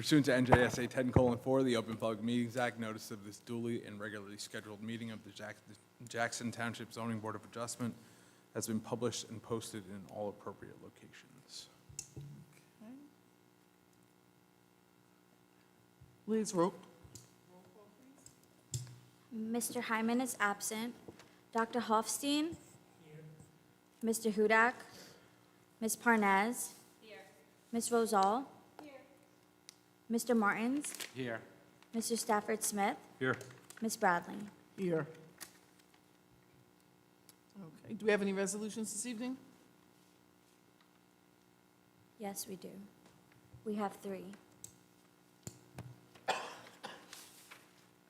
Pursuant to NJSA 10:4, the Open Public Meetings Act, notice of this duly and regularly scheduled meeting of the Jackson Township Zoning Board of Adjustment has been published and posted in all appropriate locations. Okay. Please, roll call, please. Mr. Hyman is absent. Dr. Hofstein? Here. Mr. Hudak? Ms. Parnaz? Here. Ms. Rosal? Here. Mr. Martins? Here. Mr. Stafford Smith? Here. Ms. Bradley? Here. Okay, do we have any resolutions this evening? Yes, we do. We have 3.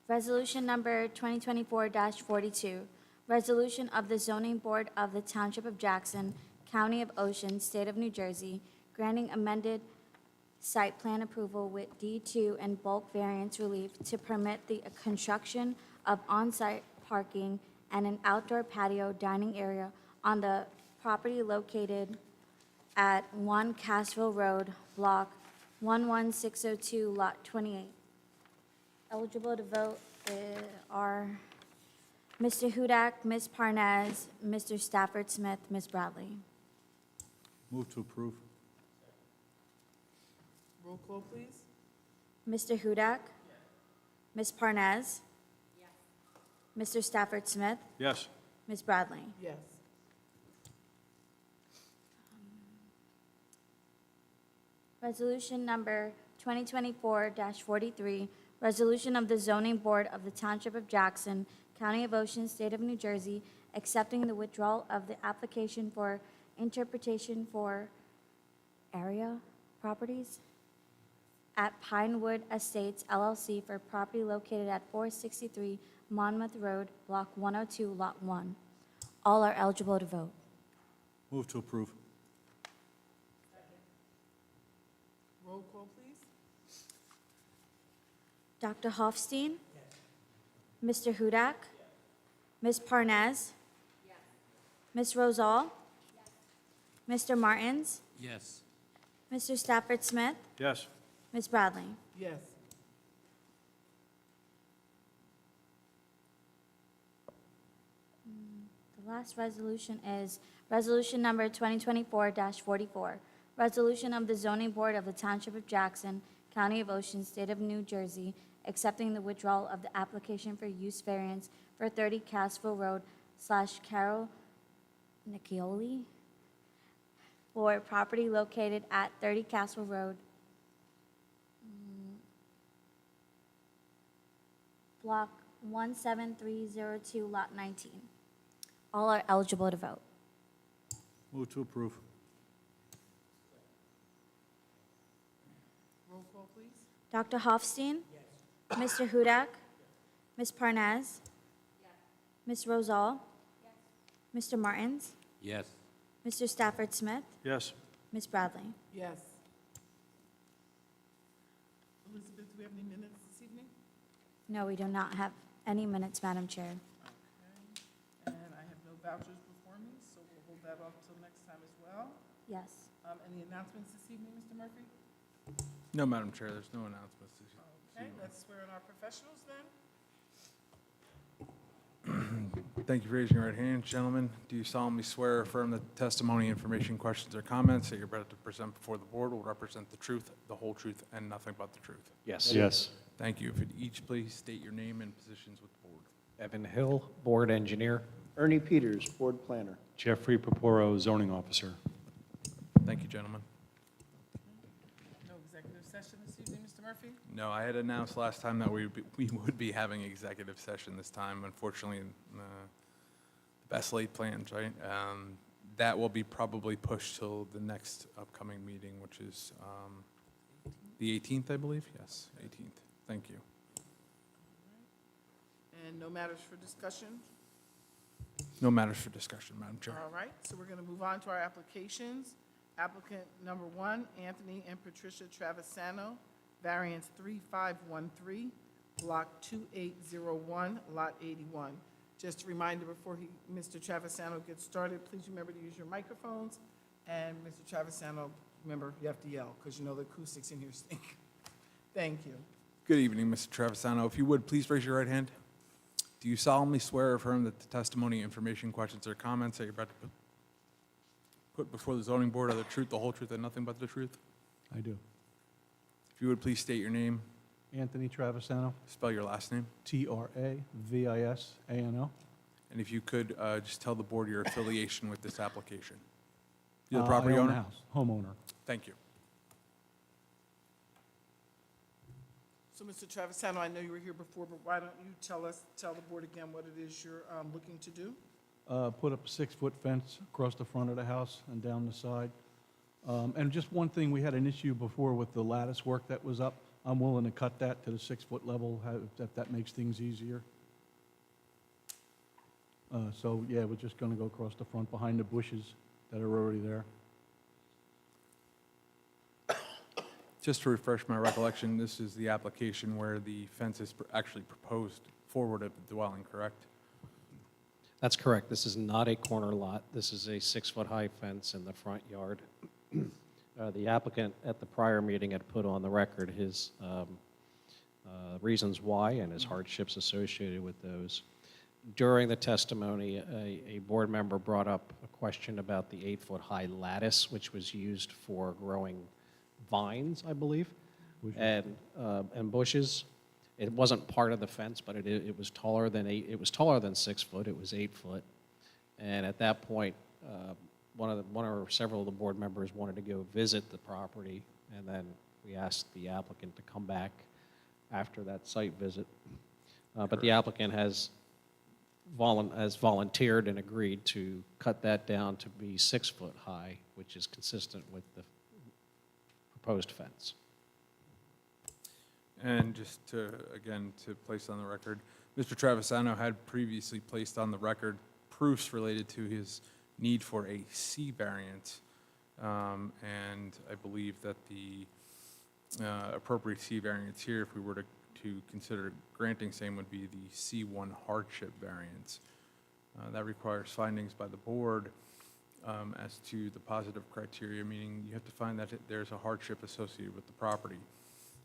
Resolution number 2024-42, resolution of the Zoning Board of the Township of Jackson, County of Ocean, State of New Jersey, granting amended site plan approval with D2 and bulk variance relief to permit the construction of on-site parking and an outdoor patio dining area on the property located at 1 Cassville Road, Block 11602, Lot 28. Eligible to vote are Mr. Hudak, Ms. Parnaz, Mr. Stafford Smith, Ms. Bradley. Move to approve. Roll call, please. Mr. Hudak? Ms. Parnaz? Mr. Stafford Smith? Yes. Ms. Bradley? Yes. Resolution number 2024-43, resolution of the Zoning Board of the Township of Jackson, County of Ocean, State of New Jersey, accepting the withdrawal of the application for interpretation for area properties at Pinewood Estates LLC for property located at 463 Monmouth Road, Block 102, Lot 1. All are eligible to vote. Move to approve. Roll call, please. Dr. Hofstein? Mr. Hudak? Ms. Parnaz? Ms. Rosal? Mr. Martins? Yes. Mr. Stafford Smith? Yes. Ms. Bradley? Yes. The last resolution is resolution number 2024-44, resolution of the Zoning Board of the Township of Jackson, County of Ocean, State of New Jersey, accepting the withdrawal of the application for use variance for 30 Cassville Road / Carol Niccioli for property located at 30 Cassville Road, Block 17302, Lot 19. All are eligible to vote. Move to approve. Roll call, please. Dr. Hofstein? Mr. Hudak? Ms. Parnaz? Ms. Rosal? Mr. Martins? Yes. Mr. Stafford Smith? Yes. Ms. Bradley? Yes. Elizabeth, do we have any minutes this evening? No, we do not have any minutes, Madam Chair. Okay. And I have no vouchers before me, so we'll hold that off till next time as well. Yes. Any announcements this evening, Mr. Murphy? No, Madam Chair, there's no announcements. Okay, let's swear in our professionals then. Thank you for raising your right hand. Gentlemen, do you solemnly swear or affirm that the testimony, information, questions, or comments that you're about to present before the board will represent the truth, the whole truth, and nothing but the truth? Yes. Yes. Thank you. If you'd each please state your name and positions with the board. Evan Hill, Board Engineer. Ernie Peters, Board Planner. Jeffrey Paporo, Zoning Officer. Thank you, gentlemen. No executive session this evening, Mr. Murphy? No, I had announced last time that we would be having executive session this time. Unfortunately, the best laid plans, right? That will be probably pushed till the next upcoming meeting, which is the 18th, I believe? Yes, 18th. Thank you. And no matters for discussion? No matters for discussion, Madam Chair. All right, so we're going to move on to our applications. Applicant number 1, Anthony and Patricia Travisano, variance 3513, block 2801, lot 81. Just a reminder before Mr. Travisano gets started, please remember to use your microphones. And Mr. Travisano, remember, you have to yell because you know the acoustics in here stink. Thank you. Good evening, Mr. Travisano. If you would, please raise your right hand. Do you solemnly swear or affirm that the testimony, information, questions, or comments that you're about to put before the zoning board are the truth, the whole truth, and nothing but the truth? I do. If you would, please state your name, Anthony Travisano, spell your last name, Travisano. and if you could, just tell the board your affiliation with this application. You're the I property own owner? the house, homeowner. Thank you. So, Mr. Travisano, I know you were here before, but why don't you tell the board again what it is you're looking to do? Put up a 6-foot fence across the front of the house and down the side. And just one thing, we had an issue before with the lattice work that was up. I'm willing to cut that to the 6-foot level, if that makes things easier. So, yeah, we're just going to go across the front behind the bushes that are already there. Just to refresh my recollection, this is the application where the fence is actually proposed forward of the dwelling, correct? That's correct. This is not a corner lot. This is a 6-foot-high fence in the front yard. The applicant at the prior meeting had put on the record his reasons why and his hardships associated with those. During the testimony, a board member brought up a question about the 8-foot-high lattice, which was used for growing vines, I believe, and bushes. It wasn't part of the fence, but it was taller than 6 foot. It was 8 foot, and at that point, one or several of the board members wanted to go visit the property, and then we asked the applicant to come back after that site visit. But the applicant has volunteered and agreed to cut that down to be 6 foot high, which is consistent with the proposed fence. And just to, again, to place on the record, Mr. Travisano had previously placed on the record proofs related to his need for a C variance. And I believe that the appropriate C variance here, if we were to consider granting same, would be the C1 hardship variance. That requires findings by the board as to the positive criteria, meaning you have to find that there's a hardship associated with the property.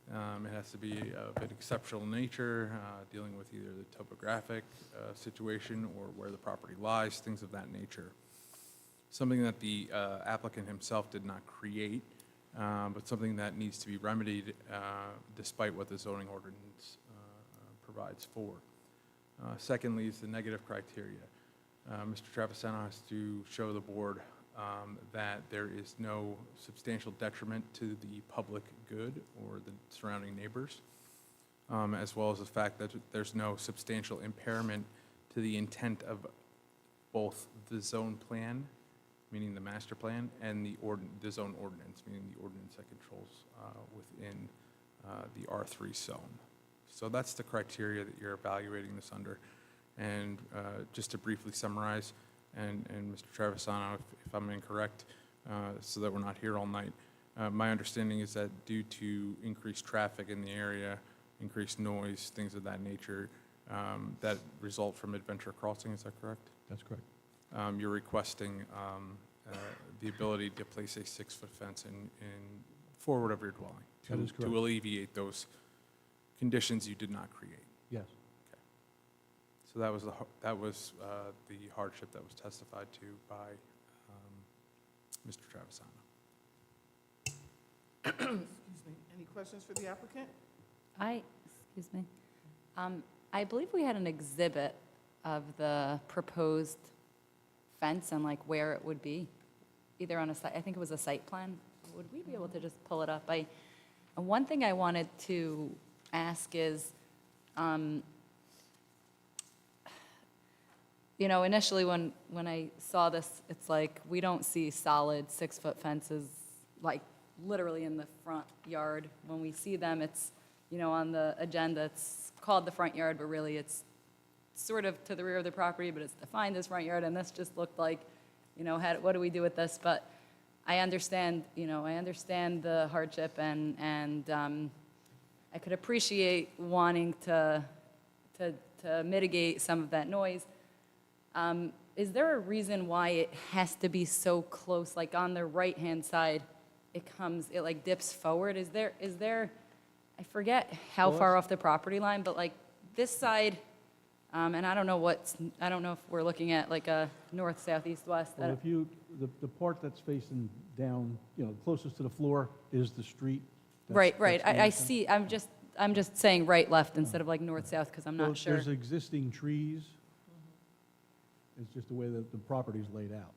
It has to be of an exceptional nature, dealing with either the topographic situation or where the property lies, things of that nature. Something that the applicant himself did not create, but something that needs to be remedied despite what the zoning ordinance provides for. Secondly is the negative criteria. Mr. Travisano has to show the board that there is no substantial detriment to the public good or the surrounding neighbors, as well as the fact that there's no substantial impairment to the intent of both the zone plan, meaning the master plan, and the zone ordinance, meaning the ordinance that controls within the R3 zone. So that's the criteria that you're evaluating this under. And just to briefly summarize, and Mr. Travisano, if I'm incorrect, so that we're not here all night, my understanding is that due to increased traffic in the area, increased noise, things of that nature, that result from Adventure Crossing, is that correct? That's correct. You're requesting the ability to place a 6-foot fence in forward of your dwelling. That is correct. To alleviate those conditions you did not create. Yes. So that was the hardship that was testified to by Mr. Travisano. Excuse me. Any questions for the applicant? Excuse me. I believe we had an exhibit of the proposed fence and like where it would be, either on a site, I think it was a site plan. Would we be able to just pull it up? And one thing I wanted to ask is, initially when I saw this, it's like, we don't see solid 6-foot fences, like literally in the front yard. When we see them, it's, on the agenda, it's called the front yard, but really it's sort of to the rear of the property, but it's defined as front yard, and this just looked like, what do we do with this? But I understand, the hardship, and I could appreciate wanting to mitigate some of that noise. Is there a reason why it has to be so close? Like on the right-hand side, it like dips forward. Is there I forget how Well, far let's- off the property line, but like this side, and I don't know if we're looking at like a north, south, east, west. I Well, don't- if you, the part that's facing down, closest to the floor is the street. Right, right. That's the I entrance. see, I'm just saying right, left instead of like north, south, because I'm Well, not sure. There's existing trees. It's just the way that the property's laid out.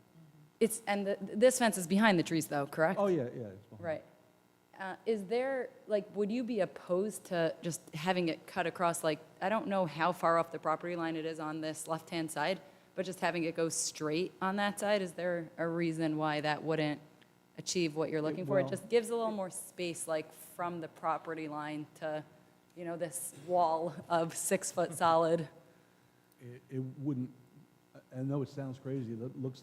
This fence is behind the trees though, correct? Oh, yeah, yeah. it's behind. Right. Is there, like, would you be opposed to just having it cut across, like, I don't know how far off the property line it is on this left-hand side, but just having it go straight on that side? Is there a reason why that wouldn't achieve what you're looking for? It well, just gives a little more space, like, from the property line to, this wall of 6-foot solid. It wouldn't, I know it sounds crazy, it looks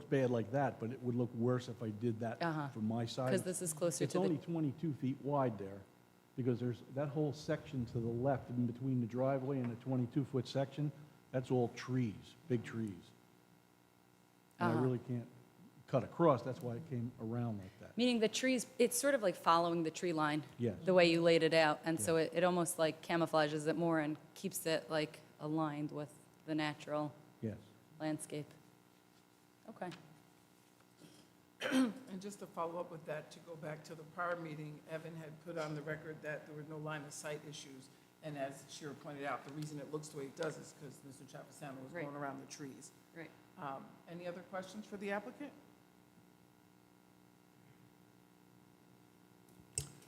bad like that, but it would look worse if I did that Uh-huh. from my side. Because this is closer It's to the, only 22 feet wide there, because there's that whole section to the left in between the driveway and the 22-foot section, that's all trees, big trees. And I Uh-huh. really can't cut across, that's why it came around like that. meaning the trees, it's sort of like following the tree line. Yes. The way you laid it out, and so it almost like camouflages it more and keeps it like aligned with the natural Yes. landscape. Okay. And just to follow up with that, to go back to the prior meeting, Evan had put on the record that there were no line of sight issues. And as Shira pointed out, the reason it looks the way it does is because Mr. Travisano was Right. going around the trees. Right. Any other questions for the applicant?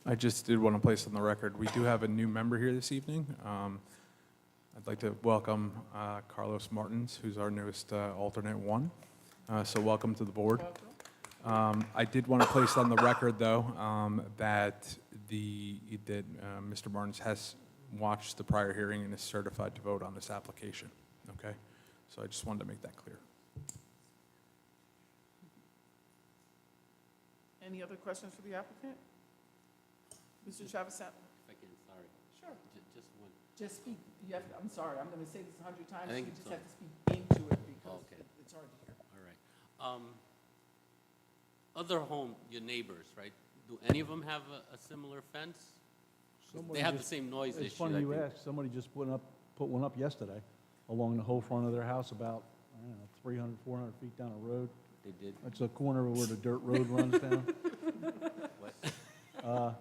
I just did want to place on the record, we do have a new member here this evening. I'd like to welcome Carlos Martins, who's our newest alternate one. So welcome to the board. Welcome. I did want to place on the record, though, that Mr. Martins has watched the prior hearing and is certified to vote on this application. Okay? So I just wanted to make that clear. Any other questions for the applicant? Mr. Travisano? If I can, sorry, Sure. just one. Just speak, I'm sorry, I'm going to say this 100 times. I think You it's just on. have to speak into it because Okay. it's hard to hear. All right. Other your neighbors, right? Do any of them have a similar fence? Somebody They have the just- same noise issue, It's funny I you think. ask, somebody just put one up yesterday along the whole front of their house about, 300, 400 feet down the road. They did. It's a corner where the dirt road runs down.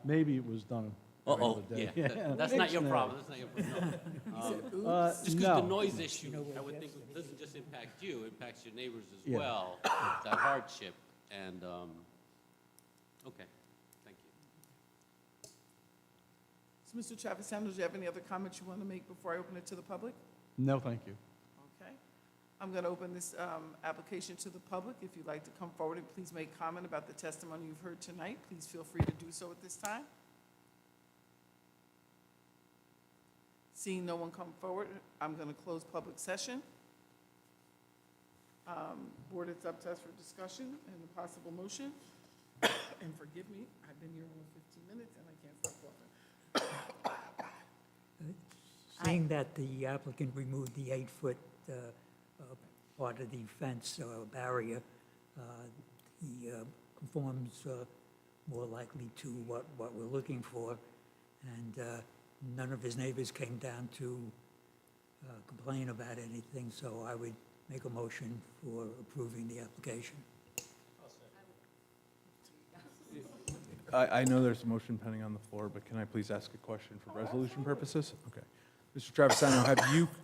Maybe it was done the other day. Yeah, that's not your problem, that's not your problem. No. Just because the No. noise issue, I would think, doesn't just impact you, it impacts your neighbors as Yeah. well, that hardship, and, okay, thank you. So, Mr. Travisano, do you have any other comments you want to make before I open it to the public? No, thank you. Okay. I'm going to open this application to the public. If you'd like to come forward and please make comment about the testimony you've heard tonight, please feel free to do so at this time. Seeing no one come forward, I'm going to close public session. Board, it's up to us for discussion and a possible motion. And forgive me, I've been here over 15 minutes and I can't stop coughing. Seeing that the applicant removed the 8-foot part of the fence barrier, he conforms more likely to what we're looking for, and none of his neighbors came down to complain about anything, so I would make a motion for approving the application. I know there's a motion pending on the floor, but can I please ask a question for resolution purposes? Okay. Mr. Travisano,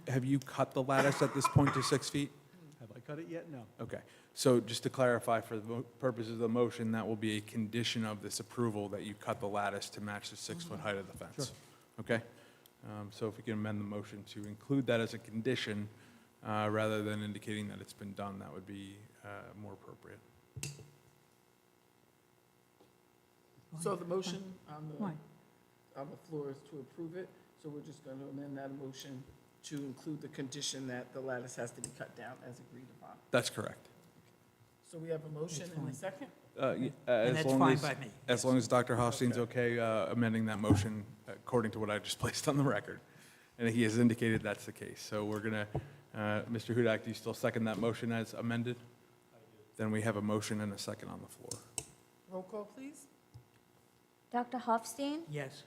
have you cut the lattice at this point to 6 feet? Have I cut it yet? No. Okay. So just to clarify, for the purposes of the motion, that will be a condition of this approval that you cut the lattice to match the 6-foot height of the fence. Okay? So if we can amend the motion to include that as a condition, rather than indicating that it's been done, that would be more appropriate. So the motion on Fine. the floor is to approve it, so we're just going to amend that motion to include the condition that the lattice has to be cut down as agreed upon. That's correct. So we have a motion That's and a fine. second? And As that's long fine as, by me. as long as Dr. Hofstein's okay amending that motion according to what I just placed on the record. And he has indicated that's the case. So we're going to, Mr. Hudak, do you still second that motion as amended? Then we have a motion and a second on the floor. Roll call, please. Dr. Hofstein, Yes.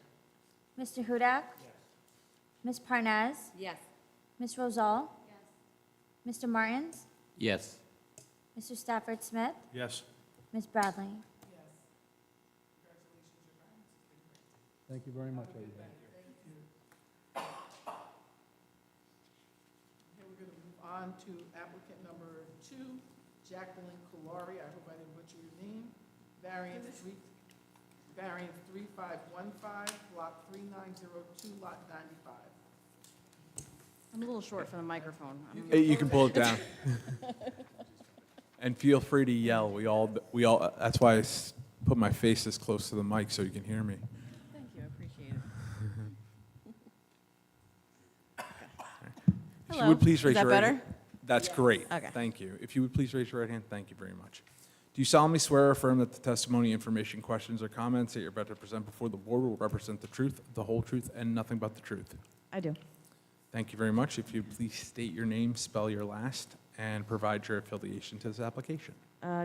Mr. Hudak? Ms. Parnas? Yes. Ms. Rosal? Mr. Martins? Yes. Mr. Stafford Smith? Yes. Ms. Bradley? Thank you very much, everybody. Okay, we're going to move on to applicant number 2, Jacqueline Kulari. I hope I didn't butcher your name. Variance 3515, block 3902, lot 95. I'm a little short for the microphone. Hey, you can pull it down. And feel free to yell. We all, that's why put my face this close to the mic so you can hear me. Thank you, I appreciate it. If you Hello. would please Is raise that your right better? hand. That's great. Okay. Thank you. If you would please raise your right hand, thank you very much. Do you solemnly swear or affirm that the testimony, information, questions, or comments that you're about to present before the board will represent the truth, the whole truth, and nothing but the truth? I do. Thank you very much. If you please state your name, spell your last, and provide your affiliation to this application.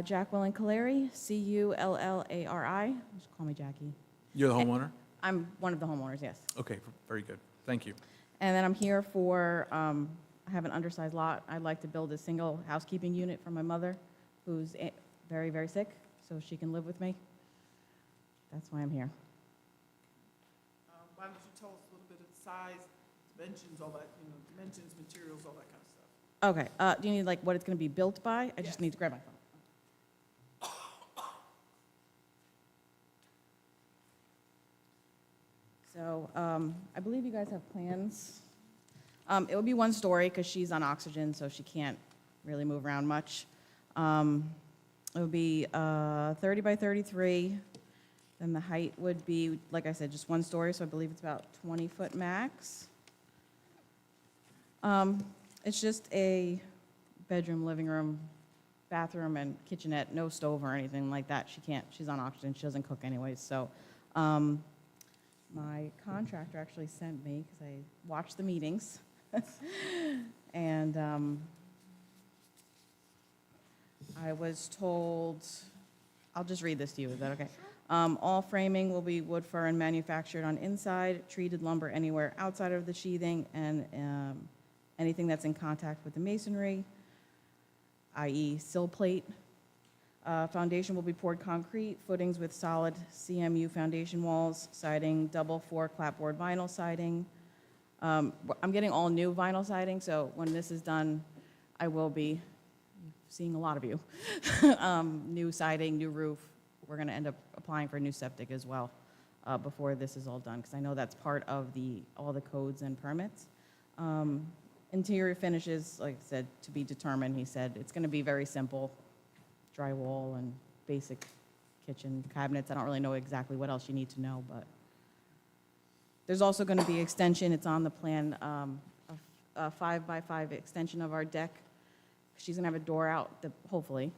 Jacqueline Caleri, Cullari. Just call me Jackie. You're the homeowner? I'm one of the homeowners, yes. Okay, very good. Thank you. And then I'm here for, I have an undersized lot. I'd like to build a single housekeeping unit for my mother, who's very, very sick, so she can live with me. That's why I'm here. Why don't you tell us a little bit of the size, dimensions, all that, dimensions, materials, all that kind of stuff. Okay, do you need like what it's gonna be built by? I just need to grab my phone. So, I believe you guys have plans. It would be one story because she's on oxygen, so she can't really move around much. It would be 30 by 33. Then the height would be, like I said, just one story, so I believe it's about 20-foot max. It's just a bedroom, living room, bathroom, and kitchenette, no stove or anything like that. She's on oxygen, she doesn't cook anyways, so. My contractor actually sent me, because I watched the meetings, and I was told, I'll just read this to you, is that okay? All framing will be wood, fir, and manufactured on inside, treated lumber anywhere outside of the sheathing, and anything that's in contact with the masonry, i.e. sill plate. Foundation will be poured concrete, footings with solid CMU foundation walls, siding, double 4 clapboard vinyl siding. I'm getting all new vinyl siding, so when this is done, I will be seeing a lot of you. New siding, new roof. We're going to end up applying for a new septic as well before this is all done, because I know that's part of all the codes and permits. Interior finishes, like I said, to be determined. He said it's going to be very simple, drywall and basic kitchen cabinets. I don't really know exactly what else you need to know, but there's also going to be extension. It's on the plan, a 5x5 extension of our deck. She's going to have a door out, hopefully,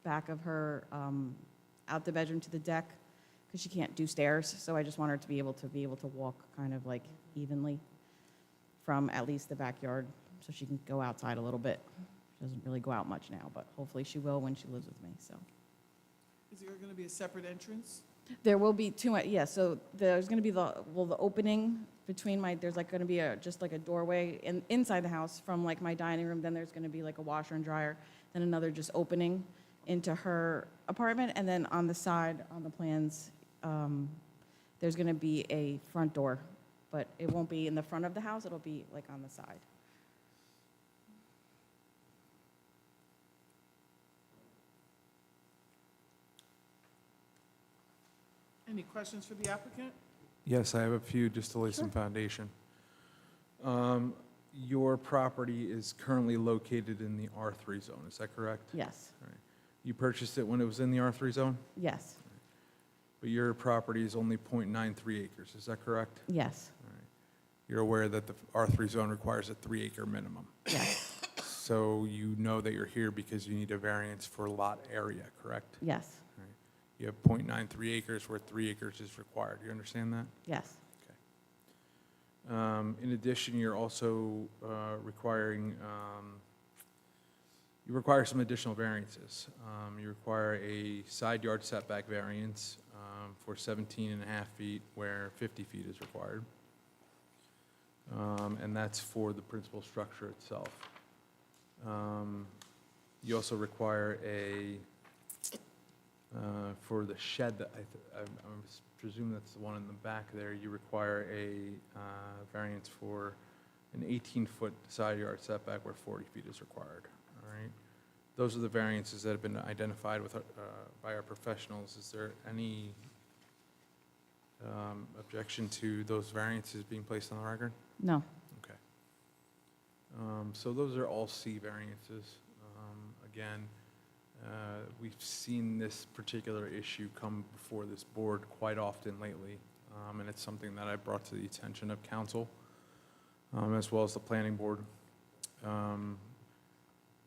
back of her, out the bedroom to the deck, because she can't do stairs. So I just want her to be able to walk kind of like evenly from at least the backyard, so she can go outside a little bit. She doesn't really go out much now, but hopefully she will when she lives with me, so. Is there going to be a separate entrance? There will be two, yeah, so there's going to be the opening between there's like going to be just like a doorway inside the house from like my dining room, then there's going to be like a washer and dryer, then another just opening into her apartment, and then on the side, on the plans, there's going to be a front door, but it won't be in the front of the house, it'll be like on the side. Any questions for the applicant? Yes, I have a few, just to lay some foundation. Your property is currently located in the R3 zone, is that correct? Yes, All right. You purchased it when it was in the R3 zone? yes, But your property is only .93 acres, is that correct? yes, All right. You're aware that the R3 zone requires a 3-acre minimum. yes, So you know that you're here because you need a variance for lot area, correct? yes, All right. You have .93 acres where 3 acres is required. You understand that? yes, In addition, you're also requiring, you require some additional variances. You require a side yard setback variance for 17.5 feet where 50 feet is required. And that's for the principal structure itself. You also require for the shed, that I presume that's the one in the back there, you require a variance for an 18-foot side yard setback where 40 feet is required, all right? Those are the variances that have been identified with, by our professionals. Is there any objection to those variances being placed on the record? No. Okay. So those are all C variances. Again, we've seen this particular issue come before this board quite often lately, and it's something that I brought to the attention of council, as well as the planning board.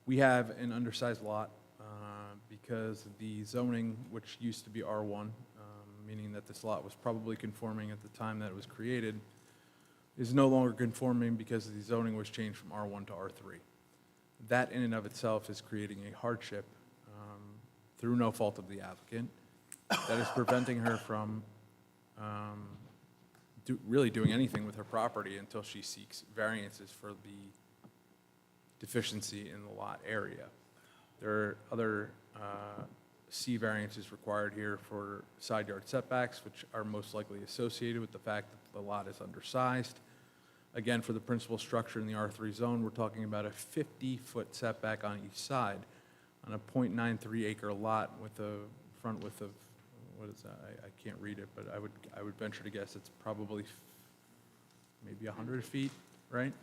We have an undersized lot because the zoning, which used to be R1, meaning that this lot was probably conforming at the time that it was created, is no longer conforming because the zoning was changed from R1 to R3. That in and of itself is creating a hardship through no fault of the applicant that is preventing her from really doing anything with her property until she seeks variances for the deficiency in the lot area. There are other C variances required here for side yard setbacks, which are most likely associated with the fact that the lot is undersized. Again, for the principal structure in the R3 zone, we're talking about a 50-foot setback on each side on a .93 acre lot with a front width of, what is that? I can't read it, but I would venture to guess it's probably maybe 100 feet, right?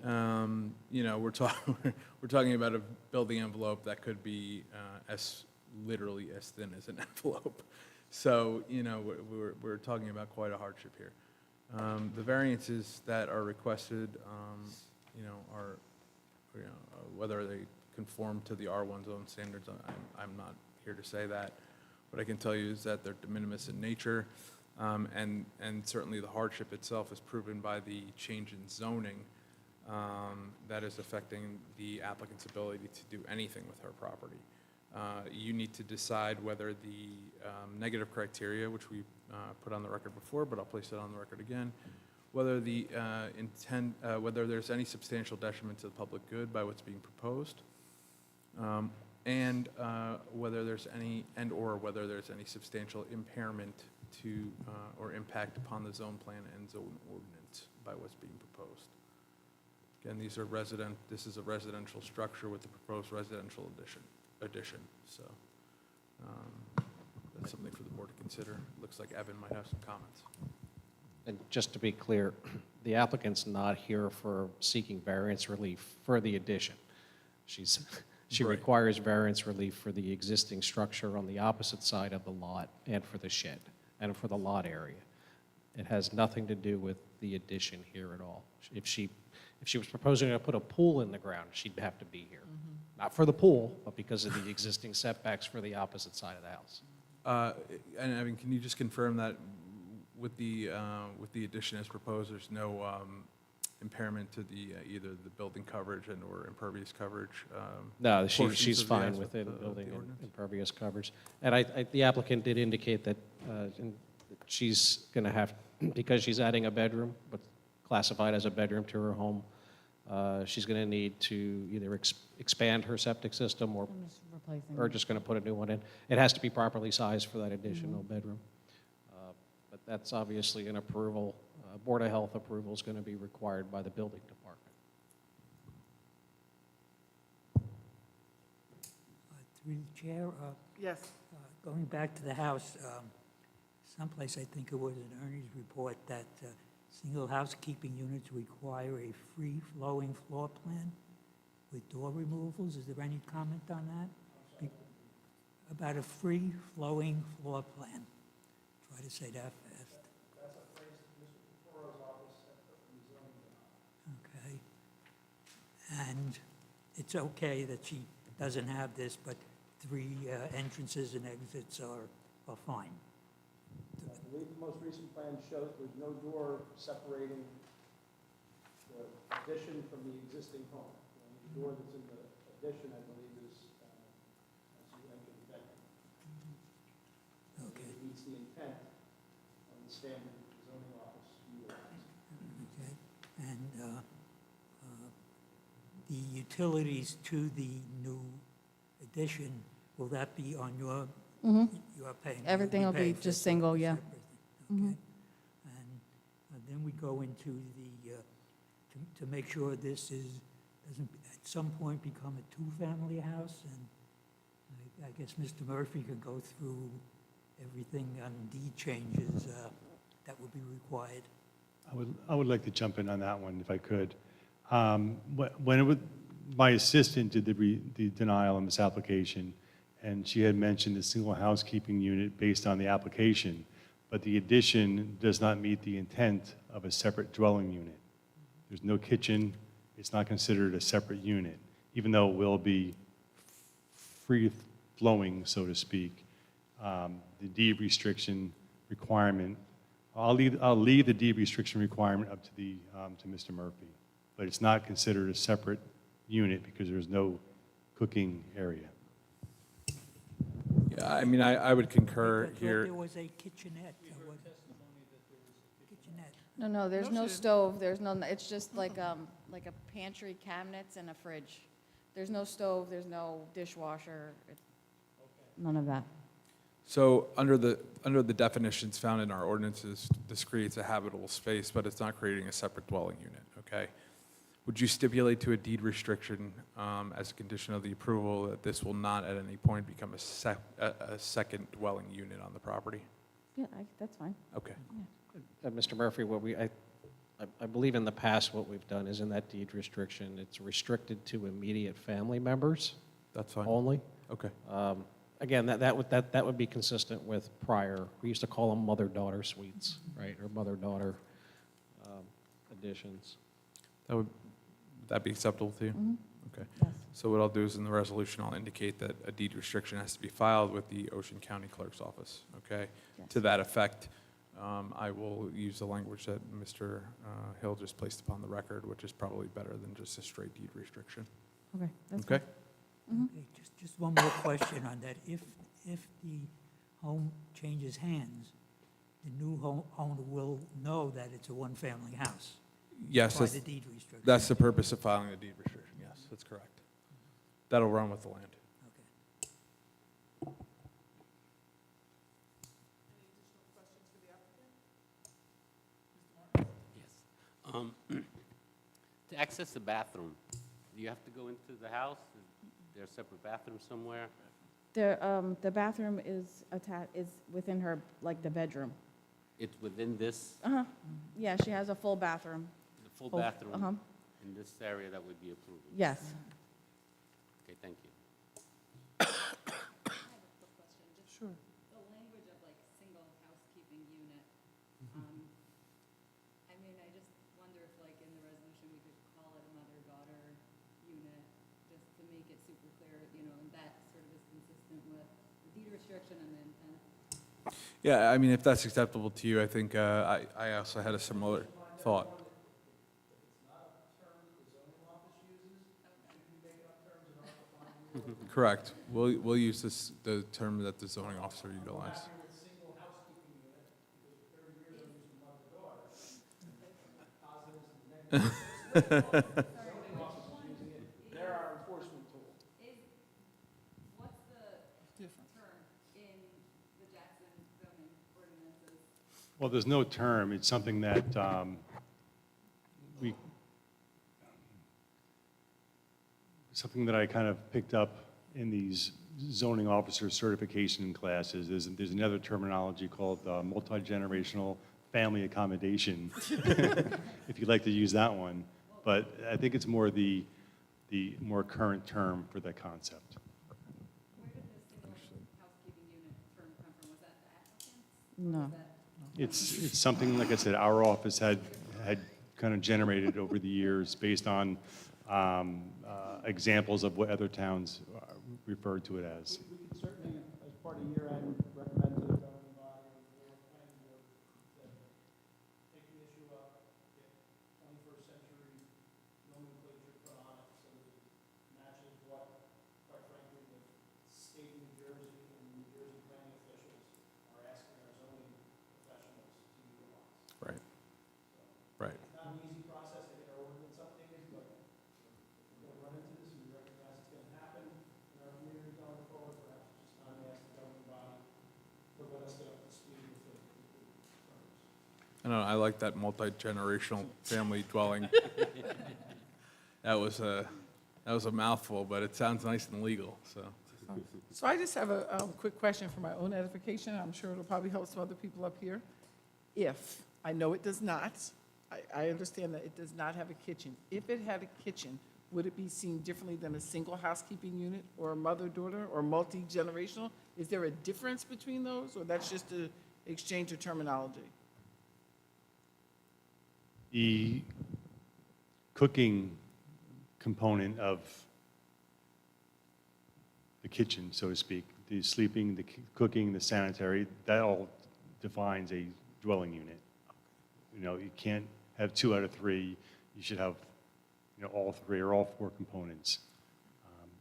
You know, we're talking about a building envelope that could be literally as thin as an envelope. So, you know, we're talking about quite a hardship here. The variances that are requested, you know, are, you know, whether they conform to the R1 zone standards, I'm not here to say that. What I can tell you is that they're de minimis in nature, and certainly the hardship itself is proven by the change in zoning that is affecting the applicant's ability to do anything with her property. You need to decide whether the negative criteria, which we put on the record before, but I'll place it on the record again, whether the whether there's any substantial detriment to the public good by what's being proposed, and whether there's any, or whether there's any substantial impairment to or impact upon the zone plan and zone ordinance by what's being proposed. Again, this is a residential structure with the proposed residential addition. So that's something for the board to consider. Looks like Evan might have some comments. And just to be clear, the applicant's not here for seeking variance relief for the addition. She Right. requires variance relief for the existing structure on the opposite side of the lot and for the shed and for the lot area. It has nothing to do with the addition here at all. If she was proposing to put a pool in the ground, she'd have to be here. Not for the pool, but because of the existing setbacks for the opposite side of the house. And I mean, can you just confirm that with the addition as proposed, there's no impairment to the either the building coverage and or impervious coverage? No, portions she's of the fine as- within of the building and ordinance? impervious coverage. And the applicant did indicate that she's going to have, because she's adding a bedroom, but classified as a bedroom to her home, she's going to need to either expand her septic system or just going to put a new one in. It has to be properly sized for that additional bedroom. But that's obviously an approval, Board of Health approval is going to be required by the building department. Through the chair, Yes. going back to the house, someplace I think it was in Ernie's report that single housekeeping units require a free-flowing floor plan with door removals. Is there any comment on that? About a free-flowing floor plan. Try to say that fast. That's a phrase that Mr. Pecoro's office had. Okay. And it's okay that she doesn't have this, but 3 entrances and exits are fine. I believe the most recent plan shows there's no door separating the addition from the existing home. The only door that's in the addition, I believe, is as you enter the bedroom. Okay. It meets the standard zoning office utilizes. Okay, and the utilities to the new addition, will that be on your, you are paying? you'll Everything will be paying for just separate- single, yeah. separate thing, Okay. And then we go into the, to make sure this doesn't at some point become a two-family house, and I guess Mr. Murphy can go through everything on deed changes that would be required. I would like to jump in on that one if I could. When it was, my assistant did the denial on this application, and she had mentioned a single housekeeping unit based on the application, but the addition does not meet the intent of a separate dwelling unit. There's no kitchen, it's not considered a separate unit, even though it will be free-flowing, so to speak. The deed restriction requirement, I'll leave the deed restriction requirement up to to Mr. Murphy, but it's not considered a separate unit because there's no cooking area. Yeah, I mean, I would concur I thought here. there was a kitchenette. Kitchenette. No, there's No, no she didn't. stove, there's no, it's just like a pantry, cabinets, and a fridge. There's no stove, there's no dishwasher, none of that. So under the definitions found in our ordinances, this creates a habitable space, but it's not creating a separate dwelling unit, okay? Would you stipulate to a deed restriction as a condition of the approval that this will not at any point become a second dwelling unit on the property? Yeah, that's fine. Okay. Mr. Murphy, I believe in the past what we've done is in that deed restriction, it's restricted to immediate family members That's fine. only. Okay. Again, that would be consistent with prior, we used to call them mother-daughter suites, right, or mother-daughter additions. Would that be acceptable to you? Okay. Yes. So what I'll do is in the resolution, I'll indicate that a deed restriction has to be filed with the Ocean County Clerk's Office, okay? Yes. To that effect, I will use the language that Mr. Hill just placed upon the record, which is probably better than just a straight deed restriction. Okay, that's Okay? fine. Okay, just one more question on that. If the home changes hands, the new owner will know that it's a one-family house Yes, by that's, the deed restriction? that's the purpose of filing the deed restriction, yes, that's correct. That'll run with the land. Okay. Yes. To access the bathroom, do you have to go into the house? Is there a separate bathroom somewhere? The bathroom is within her, like, the bedroom. It's within this, Uh-huh, yeah, she has a full bathroom. the full Full- bathroom uh-huh. in this area that would be approved? Yes. Okay, thank you. Sure. The language of like single housekeeping unit, I mean, I just wonder if like in the resolution, we could call it a mother-daughter unit, just to make it super clear, you know, and that sort of is consistent with the deed restriction and the intent. Yeah, I mean, if that's acceptable to you, I think I also had a similar thought. Correct. We'll use the term that the zoning officer utilized. They're our enforcement tool. What's the term in the Jackson zoning ordinances? Well, there's no term, it's something that something that I kind of picked up in these zoning officer certification classes. There's another terminology called multi-generational family accommodation, if you'd like to use that one. But I think it's more the more current term for that concept. Where did the single housekeeping unit term come from? Was that the applicant? No. It's something, like I said, our office had kind of generated over the years based on examples of what other towns referred to it as. We could certainly, as part of year-end, recommend to the governing body or the planning board that take the issue up, get 21st century nomenclature put on it so that it matches what, quite frankly, the state of New Jersey and New Jersey planning officials are asking our zoning professionals to don't know, I like that multi-generational family dwelling. That was a mouthful, but it sounds nice and legal, so. So I just have a quick question for my own edification. I'm sure it'll probably help some other people up here. If, I know it does not, I understand that it does not have a kitchen. If it had a kitchen, would it be seen differently than a single housekeeping unit or a mother-daughter or multi-generational? Is there a difference between those, or that's just an exchange of terminology? The cooking component of the kitchen, so to speak, the sleeping, the cooking, the sanitary, that all defines a dwelling unit. You know, you can't have 2 out of 3. You should have, you know, all 3 or all 4 components.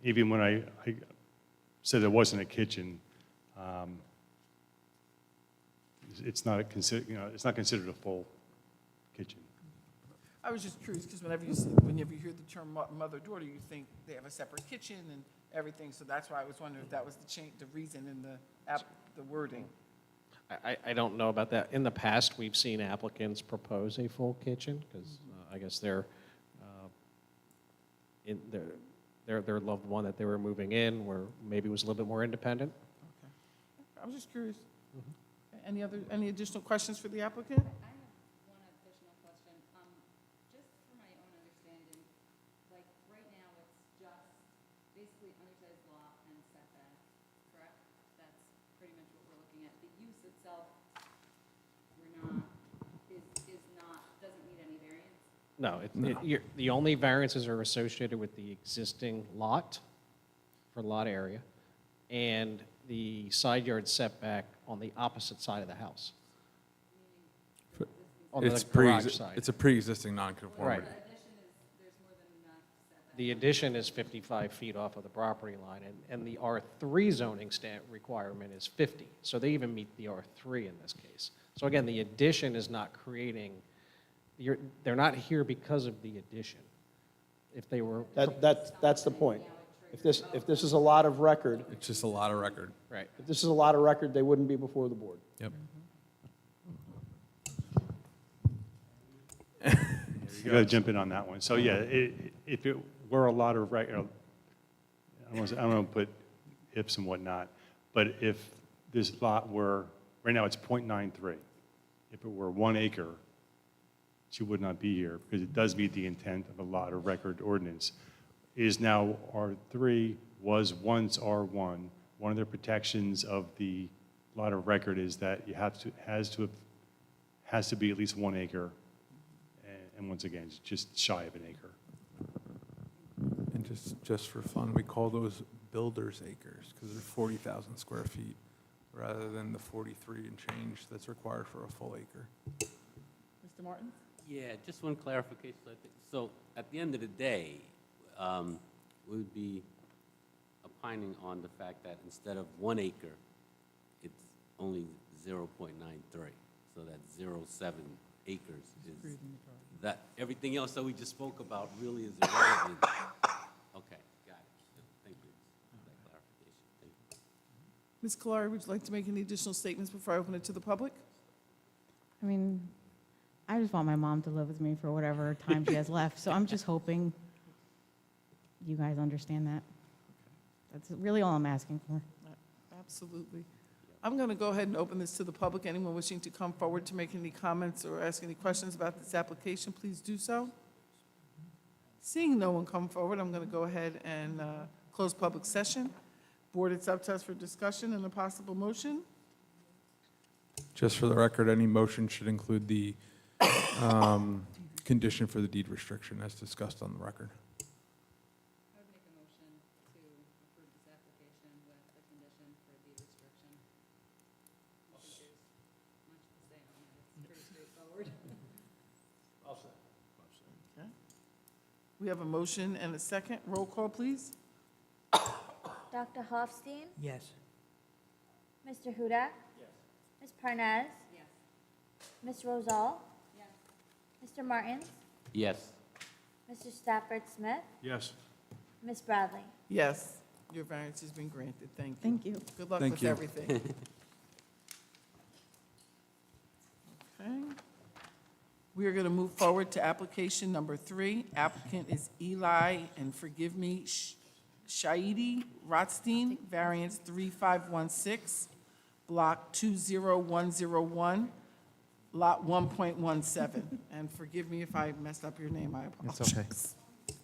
Even when I said there wasn't a kitchen, it's not considered, you know, it's not considered a full kitchen. I was just curious, because whenever you hear the term mother-daughter, you think they have a separate kitchen and everything, so that's why I was wondering if that was the reason in the wording. I don't know about that. In the past, we've seen applicants propose a full kitchen, because I guess their loved one that they were moving in, where maybe was a little bit more independent. Okay. I was just curious. Any additional questions for the applicant? I have one additional question. Just for my own understanding, like, right now, it's just basically undersized lot and setback, correct? That's pretty much what we're looking at. The use itself, doesn't need any variance? No, the only variances are associated with the existing lot, for lot area, and the side yard setback on the opposite side of the house. On the garage side. It's a pre-existing nonconformity. Right. The addition is 55 feet off of the property line, and the R3 zoning requirement is 50. So they even meet the R3 in this case. So again, the addition is not creating, they're not here because of the addition. If they were, That's the point. If this is a lot of record, It's just a lot of record. right. if this is a lot of record, they wouldn't be before the board. Yep. You got to jump in on that one. So yeah, if it were a lot of, I don't want to put ifs and whatnot, but if this lot were, right now it's .93. If it were 1 acre, she would not be here because it does meet the intent of a lot of record ordinance. It is now R3, was once R1. One of the protections of the lot of record is that you has to be at least 1 acre. And once again, it's just shy of an acre. And just for fun, we call those builder's acres because they're 40,000 square feet rather than the 43 and change that's required for a full acre. Mr. Martin? Yeah, just one clarification. I think. So at the end of the day, we would be opining on the fact that instead of 1 acre, it's only 0.93. So that 0.7 acres is, that everything else that we just spoke about really is irrelevant. Okay, got it. Thank you for that clarification. Thank you. Ms. Kalari, would you like to make any additional statements before I open it to the public? I mean, I just want my mom to live with me for whatever time she has left, so I'm just hoping you guys understand that. That's really all I'm asking for. Absolutely. I'm going to go ahead and open this to the public. Anyone wishing to come forward to make any comments or ask any questions about this application, please do so. Seeing no one come forward, I'm going to go ahead and close public session. Board, it's up to us for discussion and a possible motion. Just for the record, any motion should include the condition for the deed restriction as discussed on the record. I would make a motion to approve this application with the condition for deed restriction. I think there's much to say on it. It's pretty straightforward. Okay. We have a motion and a second. Roll call, please. Dr. Hofstein? Yes. Mr. Hudak? Yes. Ms. Parnas? Yes. Ms. Rosal? Yes. Mr. Martins? Yes. Mr. Stafford Smith? Yes. Ms. Bradley? Yes, your variance has been granted. Thank you. Thank you. Good luck Thank with you. everything. Okay. We are going to move forward to application number 3. Applicant is Eli, and forgive me, Shaidi Rothstein, variance 3516, block 20101, lot 1.17. And forgive me if I messed up your name, I apologize. It's okay.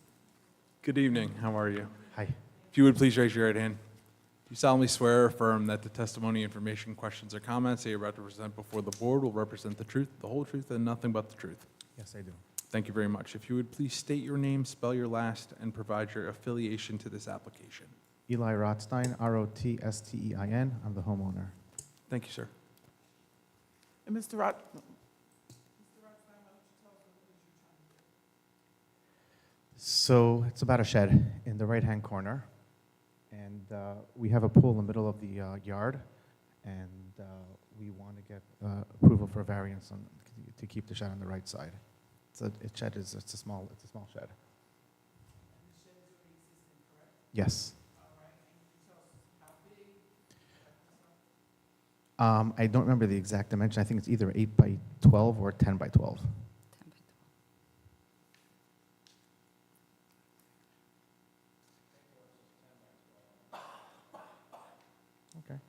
Good evening, how are you? Hi. If you would please raise your right hand. Do you solemnly swear or affirm that the testimony, information, questions, or comments that you're about to present before the board will represent the truth, the whole truth, and nothing but the truth? Yes, I do. Thank you very much. If you would please state your name, spell your last, and provide your affiliation to this application. Eli Rothstein, Rothstein. I'm the homeowner. Thank you, sir. And Mr. Roth, So it's about a shed in the right-hand corner, and we have a pool in the middle of the yard, and we want to get approval for a variance to keep the shed on the right side. It's a small shed. Yes. I don't remember the exact dimension. I think it's either 8 by 12 or 10 by 12. 10 by 12. Okay.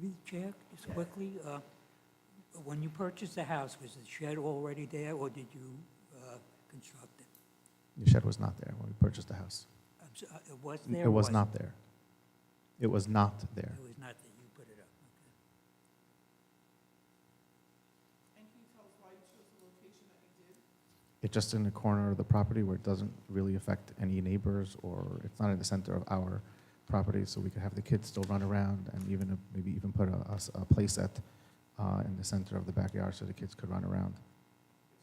Through the chair, just quickly, when you purchased the house, was the shed already there, or did you construct it? The shed was not there when we purchased the house. It was there? It or was wasn't? not there. It was not there. It was not there, you put it up, okay. and can you tell us why you chose the location that you did? It's just in the corner of the property where it doesn't really affect any neighbors, or it's not in the center of our property, so we could have the kids still run around, and maybe even put a play set in the center of the backyard so the kids could run around. So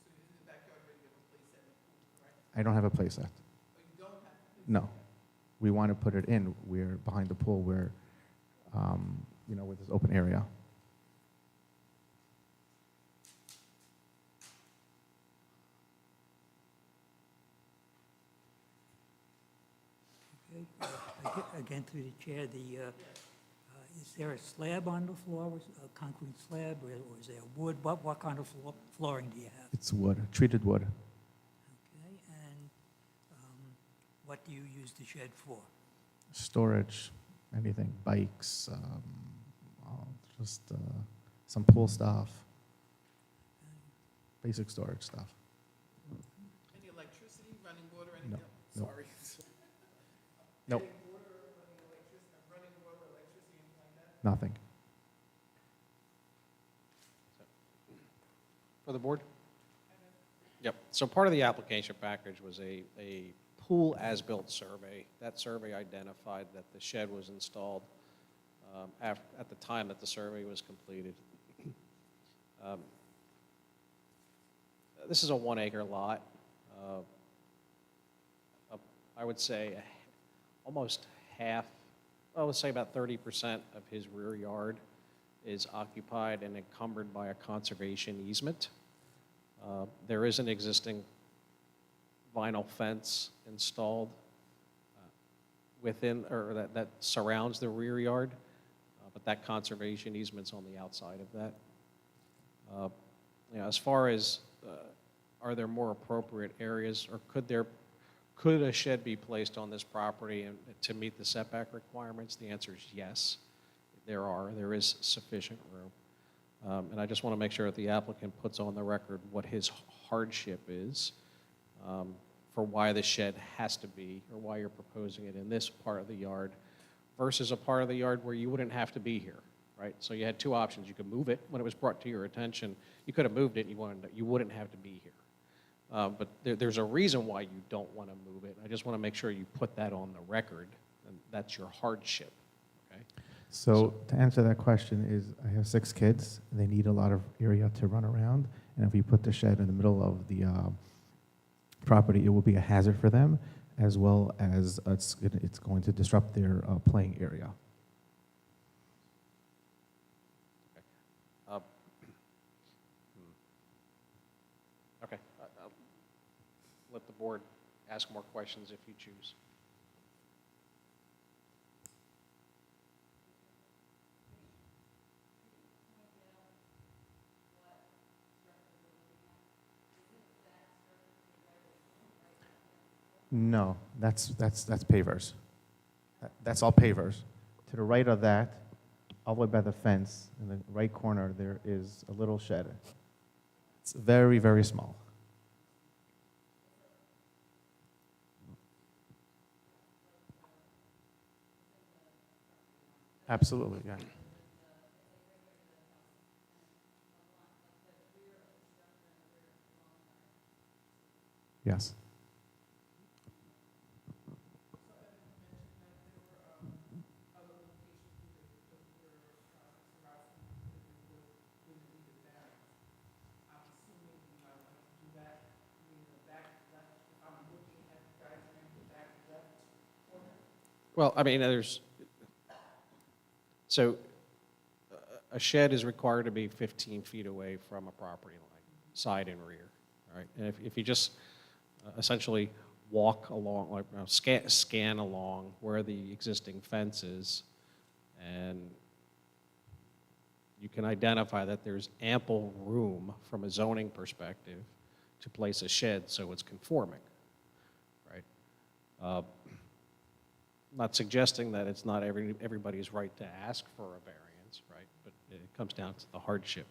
in the backyard, where you have a place at the pool, correct? I don't have a play set. Oh, you don't have a place? No. We want to put it in where, behind the pool where, where there's open area. Okay, again, through the chair, is there a slab on the floor, a concrete slab, or is there wood? What kind of flooring do you have? It's wood, treated wood. Okay, and what do you use the shed for? Storage, anything, bikes, just some pool stuff, basic storage stuff. Any electricity, running water, anything No, else? no. Sorry. Nope, Any water, running water, electricity, anything like that? nothing. For the board? Yep. So part of the application package was a pool as-built survey. That survey identified that the shed was installed at the time that the survey was completed. This is a 1-acre lot. I would say almost half, I would say about 30% of his rear yard is occupied and encumbered by a conservation easement. There is an existing vinyl fence installed within, or that surrounds the rear yard, but that conservation easement's on the outside of that. As far as are there more appropriate areas, or could a shed be placed on this property to meet the setback requirements? The answer is yes. There is sufficient room. And I just want to make sure that the applicant puts on the record what his hardship is for why the shed has to be, or why you're proposing it in this part of the yard versus a part of the yard where you wouldn't have to be here, right? So you had two options. You could move it when it was brought to your attention. You could have moved it and you wouldn't have to be here. But there's a reason why you don't want to move it. I just want to make sure you put that on the record, and that's your hardship, okay? So to answer that question is, I have 6 kids. They need a lot of area to run around, and if we put the shed in the middle of the property, it will be a hazard for them, as well as it's going to disrupt their playing area. Okay. I'll let the board ask more questions if you choose. No, that's pavers. That's all pavers. To the right of that, all the way by the fence, in the right corner, there is a little shed. It's very, very small. Absolutely, yeah. Yes. Well, I mean, so a shed is required to be 15 feet away from a property line, side and rear, right? And if you just essentially walk along, like, scan along where the existing fence is, and you can identify that there's ample room from a zoning perspective to place a shed so it's conforming, right? Not suggesting that it's not everybody's right to ask for a variance, right? But it comes down to the hardship.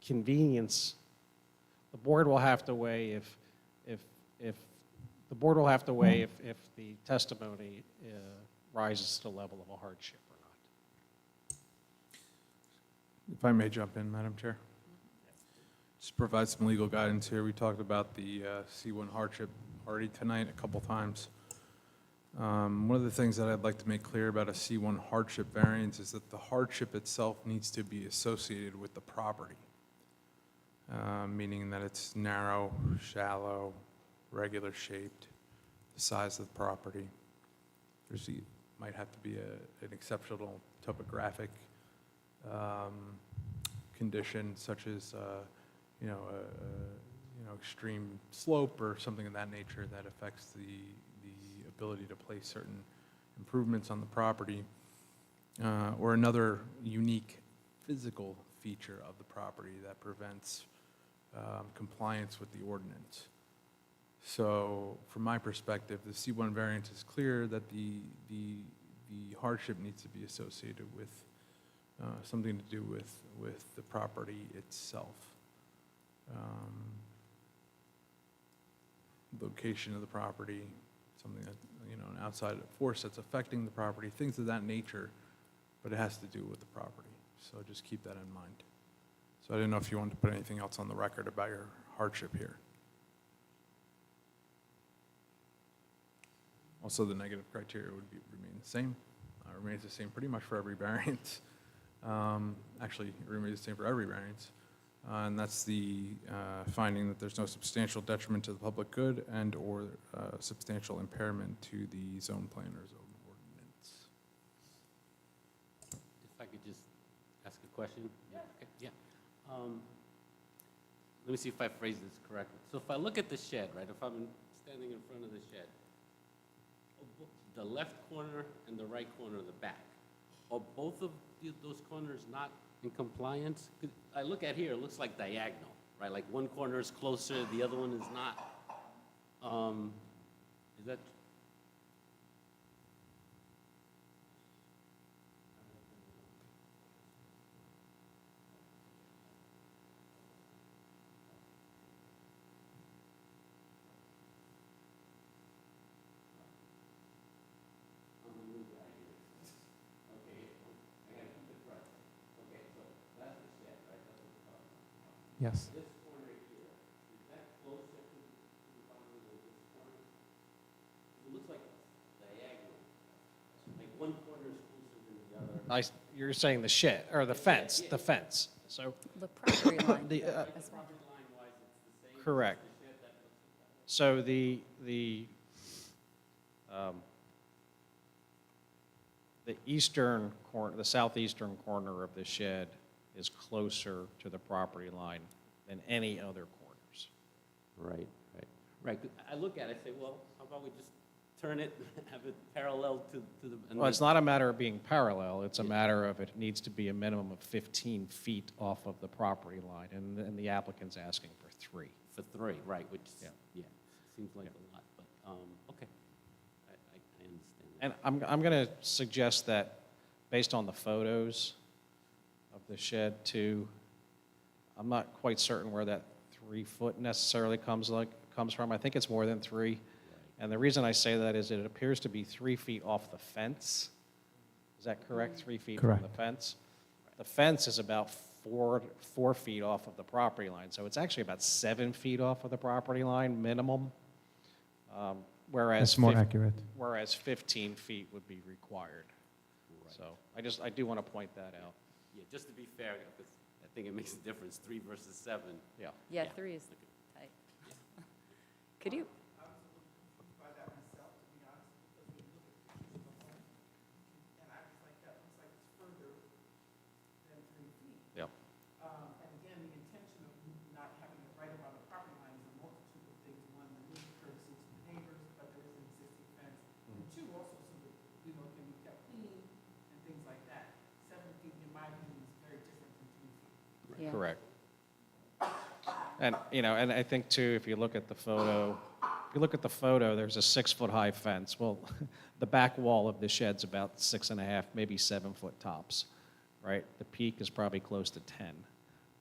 Convenience, the board will have to weigh if the testimony rises to the level of a hardship or not. If I may jump in, Madam Chair. Just provide some legal guidance here. We talked about the C1 hardship already tonight a couple times. One of the things that I'd like to make clear about a C1 hardship variance is that the hardship itself needs to be associated with the property, meaning that it's narrow, shallow, regular shaped, the size of the property. Might have to be an exceptional topographic condition, such as extreme slope or something of that nature that affects the ability to place certain improvements on the property, or another unique physical feature of the property that prevents compliance with the ordinance. So from my perspective, the C1 variance is clear that the hardship needs to be associated with something to do with the property itself. Location of the property, something that, an outside force that's affecting the property, things of that nature, but it has to do with the property. So just keep that in mind. So I didn't know if you wanted to put anything else on the record about your hardship here. Also, the negative criteria would remain the same. Remains the same pretty much for every variance. Actually, it remains the same for every variance. And that's the finding that there's no substantial detriment to the public good and or substantial impairment to the zone plan or zone ordinance. If I could just ask a question? Yeah. Okay, yeah. Let me see if I phrase this correctly. So if I look at the shed, right, if I'm standing in front of the shed, the left corner and the right corner of the back, are both of those corners not in compliance? I look at here, it looks like diagonal, right? Like one corner is closer, the other one is not. Is that? Yes. This corner here, is that closer to the boundary than this corner? It looks like it's diagonal. Like one corner is closer than the other. You're saying the shed, or the fence, the fence. So, The property line. the, as well. Property line-wise, it's the same. correct. The shed that looks like that. So the eastern corner, the southeastern corner of the shed is closer to the property line than any other corners. Right, right, right. 'Cause I look at it, I say, well, how about we just turn it, have it parallel to the. and Well, it's then- not a matter of being parallel, it's a matter of it needs to be a minimum of 15 feet off of the property line, and the applicant's asking for 3. For 3, right, which, Yeah. yeah, seems like a lot, but Okay, I understand that. And I'm going to suggest that, based on the photos of the shed too, I'm not quite certain where that 3 foot necessarily comes from. I think it's more than 3. And the reason I say that is it appears to be 3 feet off the fence. Is that correct? 3 feet from the Correct. fence? The fence is about 4 feet off of the property line, so it's actually about 7 feet off of the property line minimum. Whereas That's more accurate. Whereas 15 feet would be required. So I do want to point that out. Yeah, just to be fair, because I think it makes a difference, 3 versus 7. Yeah. Yeah, 3 is tight. Could you, I was a little confused by that myself, to be honest, because when you look at pictures of the home, and I was like, that looks like it's further than 3 feet. Yeah. And again, the intention of not having it right around the property line is a multitude of things. One, the need courtesy to the neighbors, but there is an existing fence. And two, also so that, you know, it can be kept clean and things like that. 7 feet, in my opinion, is very different than 3 feet. yeah. Correct. And, and I think too, if you look at the photo, there's a 6-foot-high fence. Well, the back wall of the shed's about 6.5, maybe 7 foot tops, right? The peak is probably close to 10.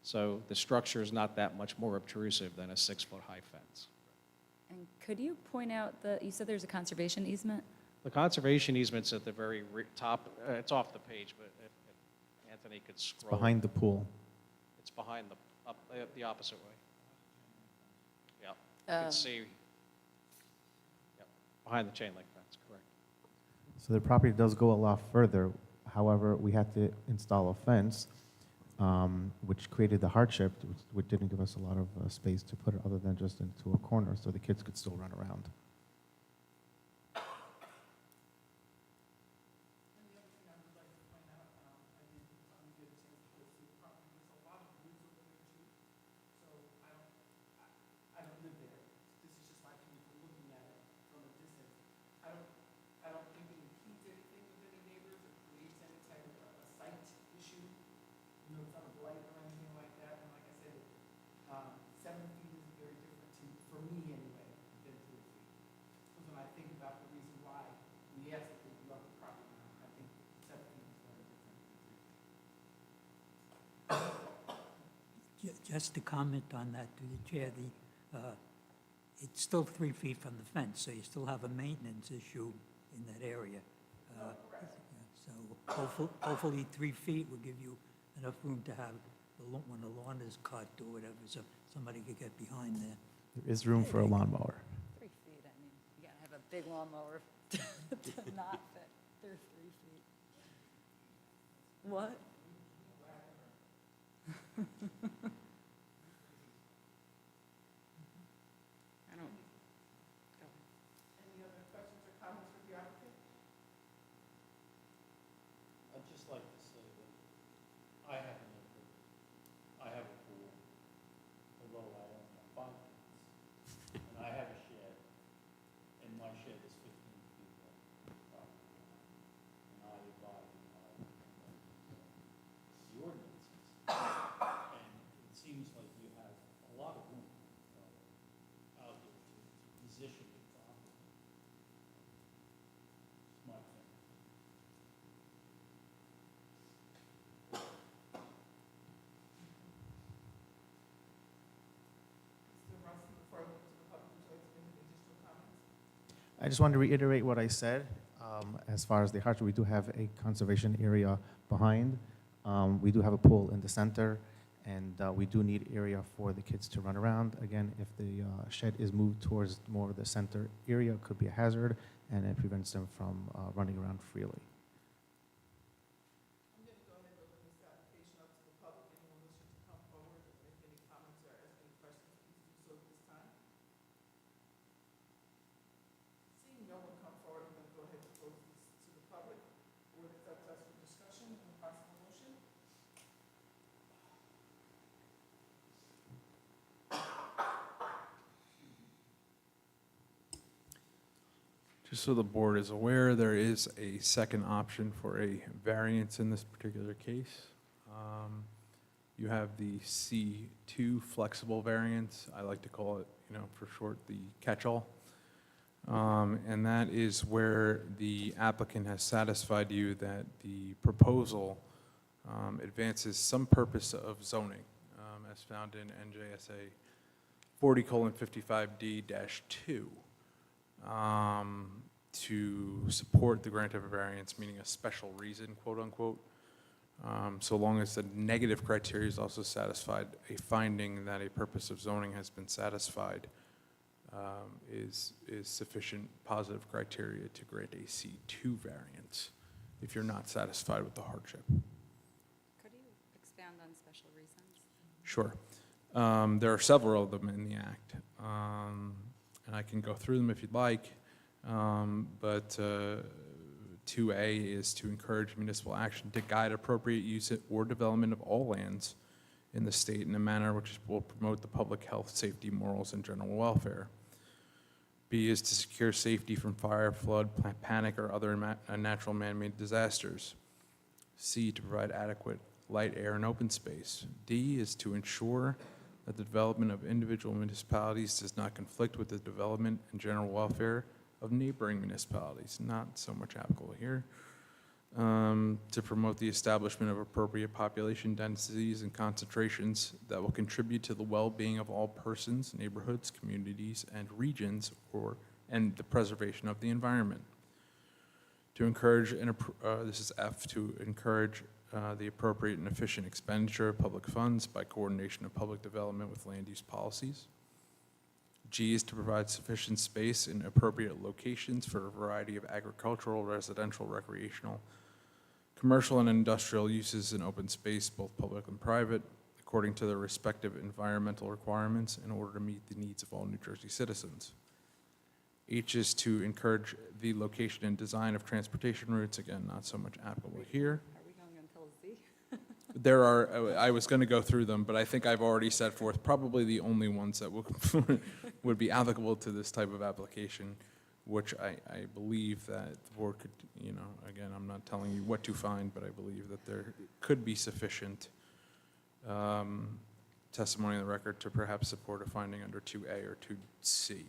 So the structure is not that much more obtrusive than a 6-foot-high fence. And could you point out you said there's a conservation easement? The conservation easement's at the very top. It's off the page, but if Anthony could scroll. Behind the pool. It's behind the opposite way. Yeah, you can see. Yep, behind the chain link fence, correct. So the property does go a lot further. However, we had to install a fence, which created the hardship, which didn't give us a lot of space to put it other than just into a corner so the kids could still run around. And the other thing I would like to point out, I did finally get a chance to go see the property, there's a lot of woods over there too. So I don't live there. This is just my opinion from looking at it from a distance. I don't think it impedes anything with any neighbors or creates any type of a sight issue. You know, it's not a blight or anything like that. And like I said, 7 feet is very different for me anyway, than 3 feet. Because when I think about the reason why we asked if you love the property line, I think 7 feet is very different than 3 feet. Just to comment on that, to the chair, it's still 3 feet from the fence, so you still have a maintenance issue in that area. So hopefully 3 feet will give you enough room to have, when the lawn is cut or whatever, so somebody could get behind there. There is room for a lawnmower. 3 feet, I mean, you gotta have a big lawnmower to not fit through 3 feet. What? I don't, Any other questions or comments for the applicant? I'd just like to say that I have a pool, although I only have 5 kids. And I have a shed, and my shed is 15 feet off the property line. And I abide by the ordinances. And it seems like you have a lot of room out there to position it properly. It's my opinion. Mr. Russell, before I move to the public, would you like to make any additional comments? I just want to reiterate what I said. As far as the hardship, we do have a conservation area behind. We do have a pool in the center, and we do need area for the kids to run around. Again, if the shed is moved towards more of the center area, it could be a hazard, and it prevents them from running around freely. I'm going to go ahead and open this application up to the public. Anyone wishing to come forward and make any comments or ask any questions, please do so at this time. Seeing no one come forward, I'm going to go ahead and close this to the public. Board is up to us for discussion and possible motion. Just so the board is aware, there is a second option for a variance in this particular case. You have the C2 flexible variance. I like to call it, for short, the catch-all. And that is where the applicant has satisfied you that the proposal advances some purpose of zoning, as found in NJSA 40:55D-2, to support the grant of a variance, meaning a special reason, quote unquote, so long as the negative criteria is also satisfied. A finding that a purpose of zoning has been satisfied is sufficient positive criteria to grant a C2 variance if you're not satisfied with the hardship. Could you expand on special reasons? Sure. There are several of them in the act, and I can go through them if you'd like, but 2A is to encourage municipal action to guide appropriate use or development of all lands in the state in a manner which will promote the public health, safety, morals, and general welfare. B is to secure safety from fire, flood, panic, or other natural man-made disasters. C, to provide adequate light, air, and open space. D is to ensure that the development of individual municipalities does not conflict with the development and general welfare of neighboring municipalities, not so much applicable here. To promote the establishment of appropriate population densities and concentrations that will contribute to the well-being of all persons, neighborhoods, communities, and regions, and the preservation of the environment. To encourage, this is F, to encourage the appropriate and efficient expenditure of public funds by coordination of public development with land use policies. G is to provide sufficient space in appropriate locations for a variety of agricultural, residential, recreational, commercial, and industrial uses in open space, both public and private, according to their respective environmental requirements in order to meet the needs of all New Jersey citizens. H is to encourage the location and design of transportation routes, again, not so much applicable here. Are we going until Z? There are, I was going to go through them, but I think I've already set forth probably the only ones that would be applicable to this type of application, which I believe that the board could, again, I'm not telling you what to find, but I believe that there could be sufficient testimony in the record to perhaps support a finding under 2A or 2C,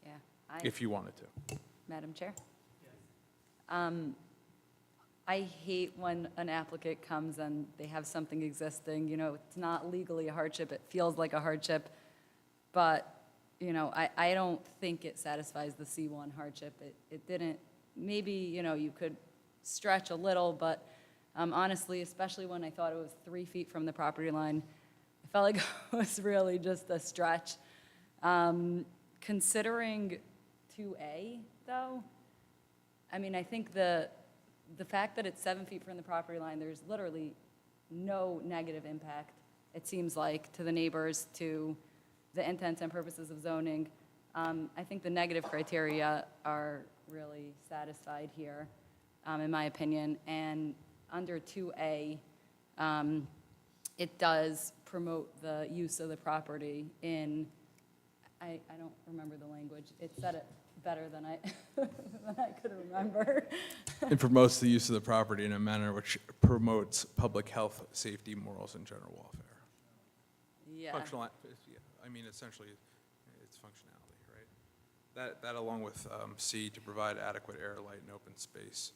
Yeah. if you wanted to. Madam Chair? I hate when an applicant comes and they have something existing, it's not legally a hardship, it feels like a hardship, but, I don't think it satisfies the C1 hardship. It didn't, maybe, you could stretch a little, but honestly, especially when I thought it was 3 feet from the property line, I felt like it was really just a stretch. Considering 2A, though, I think the fact that it's 7 feet from the property line, there's literally no negative impact, it seems like, to the neighbors, to the intents and purposes of zoning. I think the negative criteria are really satisfied here, in my opinion. And under 2A, it does promote the use of the property in, I don't remember the language. It said it better than I could remember. It promotes the use of the property in a manner which promotes public health, safety, morals, and general welfare. Yeah. Functional, essentially, it's functionality, right? That along with C, to provide adequate air, light, and open space.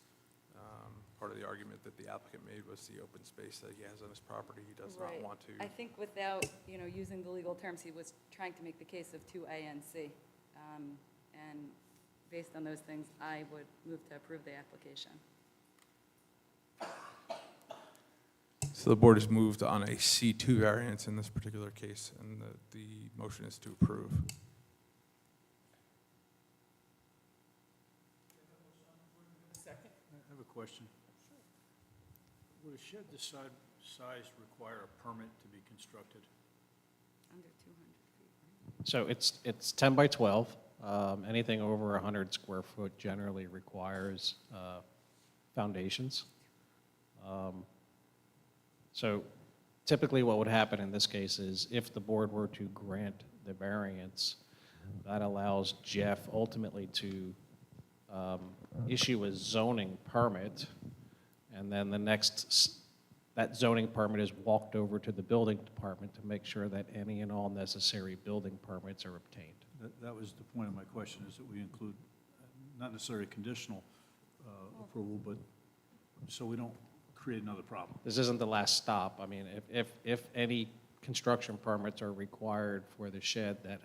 Part of the argument that the applicant made was the open space that he has on his property. He does not want to. I think without, using the legal terms, he was trying to make the case of 2A and C. And based on those things, I would move to approve the application. So the board has moved on a C2 variance in this particular case, and the motion is to approve. I have a question. Would a shed this size require a permit to be constructed? Under 200 feet. So it's 10 by 12. Anything over 100 square foot generally requires foundations. So typically what would happen in this case is if the board were to grant the variance, that allows Jeff ultimately to issue a zoning permit, and then the next that zoning permit is walked over to the building department to make sure that any and all necessary building permits are obtained. That was the point of my question, is that we include, not necessarily conditional approval, but so we don't create another problem. This isn't the last stop. I mean, if any construction permits are required for the shed that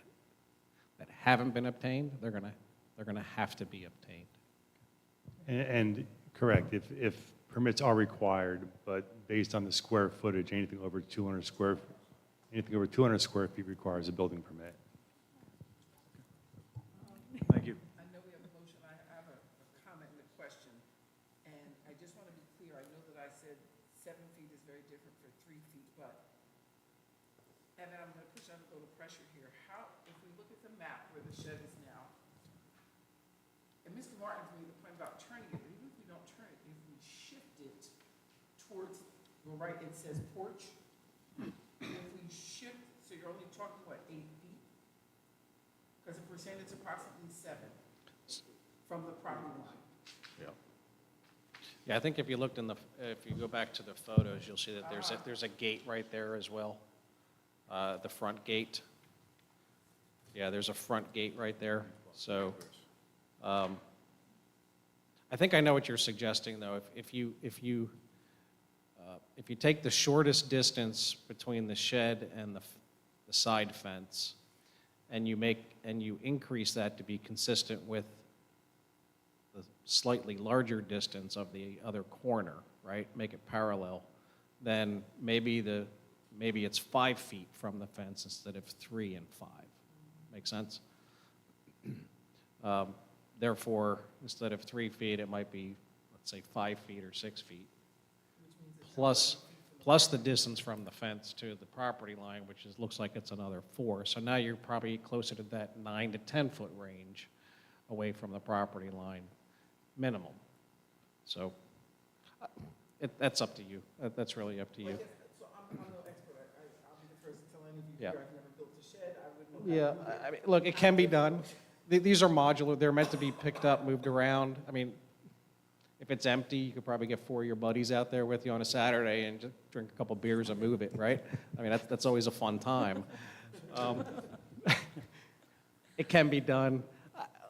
haven't been obtained, they're gonna have to be obtained. And correct, if permits are required, but based on the square footage, anything over 200 square feet requires a building permit. Thank you. I know we have a motion, I have a comment and a question, and I just want to be clear, I know that I said 7 feet is very different for 3 feet, but, Evan, I'm going to push on a little pressure here. How, if we look at the map where the shed is now, and Mr. Martin's made the point about turning it, but even if we don't turn it, if we shift it towards the right, it says porch, if we shift, so you're only talking, what, 8 feet? Because if we're saying it's approximately 7 from the property line. Yeah, I think if you looked if you go back to the photos, you'll see that there's a gate right there as well. The front gate. Yeah, there's a front gate right there. So, I think I know what you're suggesting, though. If you take the shortest distance between the shed and the side fence, and you increase that to be consistent with the slightly larger distance of the other corner, right? Make it parallel, then maybe it's 5 feet from the fence instead of 3 and 5. Make sense? Therefore, instead of 3 feet, it might be, let's say, 5 feet or 6 feet. Plus the distance from the fence to the property line, which looks like it's another 4. So now you're probably closer to that 9 to 10 foot range away from the property line, minimum. So that's up to you. That's really up to you. So I'm no expert, I'll be the first to tell any of you Yeah. here, I've never built a shed, I wouldn't know. how to do Yeah, I mean, look, it can be done. These are modular. They're meant to be picked up, moved around. I mean, if it's empty, you could probably get 4 of your buddies out there with you on a Saturday and just drink a couple beers and move it, right? I mean, that's always a fun time. It can be done.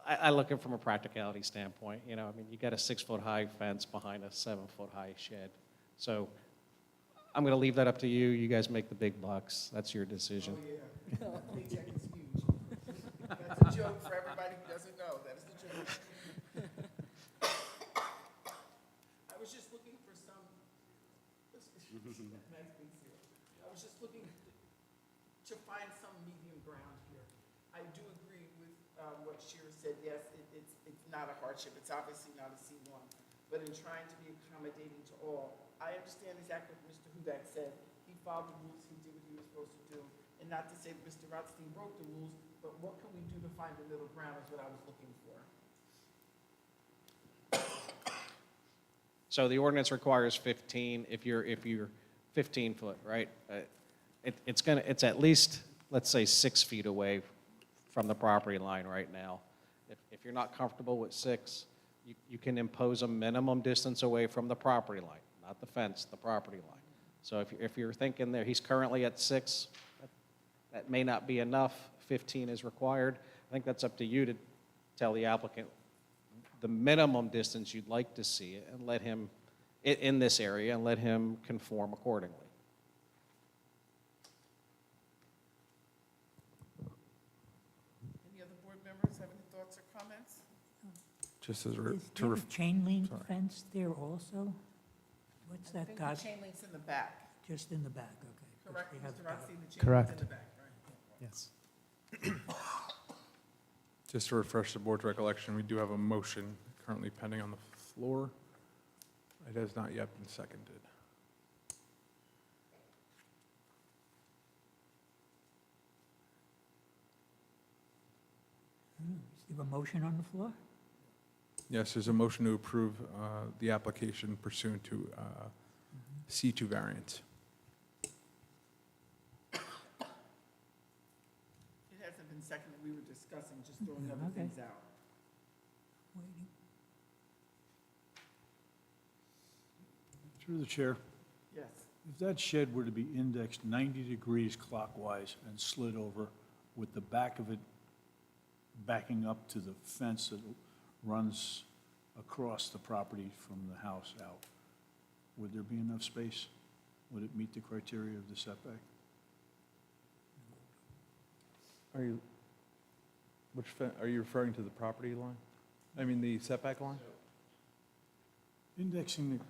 I look at it from a practicality standpoint. You know, I mean, you got a 6-foot-high fence behind a 7-foot-high shed. So I'm going to leave that up to you. You guys make the big bucks. That's your decision. Oh, yeah. Paycheck is huge. That's a joke for everybody who doesn't know, that is the joke. I was just looking for some, nice being here. I was just looking to find some medium ground here. I do agree with what Shira said, yes, it's not a hardship, it's obviously not a C1, but in trying to be accommodating to all, I understand exactly what Mr. Hudak said. He followed the rules, he did what he was supposed to do, and not to say that Mr. Rothstein broke the rules, but what can we do to find the middle ground is what I was looking for. So the ordinance requires 15. If you're 15 foot, right? It's at least, let's say, 6 feet away from the property line right now. If you're not comfortable with 6, you can impose a minimum distance away from the property line, not the fence, the property line. So if you're thinking there, he's currently at 6, that may not be enough. 15 is required. I think that's up to you to tell the applicant the minimum distance you'd like to see it and let him, in this area, and let him conform accordingly. Any other board members have any thoughts or comments? Just as Is there a chain link fence there also? What's I that think dot? the chain link's in the back, Just in the back, okay. 'cause correct, they have Mr. dot. Rothstein? The chain link's in Correct. the back, right? Yes. Just to refresh the board's recollection, we do have a motion currently pending on the floor. It has not yet been seconded. Is there a motion on the floor? Yes, there's a motion to approve the application pursuant to C2 variance. It hasn't been seconded, we were discussing, just throwing other Okay. things out. Waiting. Through the chair. Yes. If that shed were to be indexed 90 degrees clockwise and slid over with the back of it backing up to the fence that runs across the property from the house out, would there be enough space? Would it meet the criteria of the setback? Are you referring to the property line? I mean, the setback line? Indexing the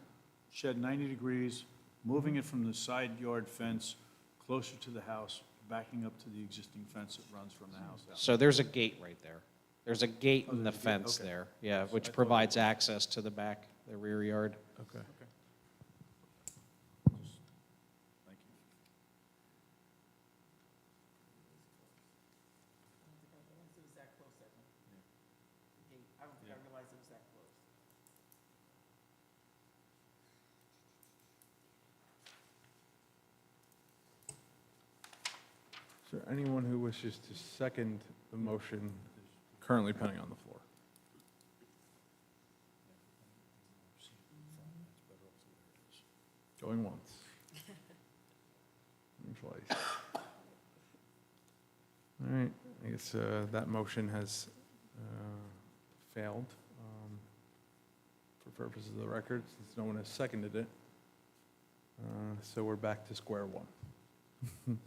shed 90 degrees, moving it from the side yard fence closer to the house, backing up to the existing fence that runs from the house out. So there's a gate right there. There's a gate Oh, in the there's a gate, fence okay. there, yeah, I which thought- provides access to the back, the rear yard. Okay. Thank you. It was that close, Edna. The gate, I don't think I realized it was that close. Is there anyone who wishes to second the motion currently pending on the floor? Going once. Going twice. All right, I guess that motion has failed for purposes of the record, since no one has seconded it. So we're back to square one.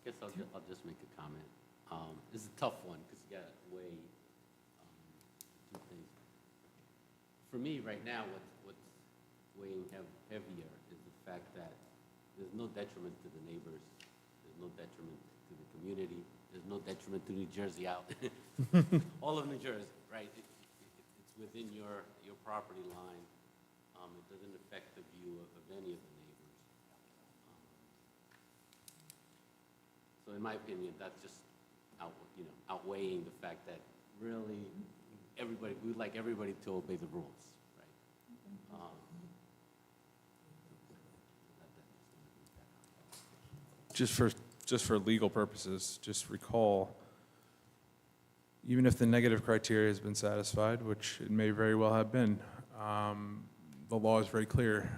Guess I'll just make a comment. It's a tough one, because you gotta weigh two things. For me, right now, what's weighing heavier is the fact that there's no detriment to the neighbors, there's no detriment to the community, there's no detriment to New Jersey out. All of New Jersey, right? It's within your property line. It doesn't affect the view of any of the neighbors. So in my opinion, that's just outweighing the fact that really we would like everybody to obey the rules, right? Just for legal purposes, just recall, even if the negative criteria has been satisfied, which it may very well have been, the law is very clear.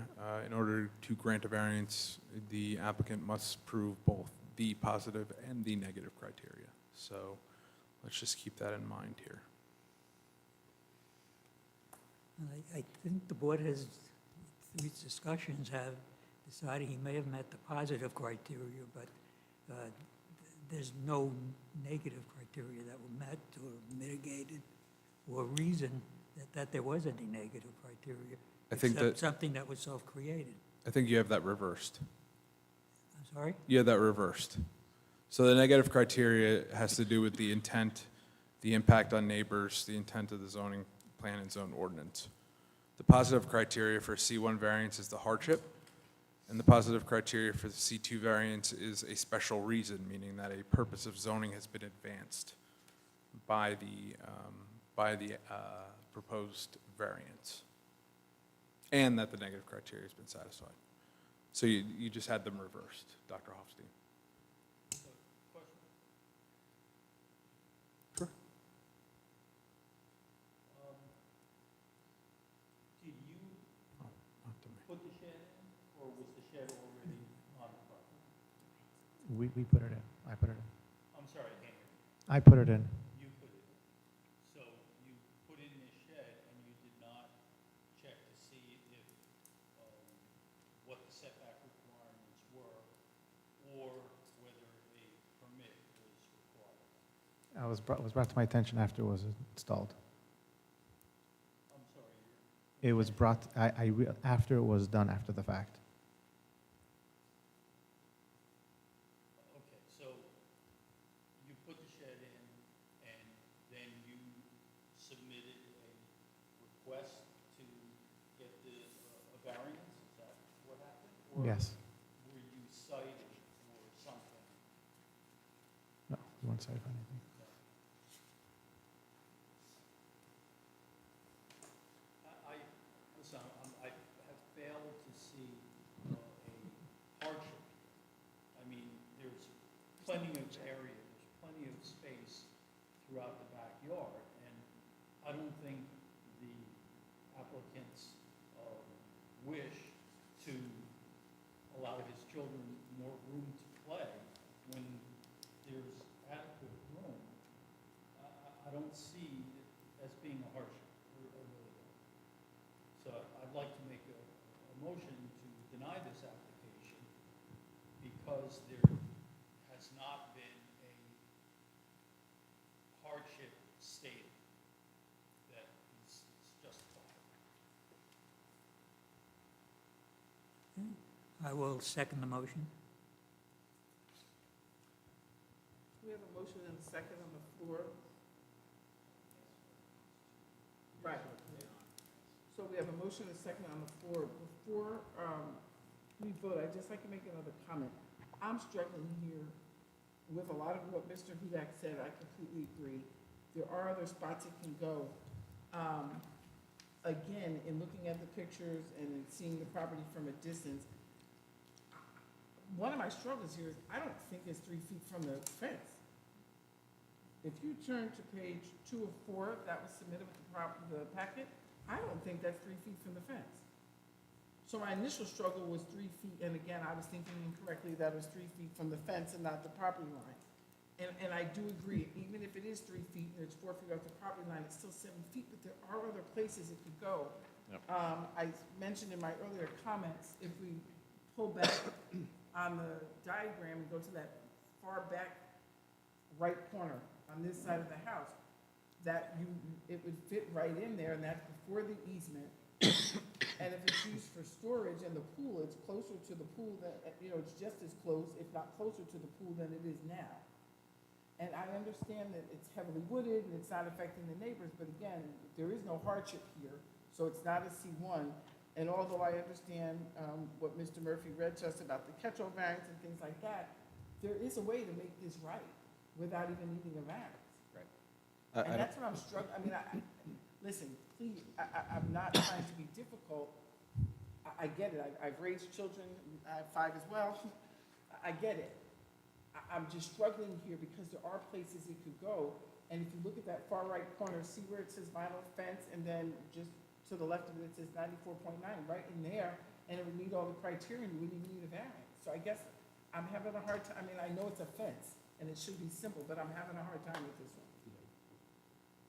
In order to grant a variance, the applicant must prove both the positive and the negative criteria. So let's just keep that in mind here. I think the board has, through its discussions, have decided he may have met the positive criteria, but there's no negative criteria that were met or mitigated or reason that there was any negative criteria. I think except that- something that was self-created. I think you have that reversed. I'm sorry? You have that reversed. So the negative criteria has to do with the intent, the impact on neighbors, the intent of the zoning plan and zone ordinance. The positive criteria for C1 variance is the hardship, and the positive criteria for the C2 variance is a special reason, meaning that a purpose of zoning has been advanced by the proposed variance, and that the negative criteria has been satisfied. So you just had them reversed, Dr. Hofstein. Sure. Did you Not to me. put the shed in, or was the shed already on the property? We put it in. I put it in. I'm sorry, I can't hear you. I put it in. You put it in. So you put in a shed and you did not check to see if, what the setback requirements were, or whether a permit was required? It was brought to my attention after it was installed. I'm sorry, It was brought, after it was done after the fact. okay, so you put the shed in and then you submitted a request to get a variance? Is that what happened? Or Yes. were you cited for something? No, we won't say anything. Listen, I have failed to see a hardship. I mean, there's plenty of area, there's plenty of space throughout the back backyard, and I don't think the applicant's wish to allow his children more room to play when there's adequate room, I don't see it as being a hardship. I really don't. So I'd like to make a motion to deny this application because there has not been a hardship stated that is justified. I will second the motion. We have a motion and a second on the floor. Right. So we have a motion and a second on the floor. Before we vote, I'd just like to make another comment. I'm struggling here with a lot of what Mr. Hudak said. I completely agree. There are other spots it can go. Again, in looking at the pictures and in seeing the property from a distance, one of my struggles here is I don't think it's 3 feet from the fence. If you turn to page 2 of 4, that was submitted with the packet, I don't think that's 3 feet from the fence. So my initial struggle was 3 feet, and again, I was thinking incorrectly that it was 3 feet from the fence and not the property line. And I do agree, even if it is 3 feet and it's 4 feet off the property line, it's still 7 feet, but there are other places it could go. Yep. I mentioned in my earlier comments, if we pull back on the diagram and go to that far back right corner on this side of the house, that it would fit right in there, and that's before the easement. And if it's used for storage and the pool, it's closer to the pool that, it's just as close, if not closer to the pool than it is now. And I understand that it's heavily wooded and it's not affecting the neighbors, but again, there is no hardship here, so it's not a C1. And although I understand what Mr. Murphy read to us about the catch-all variance and things like that, there is a way to make this right without even needing a variance. Right. And that's what I'm struggling, I mean, listen, please, I'm not trying to be difficult. I get it, I've raised children, I have 5 as well. I get it. I'm just struggling here because there are places it could go. And if you look at that far right corner, see where it says vinyl fence, and then just to the left of it, it says 94.9, right in there, and it would meet all the criteria, and you wouldn't even need a variance. So I guess I'm having a hard time, I mean, I know it's a fence, and it should be simple, but I'm having a hard time with this one.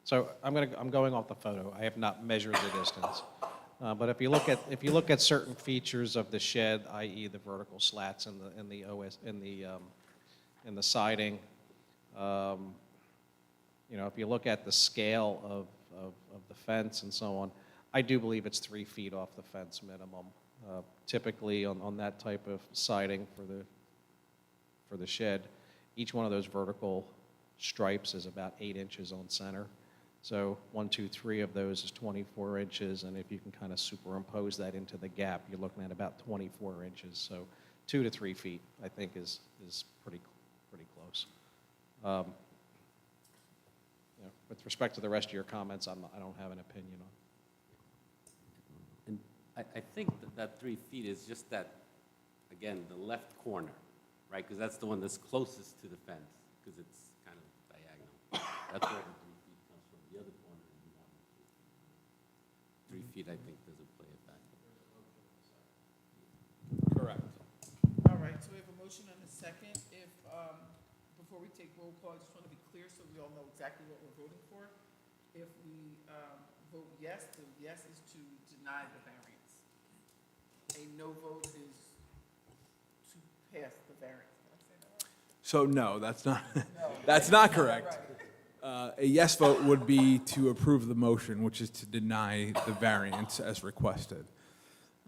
So I'm going off the photo. I have not measured the distance. But if you look at certain features of the shed, i.e. the vertical slats and the siding, if you look at the scale of the fence and so on, I do believe it's 3 feet off the fence minimum. Typically on that type of siding for the shed, each one of those vertical stripes is about 8 inches on center. So 1, 2, 3 of those is 24 inches, and if you can kind of superimpose that into the gap, you're looking at about 24 inches. So 2 to 3 feet, I think, is pretty close. With respect to the rest of your comments, I don't have an opinion on. And I think that 3 feet is just that, again, the left corner, right? Because that's the one that's closest to the fence, because it's kind of diagonal. That's where the 3 feet comes from. The other corner is more than 3 feet. 3 feet, I think, doesn't play a factor. Correct. All right, so we have a motion and a second. If, before we take roll call, I just want to be clear so we all know exactly what we're voting for. If we vote yes, the yes is to deny the variance. A no vote is to pass the variance. Did I say that right? So no, that's not, No. that's not Right. correct. A yes vote would be to approve the motion, which is to deny the variance as requested.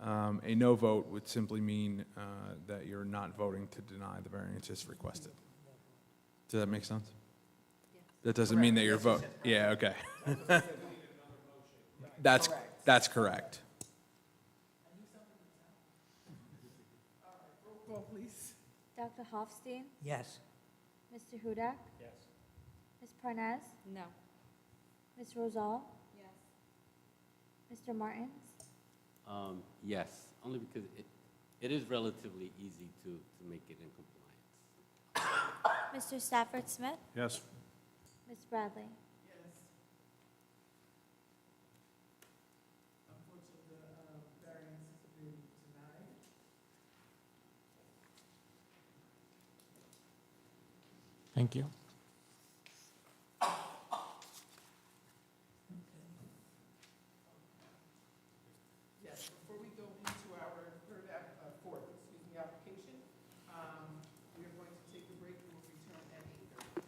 A no vote would simply mean that you're not voting to deny the variance as requested. Does that make sense? That doesn't mean that you're voting. Yeah, okay. That's correct. Roll call, please. Dr. Hofstein? Yes. Mr. Hudak? Yes. Ms. Parnas? No. Ms. Rosal? Yes. Mr. Martins? Yes, only because it is relatively easy to make it in compliance. Mr. Stafford Smith? Yes. Ms. Bradley? Yes. Thank you. Yes, before we go into our fourth, application, we are going to take a break and we'll return at 8:30.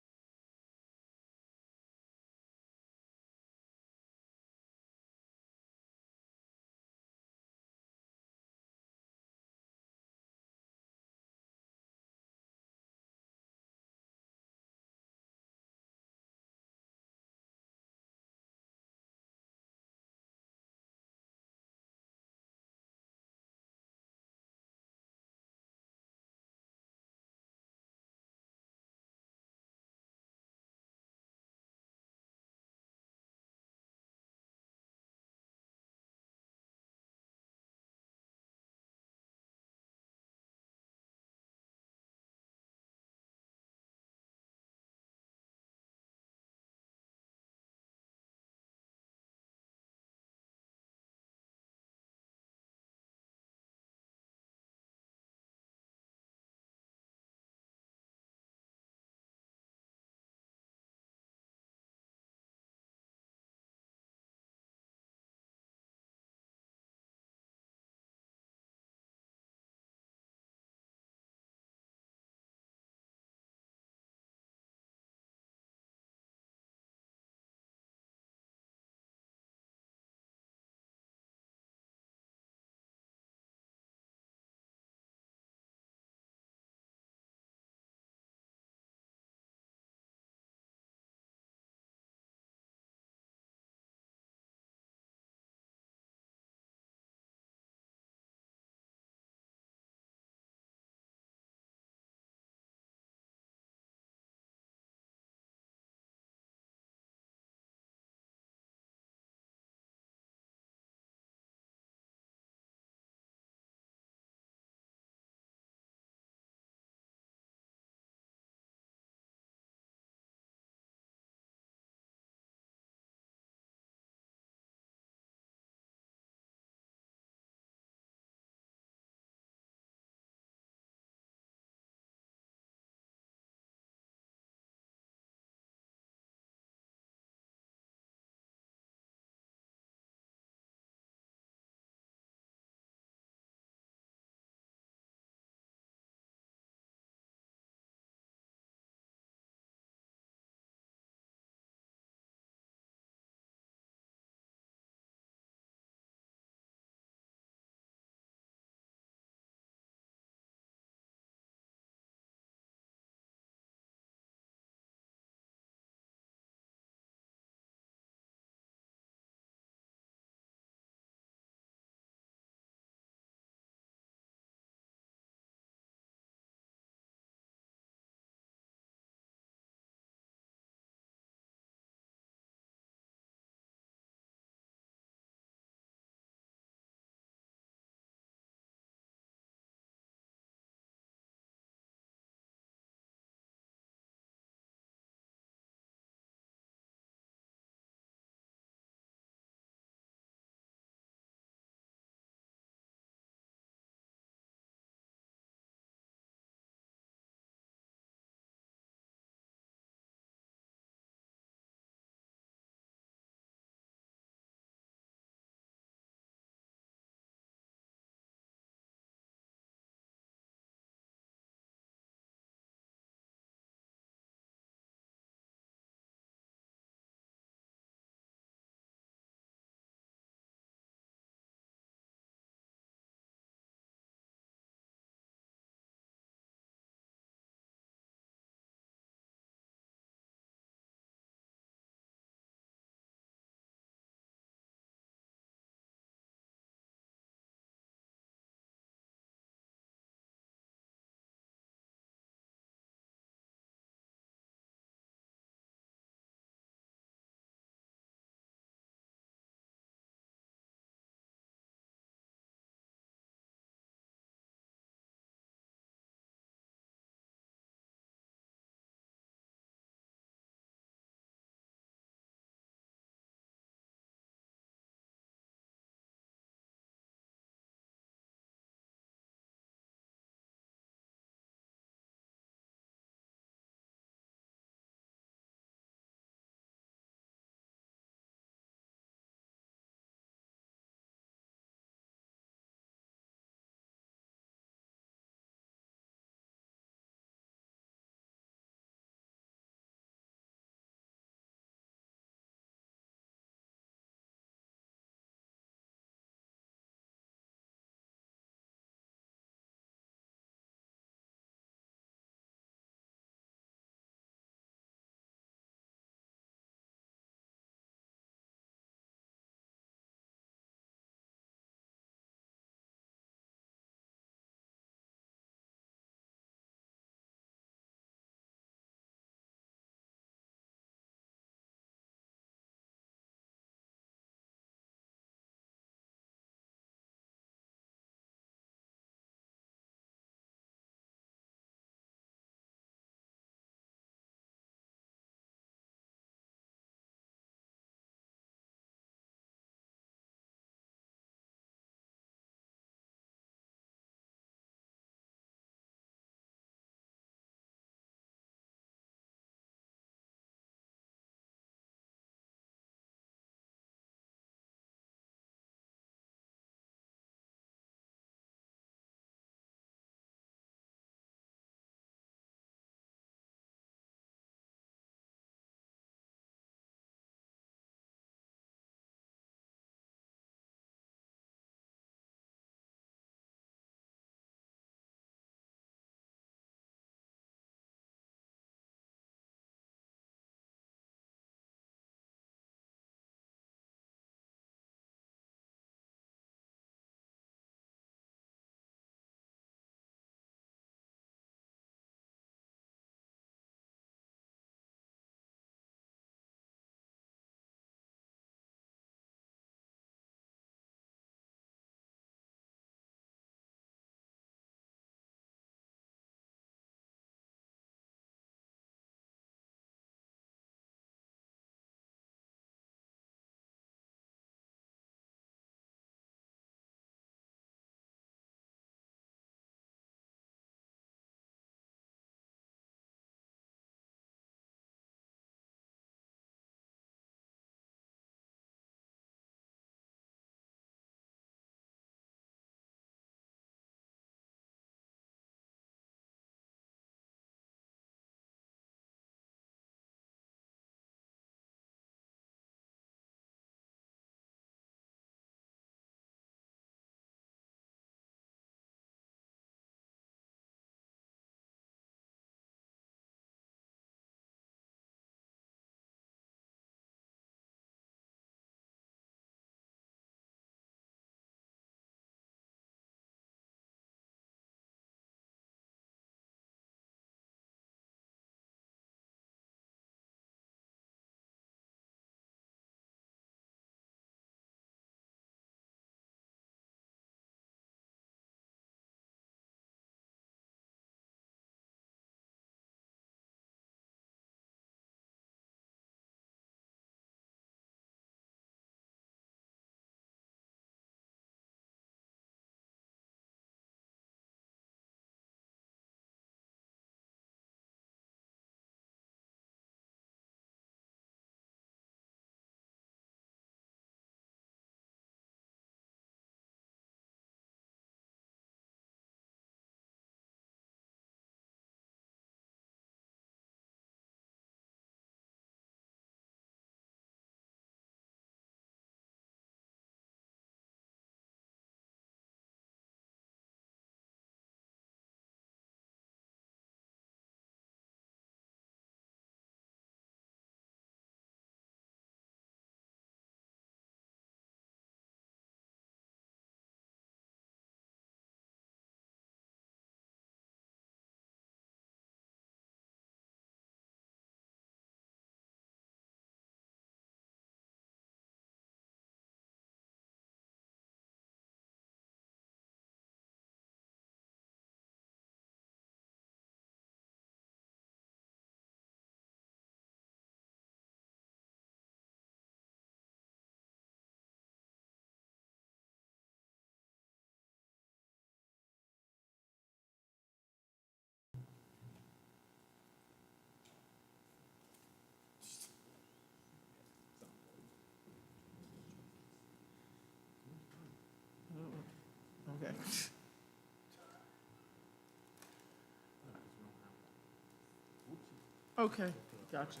Okay, gotcha.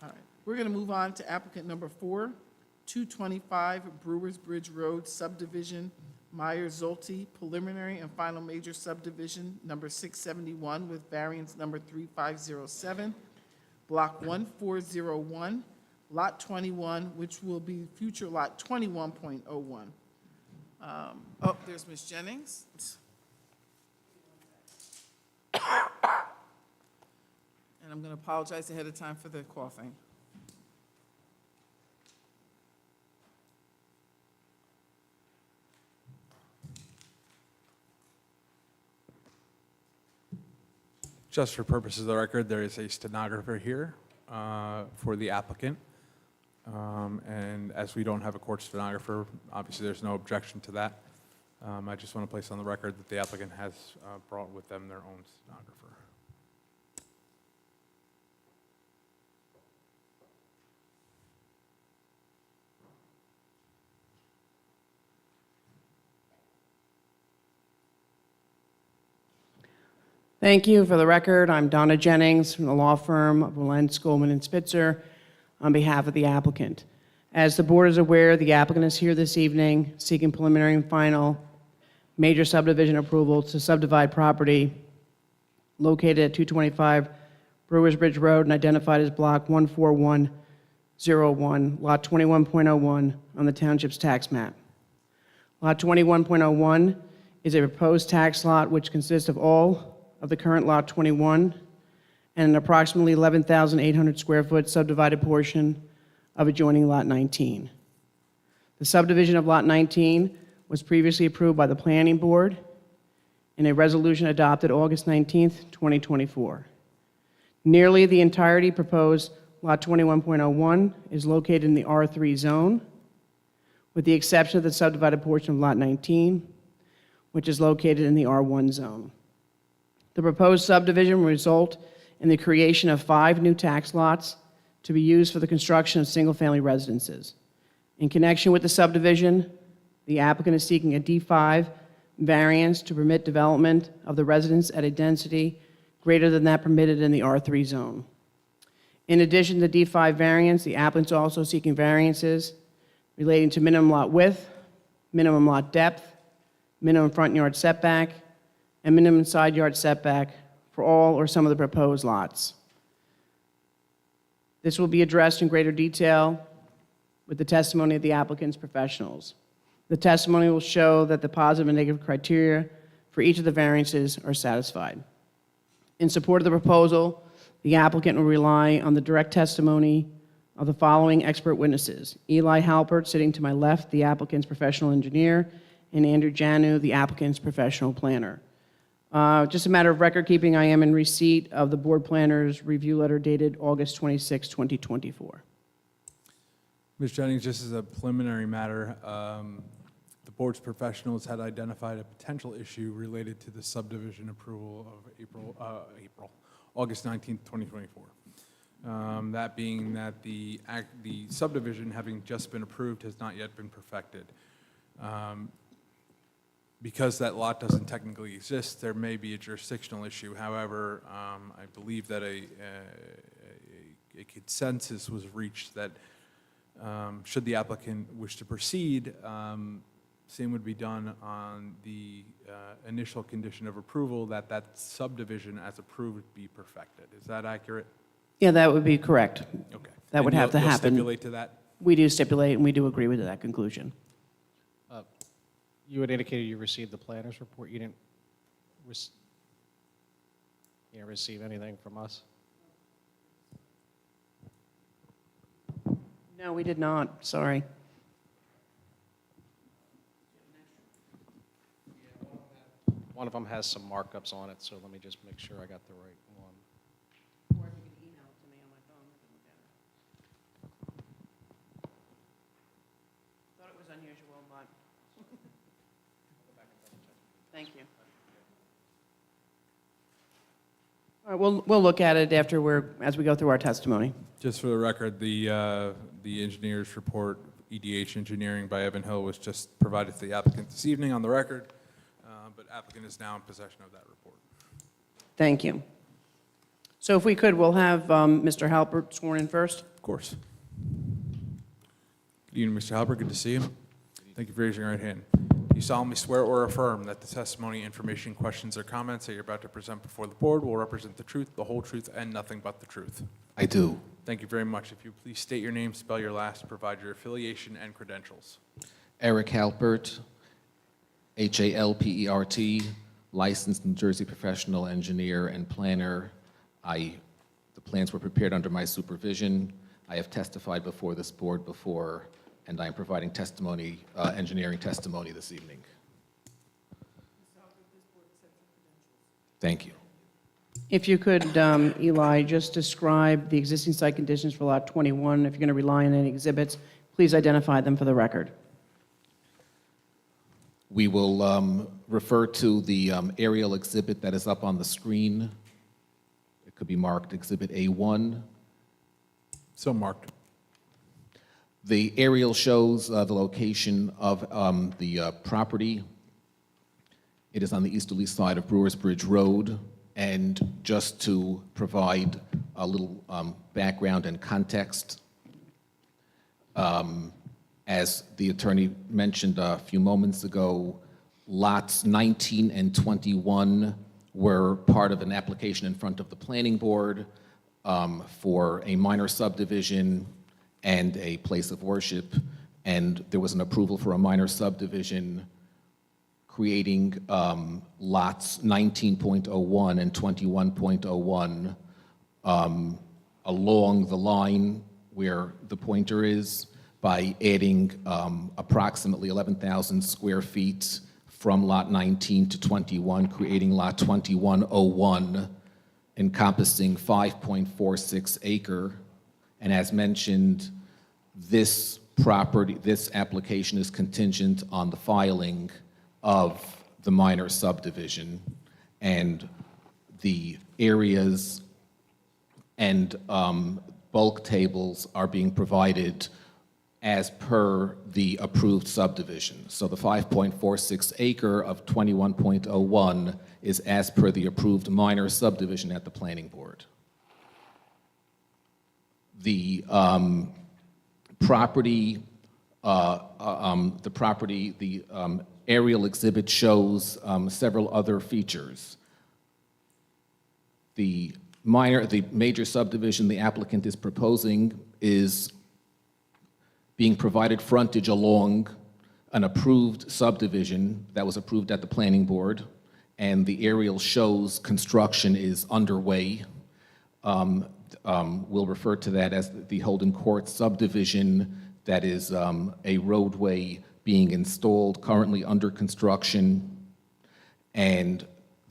All right, we're going to move on to applicant number 4, 225 Brewers Bridge Road subdivision, Myers Zulte, preliminary and final major subdivision, number 671 with variance number 3507, block 1401, lot 21, which will be future lot 21.01. Oh, there's Ms. Jennings. And I'm going to apologize ahead of time for the coughing. Just for purposes of the record, there is a stenographer here for the applicant. And as we don't have a court stenographer, obviously there's no objection to that. I just want to place on the record that the applicant has brought with them their own stenographer. Thank you. For the record, I'm Donna Jennings from the law firm of Wilentz, Goldman, and Spitzer on behalf of the applicant. As the board is aware, the applicant is here this evening seeking preliminary and final major subdivision approval to subdivide property located at 225 Brewers Bridge Road and identified as block 14101, lot 21.01 on the township's tax map. Lot 21.01 is a proposed tax lot which consists of all of the current lot 21 and an approximately 11,800 square foot subdivided portion of adjoining lot 19. The subdivision of lot 19 was previously approved by the planning board in a resolution adopted August 19th, 2024. Nearly the entirety proposed lot 21.01 is located in the R3 zone, with the exception of the subdivided portion of lot 19, which is located in the R1 zone. The proposed subdivision will result in the creation of 5 new tax lots to be used for the construction of single-family residences. In connection with the subdivision, the applicant is seeking a D5 variance to permit development of the residence at a density greater than that permitted in the R3 zone. In addition to the D5 variance, the applicant is also seeking variances relating to minimum lot width, minimum lot depth, minimum front yard setback, and minimum side yard setback for all or some of the proposed lots. This will be addressed in greater detail with the testimony of the applicant's professionals. The testimony will show that the positive and negative criteria for each of the variances are satisfied. In support of the proposal, the applicant will rely on the direct testimony of the following expert witnesses: Eli Halpert, sitting to my left, the applicant's professional engineer, and Andrew Janu, the applicant's professional planner. Just a matter of record keeping, I am in receipt of the board planner's review letter dated August 26, 2024. Ms. Jennings, just as a preliminary matter, the board's professionals had identified a potential issue related to the subdivision approval of August 19, 2024. That being that the subdivision, having just been approved, has not yet been perfected. Because that lot doesn't technically exist, there may be a jurisdictional issue. However, I believe that a consensus was reached that should the applicant wish to proceed, same would be done on the initial condition of approval, that that subdivision as approved be perfected. Is that accurate? Yeah, that would be correct. Okay. That would And have to you'll happen. stipulate to that? We do stipulate, and we do agree with that conclusion. You had indicated you received the planner's report. You didn't receive anything from us? No, we did not. Sorry. One of them has some markups on it, so let me just make sure I got the right one. Or if you could email it to me on my phone, I can look at it. Thought it was unusual, but. Thank you. All right, we'll look at it as we go through our testimony. Just for the record, the engineer's report, EDH Engineering by Evan Hill, was just provided to the applicant this evening on the record, but applicant is now in possession of that report. Thank you. So if we could, we'll have Mr. Halpert sworn in first. Of course. Good evening, Mr. Halper. Good to see you. Thank you for raising your right hand. Do you solemnly swear or affirm that the testimony, information, questions, or comments that you're about to present before the board will represent the truth, the whole truth, and nothing but the truth? I do. Thank you very much. If you please state your name, spell your last, provide your affiliation and credentials. Eric Halpert, Halpert, licensed New Jersey professional engineer and planner. The plans were prepared under my supervision. I have testified before this board before, and I am providing testimony, engineering testimony this evening. Thank you. If you could, Eli, just describe the existing site conditions for Lot 21. If you're going to rely on any exhibits, please identify them for the record. We will refer to the aerial exhibit that is up on the screen. It could be marked Exhibit A1. So marked. The aerial shows the location of the property. It is on the easterly side of Brewers Bridge Road. And just to provide a little background and context, as the attorney mentioned a few moments ago, lots 19 and 21 were part of an application in front of the planning board for a minor subdivision and a place of worship, and there was an approval for a minor subdivision creating lots 19.01 and 21.01 along the line where the pointer is by adding approximately 11,000 square feet from lot 19 to 21, creating lot 2101, encompassing 5.46 acre. And as mentioned, this property, this application is contingent on the filing of the minor subdivision, and the areas and bulk tables are being provided as per the approved subdivision. So the 5.46 acre of 21.01 is as per the approved minor subdivision at the planning board. The aerial exhibit shows several other features. The major subdivision the applicant is proposing is being provided frontage along an approved subdivision that was approved at the planning board, and the aerial shows construction is underway. We'll refer to that as the Holden Court subdivision. That is a roadway being installed, currently under construction, and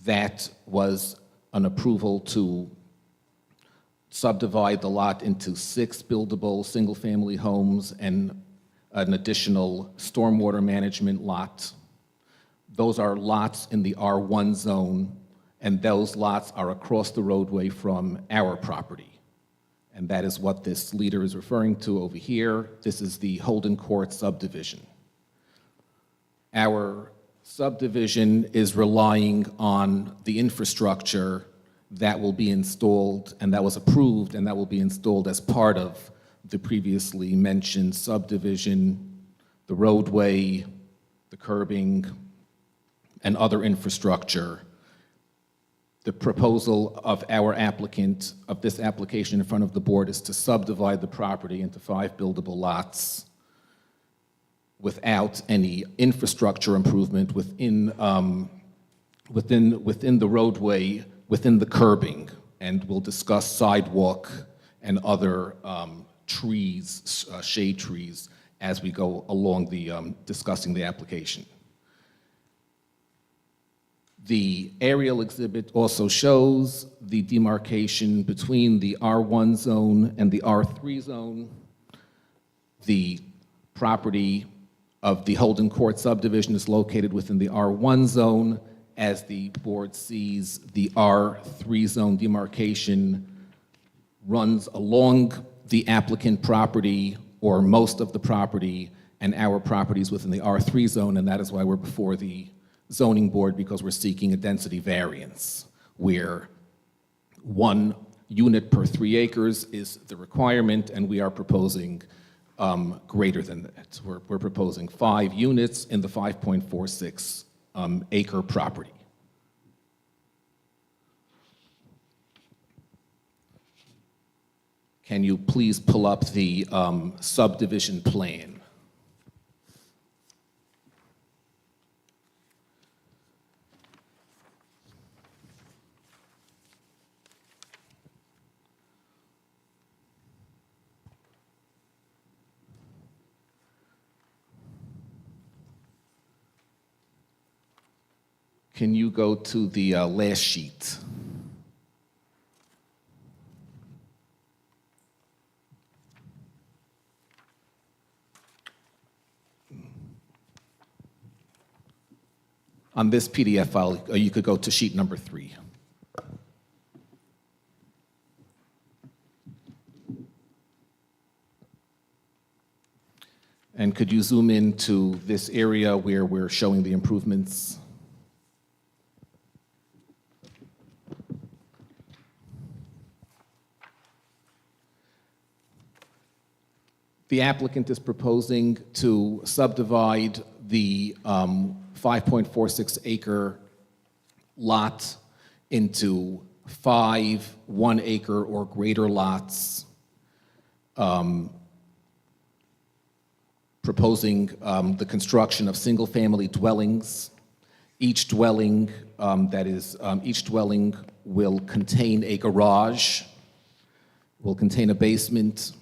that was an approval to subdivide the lot into 6 buildable single-family homes and an additional stormwater management lot. Those are lots in the R1 zone, and those lots are across the roadway from our property. And that is what this leader is referring to over here. This is the Holden Court subdivision. Our subdivision is relying on the infrastructure that will be installed, and that was approved, and that will be installed as part of the previously mentioned subdivision, the roadway, the curbing, and other infrastructure. The proposal of our applicant, of this application in front of the board, is to subdivide the property into 5 buildable lots without any infrastructure improvement within the roadway, within the curbing, and we'll discuss sidewalk and other trees, shade trees, as we go along the discussing the application. The aerial exhibit also shows the demarcation between the R1 zone and the R3 zone. The property of the Holden Court subdivision is located within the R1 zone. As the board sees, the R3 zone demarcation runs along the applicant property, or most of the property, and our properties within the R3 zone, and that is why we're before the zoning board, because we're seeking a density variance, where one unit per 3 acres is the requirement, and we are proposing greater than that. We're proposing 5 units in the 5.46 acre property. Can you please pull up the subdivision plan? Can you go to the last sheet? On this PDF file, you could go to sheet number 3. And could you zoom into this area where we're showing the improvements? The applicant is proposing to subdivide the 5.46 acre lot into 5 1-acre or greater lots, proposing the construction of single-family dwellings. Each dwelling will contain a garage, will contain a basement.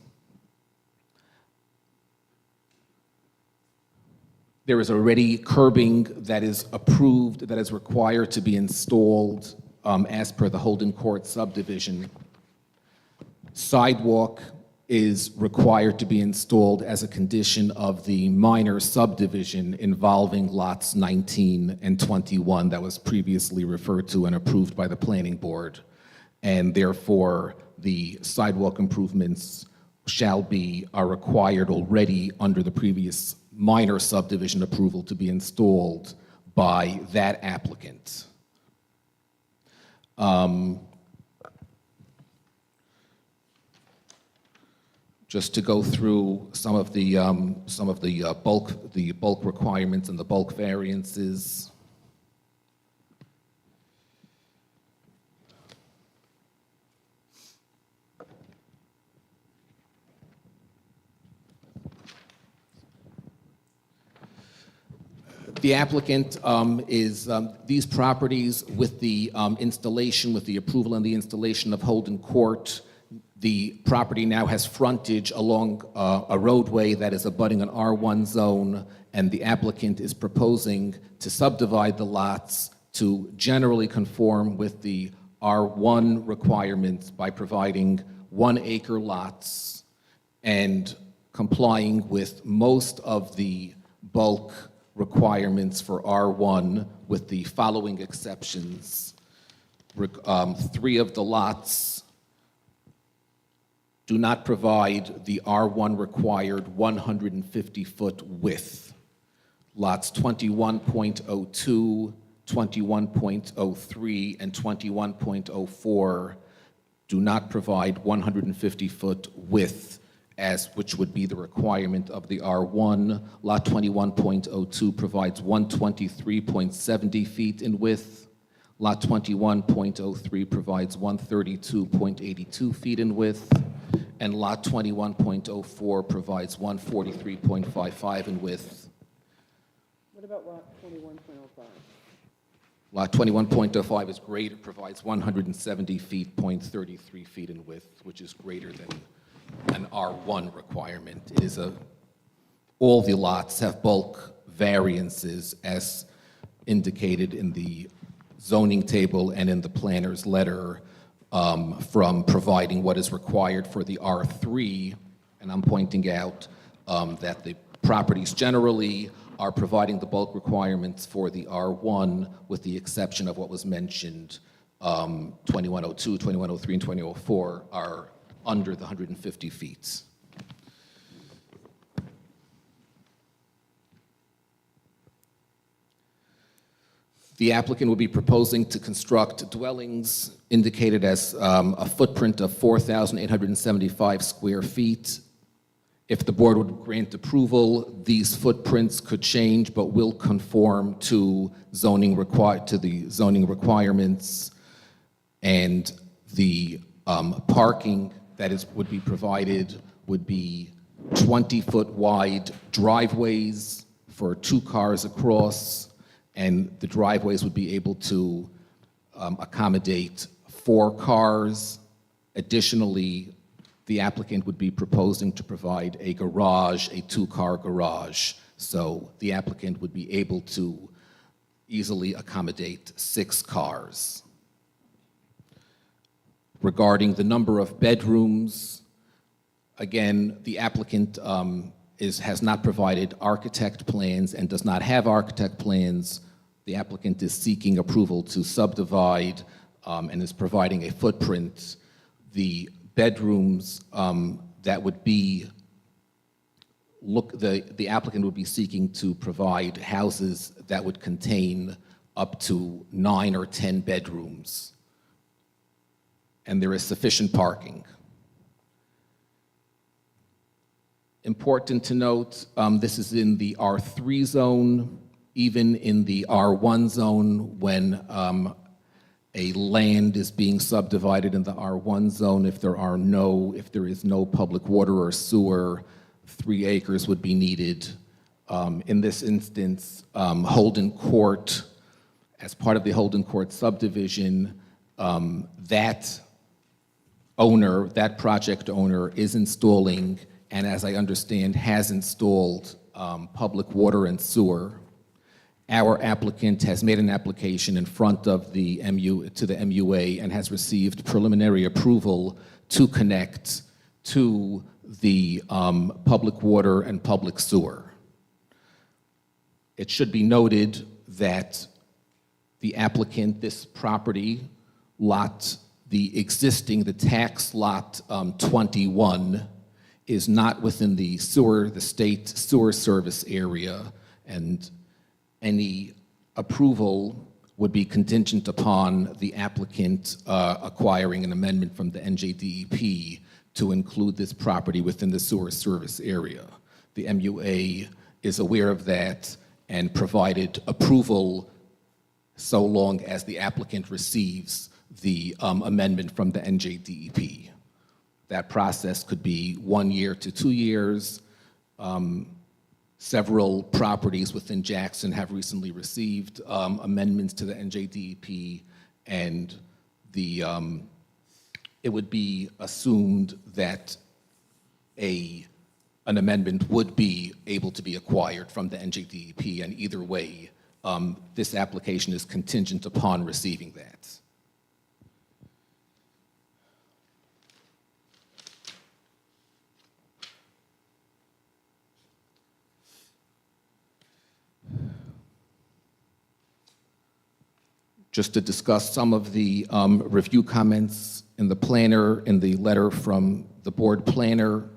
There is already curbing that is approved, that is required to be installed as per the Holden Court subdivision. Sidewalk is required to be installed as a condition of the minor subdivision involving lots 19 and 21 that was previously referred to and approved by the planning board. And therefore, the sidewalk improvements are required already under the previous minor subdivision approval to be installed by that applicant. Just to go through some of the bulk requirements and the bulk variances. The applicant these properties with the installation, with the approval and the installation of Holden Court, the property now has frontage along a roadway that is abutting an R1 zone, and the applicant is proposing to subdivide the lots to generally conform with the R1 requirements by providing 1-acre lots and complying with most of the bulk requirements for R1 with the following exceptions. 3 of the lots do not provide the R1 required 150-foot width. Lots 21.02, 21.03, and 21.04 do not provide 150-foot width, which would be the requirement of the R1. Lot 21.02 provides 123.70 feet in width. Lot 21.03 provides 132.82 feet in width. And lot 21.04 provides 143.55 in width. What about lot 21.05? Lot 21.05 is greater, provides 170 feet, 0.33 feet in width, which is greater than an R1 requirement. It is all the lots have bulk variances as indicated in the zoning table and in the planner's letter from providing what is required for the R3. And I'm pointing out that the properties generally are providing the bulk requirements for the R1 with the exception of what was mentioned, 2102, 2103, and 2104 are under the 150 feet. The applicant will be proposing to construct dwellings indicated as a footprint of 4,875 square feet. If the board would grant approval, these footprints could change but will conform to the zoning requirements. And the parking that would be provided would be 20-foot wide driveways for 2 cars across, and the driveways would be able to accommodate 4 cars. Additionally, the applicant would be proposing to provide a garage, a 2-car garage. So the applicant would be able to easily accommodate 6 cars. Regarding the number of bedrooms, again, the applicant has not provided architect plans and does not have architect plans. The applicant is seeking approval to subdivide and is providing a footprint. The bedrooms that would be, the applicant would be seeking to provide houses that would contain up to 9 or 10 bedrooms. And there is sufficient parking. Important to note, this is in the R3 zone. Even in the R1 zone, when a land is being subdivided in the R1 zone, if there is no public water or sewer, 3 acres would be needed. In this instance, Holden Court, as part of the Holden Court subdivision, that project owner is installing, and as I understand, has installed public water and sewer. Our applicant has made an application in front of the MUA and has received preliminary approval to connect to the public water and public sewer. It should be noted that the applicant, this property lot, the tax lot 21, is not within the state sewer service area, and any approval would be contingent upon the applicant acquiring an amendment from the NJDEP to include this property within the sewer service area. The MUA is aware of that and provided approval so long as the applicant receives the amendment from the NJDEP. That process could be 1 year to 2 years. Several properties within Jackson have recently received amendments to the NJDEP, and it would be assumed that an amendment would be able to be acquired from the NJDEP, and either way, this application is contingent upon receiving that. Just to discuss some of the review comments in the letter from the board planner.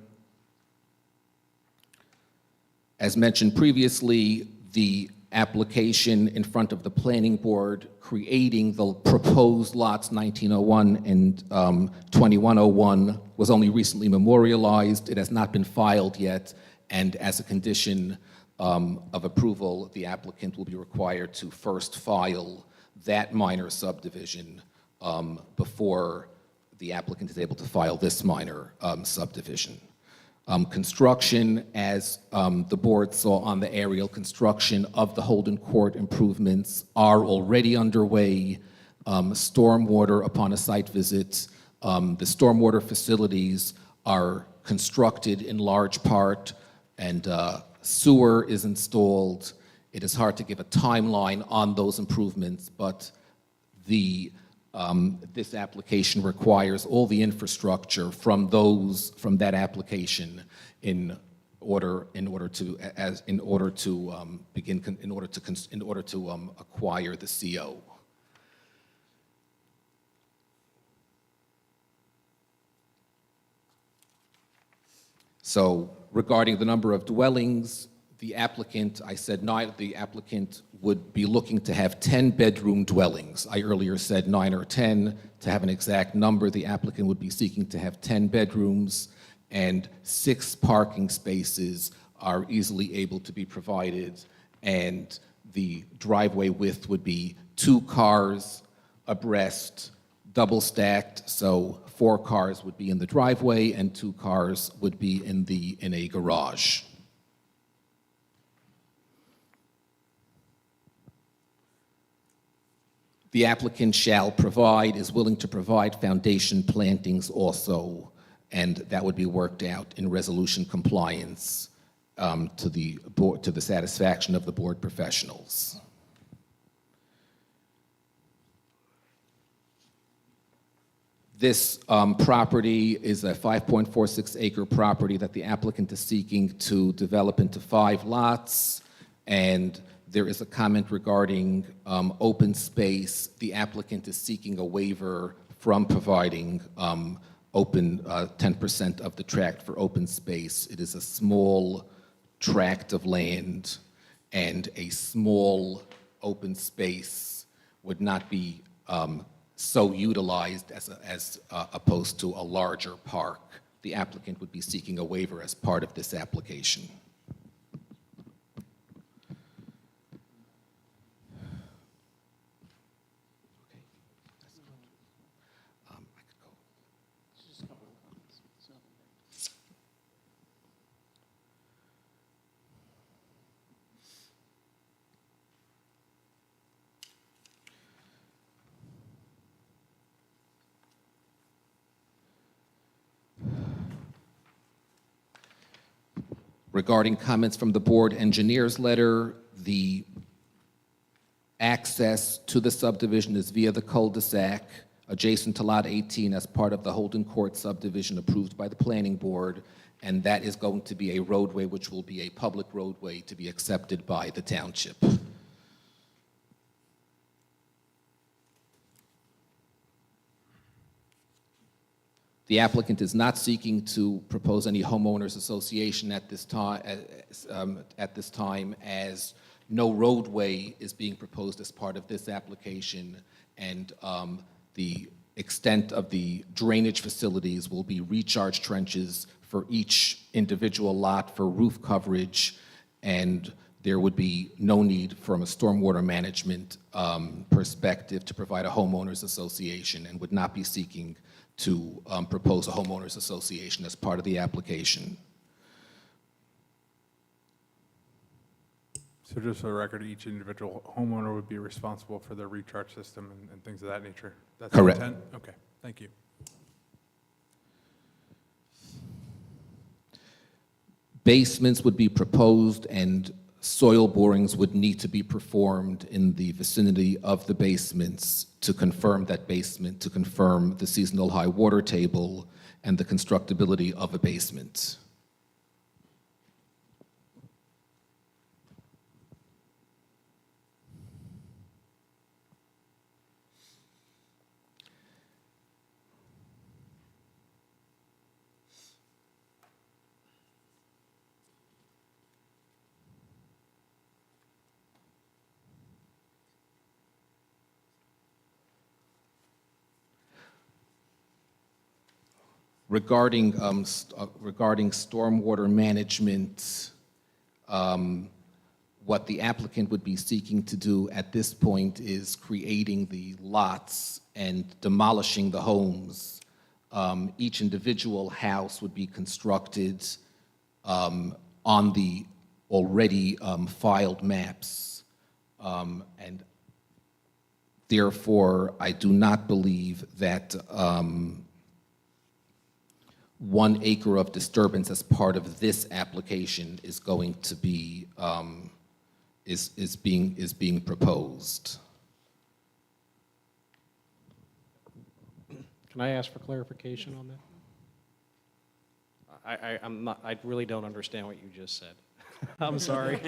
As mentioned previously, the application in front of the planning board creating the proposed lots 1901 and 2101 was only recently memorialized. It has not been filed yet, and as a condition of approval, the applicant will be required to first file that minor subdivision before the applicant is able to file this minor subdivision. Construction, as the board saw on the aerial, construction of the Holden Court improvements are already underway. Stormwater, upon a site visit, the stormwater facilities are constructed in large part, and sewer is installed. It is hard to give a timeline on those improvements, but this application requires all the infrastructure from that application in order to acquire the CO. So regarding the number of dwellings, the applicant, I said the applicant would be looking to have 10-bedroom dwellings. I earlier said 9 or 10. To have an exact number, the applicant would be seeking to have 10 bedrooms, and 6 parking spaces are easily able to be provided, and the driveway width would be 2 cars abreast, double stacked, so 4 cars would be in the driveway and 2 cars would be in a garage. The applicant shall provide, is willing to provide foundation plantings also, and that would be worked out in resolution compliance to the board, to the satisfaction of the board professionals. This property is a 5.46 acre property that the applicant is seeking to develop into 5 lots, and there is a comment regarding open space. The applicant is seeking a waiver from providing 10% of the tract for open space. It is a small tract of land, and a small open space would not be so utilized as opposed to a larger park. The applicant would be seeking a waiver as part of this application. Regarding comments from the board engineer's letter, the access to the subdivision is via the cul-de-sac adjacent to Lot 18 as part of the Holden Court subdivision approved by the planning board, and that is going to be a roadway which will be a public roadway to be accepted by the township. The applicant is not seeking to propose any homeowners association at this time, as no roadway is being proposed as part of this application, and the extent of the drainage facilities will be recharge trenches for each individual lot for roof coverage, and there would be no need from a stormwater management perspective to provide a homeowners association, and would not be seeking to propose a homeowners association as part of the application. So just for the record, each individual homeowner would be responsible for their recharge system and things of that nature? That's the Correct. intent? Okay, thank you. Basements would be proposed, and soil borings would need to be performed in the vicinity of the basements to confirm that basement, to confirm the seasonal high water table and the constructability of a basement. Regarding stormwater management, what the applicant would be seeking to do at this point is creating the lots and demolishing the homes. Each individual house would be constructed on the already filed maps, and therefore I do not believe that 1 acre of disturbance as part of this application is going to be is being proposed. Can I ask for clarification on that? I really don't understand what you just said. I'm sorry.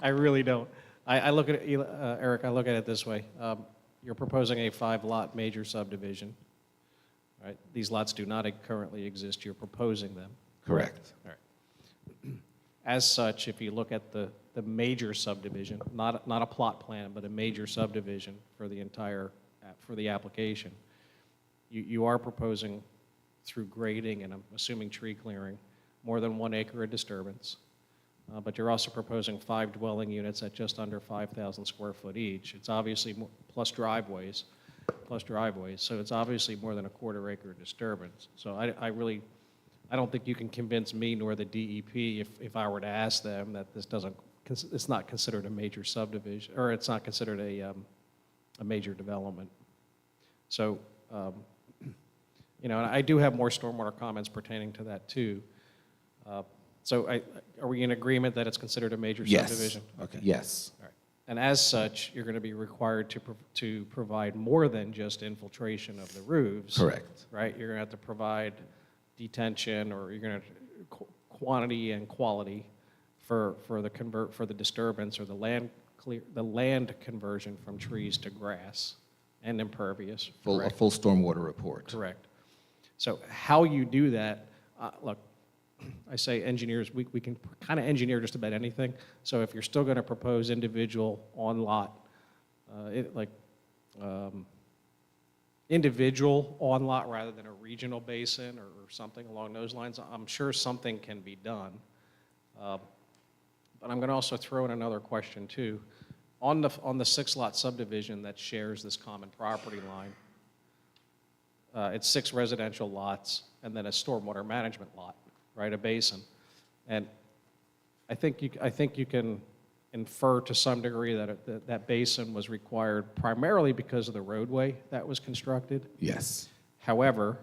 I really don't. I look at it, Eric, I look at it this way. You're proposing a 5-lot major subdivision. Right? These lots do not currently exist. You're proposing them. Correct. All right. As such, if you look at the major subdivision, not a plot plan, but a major subdivision for the entire, for the application, you are proposing through grading and I'm assuming tree clearing, more than 1 acre of disturbance. But you're also proposing 5 dwelling units at just under 5,000 square foot each. It's obviously, plus driveways, so it's obviously more than a 1/4 acre disturbance. So I don't think you can convince me nor the DEP if I were to ask them that this doesn't, it's not considered a major subdivision, or it's not considered a major development. So, you know, and I do have more stormwater comments pertaining to that too. So are we in agreement that it's considered a major subdivision? Okay. Yes. All right. And as such, you're going to be required to provide more than just infiltration of the roofs. Correct. Right? You're going to have to provide detention, or you're going to quantity and quality for the disturbance or the land conversion from trees to grass and impervious. A full stormwater report. Correct. So how you do that, look, I say engineers, we can kind of engineer just about anything. So if you're still going to propose individual on-lot, individual on-lot rather than a regional basin or something along those lines, I'm sure something can be done. But I'm going to also throw in another question too. On the 6-lot subdivision that shares this common property line, it's 6 residential lots and then a stormwater management lot, right, a basin. And I think you can infer to some degree that that basin was required primarily because of the roadway that was constructed. Yes. However,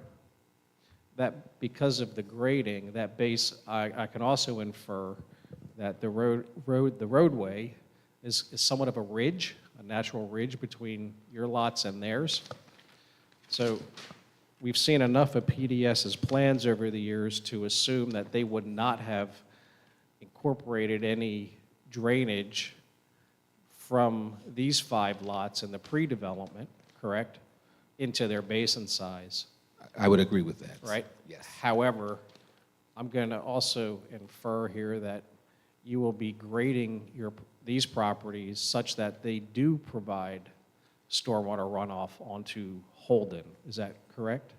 that because of the grading, that I can also infer that the roadway is somewhat of a ridge, a natural ridge between your lots and theirs. So we've seen enough of PDS's plans over the years to assume that they would not have incorporated any drainage from these 5 lots in the pre-development, correct, into their basin size. I would agree with that. Right? Yes. However, I'm going to also infer here that you will be grading these properties such that they do provide stormwater runoff onto Holden. Is that correct?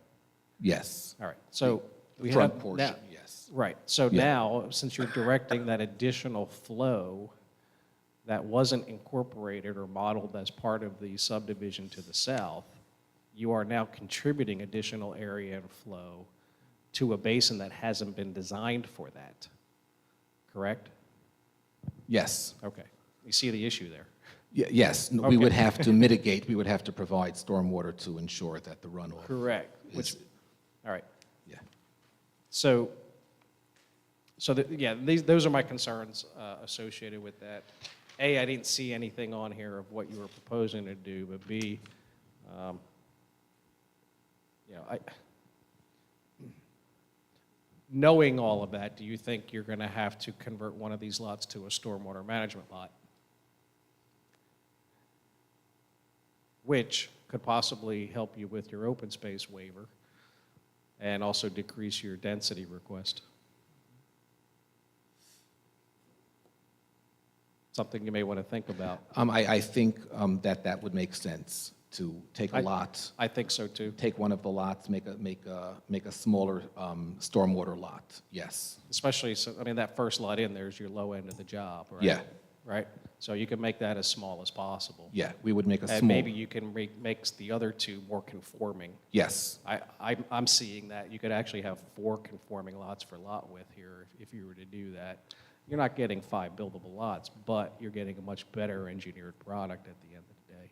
Yes. All right. So we Front have portion, now, yes. right. So Yeah. now, since you're directing that additional flow that wasn't incorporated or modeled as part of the subdivision to the south, you are now contributing additional area and flow to a basin that hasn't been designed for that. Correct? Yes. Okay. You see the issue there? Yes. Okay. We would have to mitigate, we would have to provide stormwater to ensure that the runoff. Correct. Which, is- all right. Yeah. So those are my concerns associated with that. A, I didn't see anything on here of what you were proposing to do, but B, knowing all of that, do you think you're going to have to convert one of these lots to a stormwater management lot? Which could possibly help you with your open space waiver and also decrease your density request. Something you may want to think about. I think that would make sense to take a lot. I think so too. Take one of the lots, make a smaller stormwater lot. Yes. Especially, I mean, that first lot in there is your low end of the job, right? Yeah. Right? So you can make that as small as possible. Yeah, we would make a And small. maybe you can make the other 2 more conforming. Yes. I'm seeing that. You could actually have 4 conforming lots for lot width here if you were to do that. You're not getting 5 buildable lots, but you're getting a much better engineered product at the end of the day.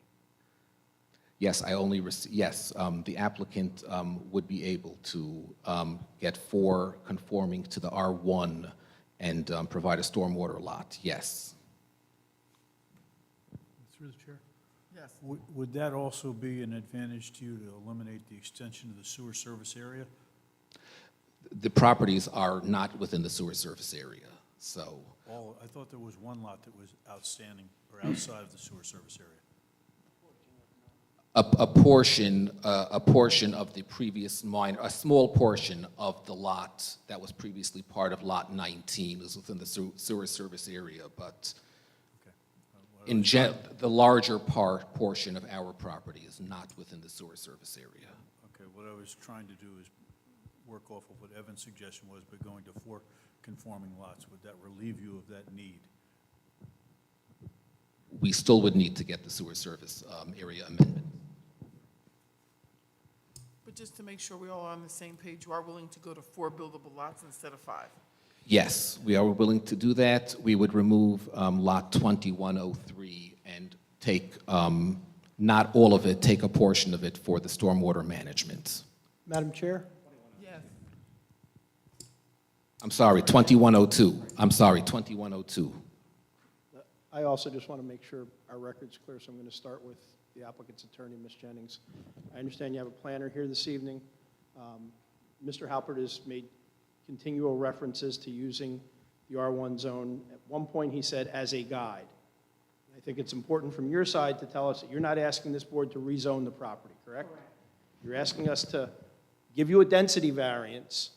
Yes, the applicant would be able to get 4 conforming to the R1 and provide a stormwater lot, yes. Through the chair. Yes. Would that also be an advantage to you to eliminate the extension of the sewer service area? The properties are not within the sewer service area, so. I thought there was one lot that was outstanding or outside of the sewer service area. a portion of the previous mine, a small portion of the lot that was previously part of Lot 19 is within the sewer service area, but the larger portion of our property is not within the sewer service area. Okay, what I was trying to do is work off of what Evan's suggestion was, but going to 4 conforming lots, would that relieve you of that need? We still would need to get the sewer service area amendment. But just to make sure we're all on the same page, you are willing to go to 4 buildable lots instead of 5? Yes, we are willing to do that. We would remove Lot 2103 and take, not all of it, take a portion of it for the stormwater management. Madam Chair? Yes. I'm sorry, 2102. I'm sorry, 2102. I also just want to make sure our record's clear, so I'm going to start with the applicant's attorney, Ms. Jennings. I understand you have a planner here this evening. Mr. Halpert has made continual references to using the R1 zone. At one point, he said, as a guide. I think it's important from your side to tell us that you're not asking this board to rezone the property, correct? Correct. You're asking us to give you a density variance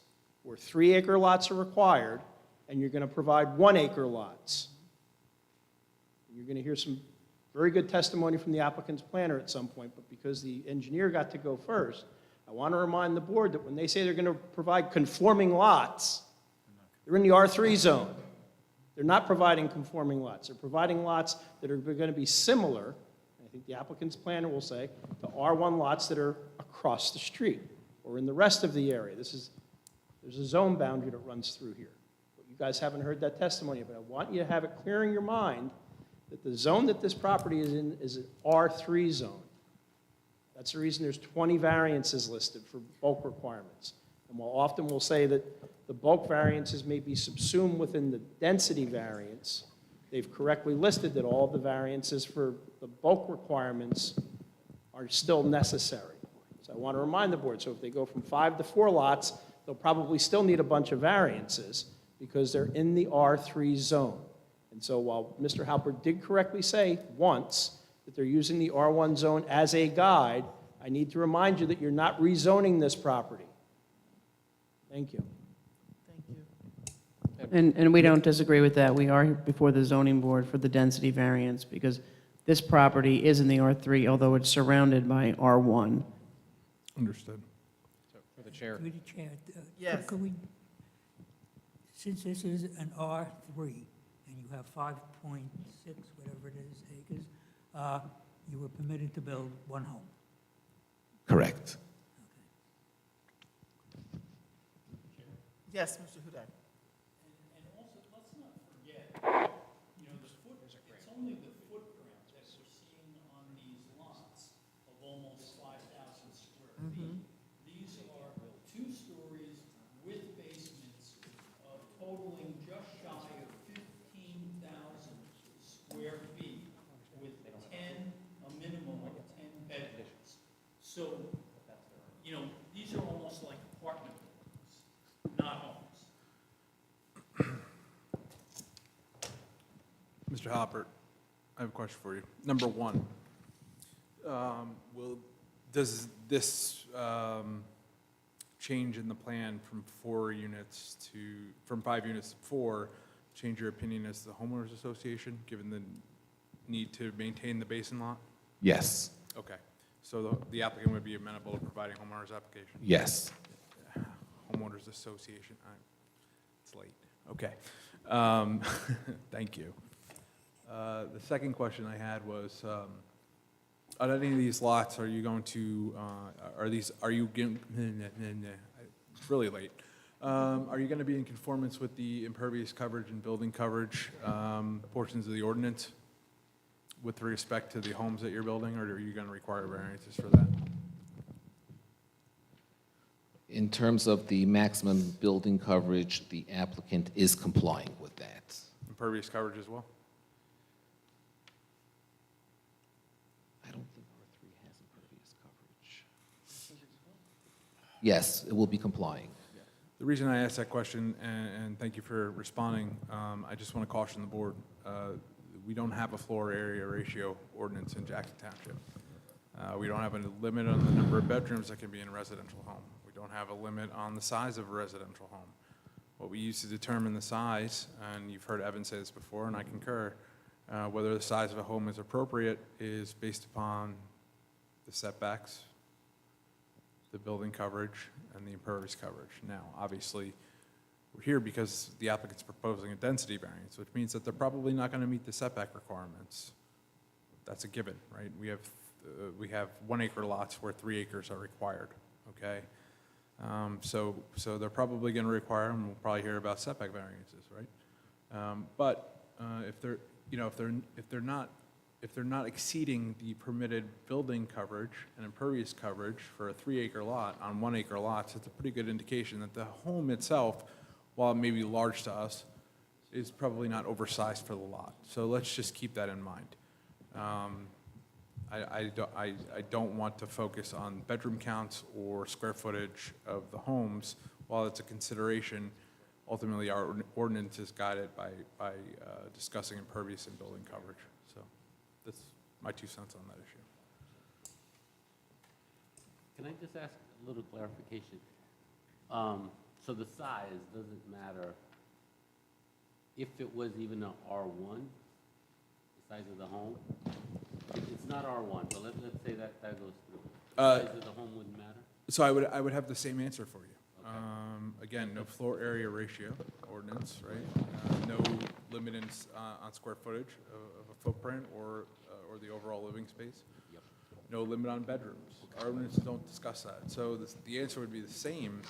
where 3-acre lots are required, and you're going to provide 1-acre lots. You're going to hear some very good testimony from the applicant's planner at some point, but because the engineer got to go first, I want to remind the board that when they say they're going to provide conforming lots, they're in the R3 zone. They're not providing conforming lots. They're providing lots that are going to be similar, I think the applicant's planner will say, to R1 lots that are across the street or in the rest of the area. There's a zone boundary that runs through here. But you guys haven't heard that testimony, but I want you to have it clear in your mind that the zone that this property is in is an R3 zone. That's the reason there's 20 variances listed for bulk requirements. And while often we'll say that the bulk variances may be subsumed within the density variance, they've correctly listed that all the variances for the bulk requirements are still necessary. So I want to remind the board, so if they go from 5 to 4 lots, they'll probably still need a bunch of variances because they're in the R3 zone. And so while Mr. Halpert did correctly say once that they're using the R1 zone as a guide, I need to remind you that you're not rezoning this property. Thank you. Thank you. And we don't disagree with that. We are before the zoning board for the density variance because this property is in the R3, although it's surrounded by R1. Understood. So for the chair. Through the chair. Yes. Could we, since this is an R3, and you have 5.6, whatever it is, acres, you were permitted to build 1 home. Correct. Yes, Mr. Hudak. And also, let's not forget, you know, it's only the footprint that we're seeing on these lots of almost 5,000 square feet. These are 2 stories with basements totaling just shy of 15,000 square feet with a minimum of 10 bedrooms. So, you know, these are almost like apartment buildings, not homes. Mr. Halpert, I have a question for you. Number one, does this change in the plan from 5 units to 4 change your opinion as the homeowners association, given the need to maintain the basin lot? Yes. Okay, so the applicant would be amenable to providing homeowners application? Yes. Homeowners association, it's late, okay. Thank you. The second question I had was, on any of these lots, are you going to, it's really late. Are you going to be in conformance with the impervious coverage and building coverage portions of the ordinance with respect to the homes that you're building, or are you going to require variances for that? In terms of the maximum building coverage, the applicant is complying with that. Impervious coverage as well? I don't think R3 has impervious coverage. Yes, it will be complying. The reason I asked that question, and thank you for responding, I just want to caution the board, we don't have a floor area ratio ordinance in Jackson Township. We don't have a limit on the number of bedrooms that can be in a residential home. We don't have a limit on the size of a residential home. What we use to determine the size, and you've heard Evan say this before, and I concur, whether the size of a home is appropriate is based upon the setbacks, the building coverage, and the impervious coverage. Now, obviously, we're here because the applicant's proposing a density variance, which means that they're probably not going to meet the setback requirements. That's a given, right? We have 1 acre lots where 3 acres are required, okay? So they're probably going to require, and we'll probably hear about setback variances, right? But if they're, you know, if they're not exceeding the permitted building coverage and impervious coverage for a 3 acre lot on 1 acre lots, it's a pretty good indication that the home itself, while it may be large to us, is probably not oversized for the lot. So let's just keep that in mind. I don't want to focus on bedroom counts or square footage of the homes. While it's a consideration, ultimately our ordinance is guided by discussing impervious and building coverage. So that's my 2 cents on that issue. Can I just ask a little clarification? So the size doesn't matter if it was even an R1, the size of the home? It's not R1, but let's say that goes through. The size of the home wouldn't matter? So I would have the same answer for you. Again, no floor area ratio ordinance, right? No limit on square footage of a footprint or the overall living space. Yep. No limit on bedrooms. Our ordinances don't discuss that. So the answer would be the same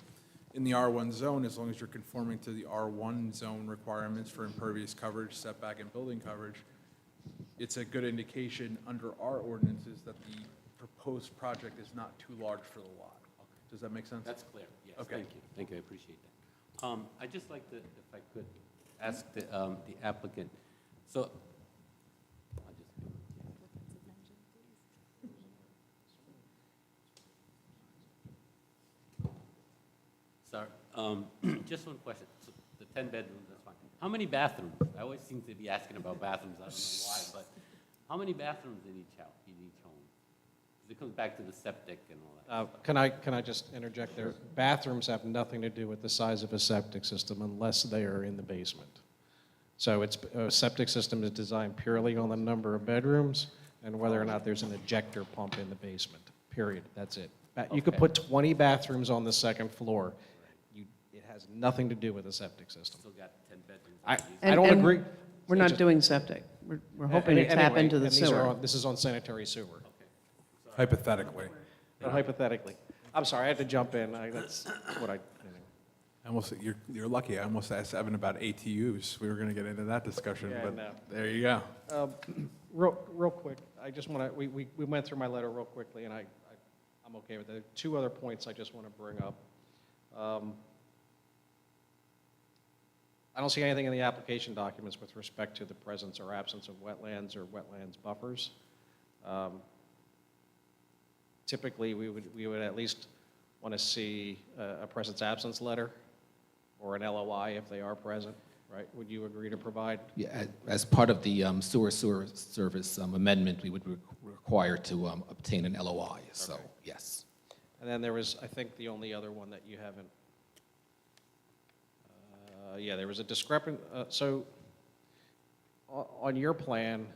in the R1 zone as long as you're conforming to the R1 zone requirements for impervious coverage, setback, and building coverage. It's a good indication under our ordinances that the proposed project is not too large for the lot. Does that make sense? That's clear, yes. Okay. Thank you. Thank you, I appreciate that. I'd just like to, if I could, ask the applicant, so, I'll just, sorry, just one question. So the 10 bedrooms, that's fine. How many bathrooms? I always seem to be asking about bathrooms, I don't know why, but how many bathrooms in each house, in each home? 'Cause it comes back to the septic and all that. Can I just interject there? Bathrooms have nothing to do with the size of a septic system unless they are in the basement. So a septic system is designed purely on the number of bedrooms and whether or not there's an ejector pump in the basement, period. That's it. You could Okay. put 20 bathrooms on the second floor. It has nothing to do with a septic system. Still got 10 bedrooms. I don't And agree. We're not doing septic. We're hoping to tap Anyway, into the and these are sewer. on- This is on sanitary sewer. Hypothetically. But hypothetically. I'm sorry, I had to jump in. That's what I, You're lucky. I almost asked Evan about ATUs. We were going to get into that discussion, Yeah, but no. there you go. Real quick, I just want to, we went through my letter real quickly, and I'm okay with it. 2 other points I just want to bring up. I don't see anything in the application documents with respect to the presence or absence of wetlands or wetlands buffers. Typically, we would at least want to see a presence-absence letter or an LOI if they are present, right? Would you agree to provide? Yeah, as part of the sewer service amendment, we would be required to obtain an LOI, so, Okay. yes. And then there was, I think, the only other one that you haven't, yeah, there was a discrepant, so on your plan,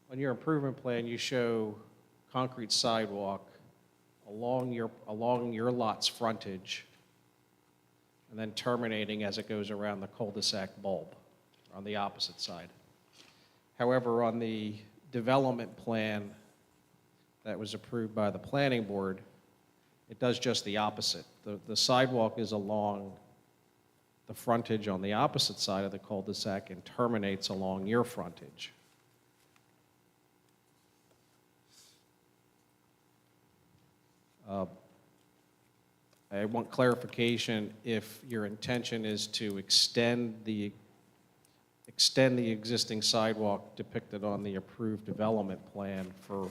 on your improvement plan, you show concrete sidewalk along your lot's frontage and then terminating as it goes around the cul-de-sac bulb on the opposite side. However, on the development plan that was approved by the planning board, it does just the opposite. The sidewalk is along the frontage on the opposite side of the cul-de-sac and terminates along your frontage. I want clarification if your intention is to extend the existing sidewalk depicted on the approved development plan for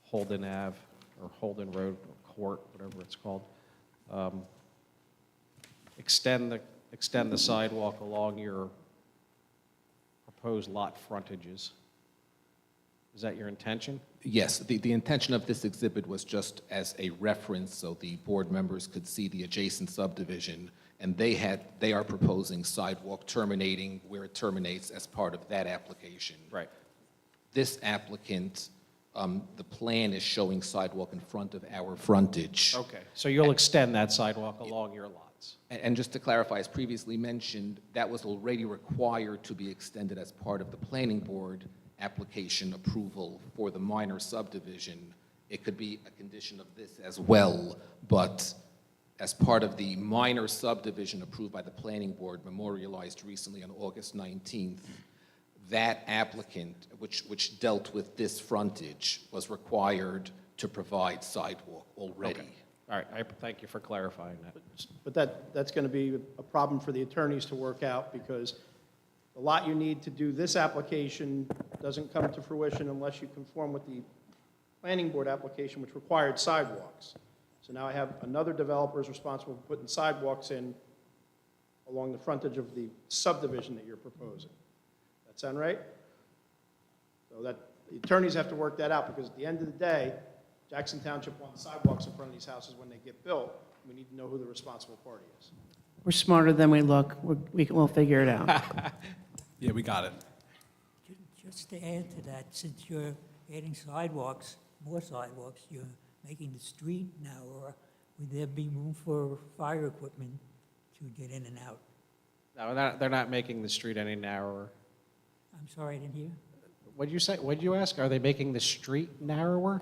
Holden Ave or Holden Road or Court, whatever it's called. Extend the sidewalk along your proposed lot frontages. Is that your intention? Yes, the intention of this exhibit was just as a reference so the board members could see the adjacent subdivision, and they are proposing sidewalk terminating where it terminates as part of that application. Right. This applicant, the plan is showing sidewalk in front of our frontage. Okay, so you'll extend that sidewalk along your lots? And just to clarify, as previously mentioned, that was already required to be extended as part of the planning board application approval for the minor subdivision. It could be a condition of this as well, but as part of the minor subdivision approved by the planning board, memorialized recently on August 19th, that applicant, which dealt with this frontage, was required to provide sidewalk already. Okay. All right, I thank you for clarifying that. But that's going to be a problem for the attorneys to work out, because the lot you need to do this application doesn't come to fruition unless you conform with the planning board application, which required sidewalks. So now I have another developer is responsible for putting sidewalks in along the frontage of the subdivision that you're proposing. That sound right? So that, the attorneys have to work that out, because at the end of the day, Jackson Township wants sidewalks in front of these houses when they get built. We need to know who the responsible party is. We're smarter than we look. We'll figure it out. Yeah, we got it. Just to add to that, since you're adding sidewalks, more sidewalks, you're making the street narrower, would there be room for fire equipment to get in and out? No, they're not making the street any narrower. I'm sorry, I didn't hear. What'd you say? What'd you ask? Are they making the street narrower?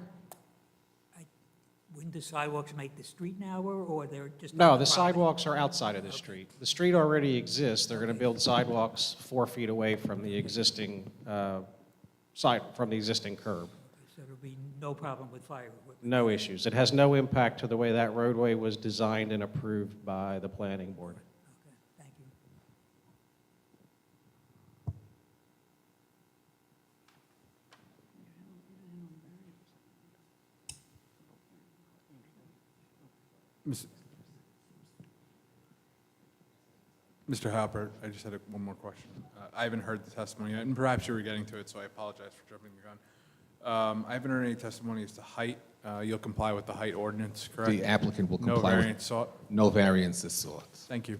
Wouldn't the sidewalks make the street narrower, or they're just... on No, the property? sidewalks are outside of the street. The street already exists. They're going to build sidewalks 4 feet away from the existing from the existing curb. So there'll be no problem with fire equipment? No issues. It has no impact to the way that roadway was designed and approved by the planning board. Okay, thank you. Mr. Halpert, I just had one more question. I haven't heard the testimony yet, and perhaps you were getting to it, so I apologize for jumping the gun. I haven't heard any testimony as to height. You'll comply with the height ordinance, correct? The applicant will No comply with... variance sought? No variance is sought. Thank you.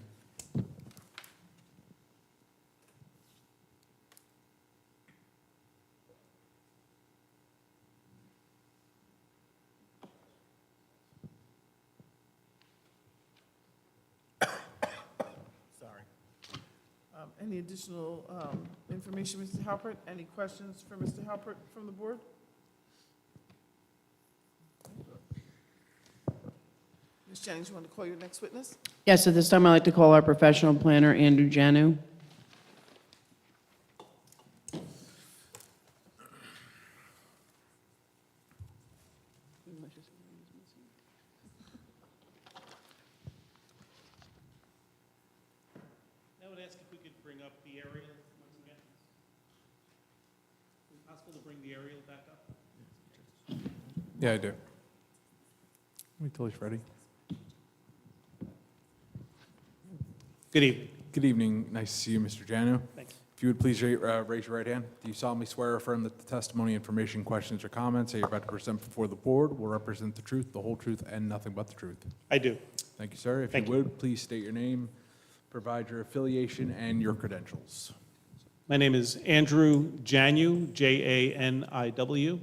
Any additional information, Mr. Halpert? Any questions for Mr. Halpert from the board? Ms. Jennings, you want to call your next witness? Yes, at this time, I'd like to call our professional planner, Andrew Janu. I would ask if we could bring up the aerial once again. Is it possible to bring the aerial back up? Yeah, I do. Wait till he's ready. Good evening. Good evening. Nice to see you, Mr. Janu. Thanks. If you would please raise your right hand. Do you solemnly swear or affirm that the testimony, information, questions, or comments that you're about to present before the board will represent the truth, the whole truth, and nothing but the truth? I do. Thank you, sir. If you Thank you. would, please state your name, provide your affiliation, and your credentials. My name is Andrew Janu, Janiw.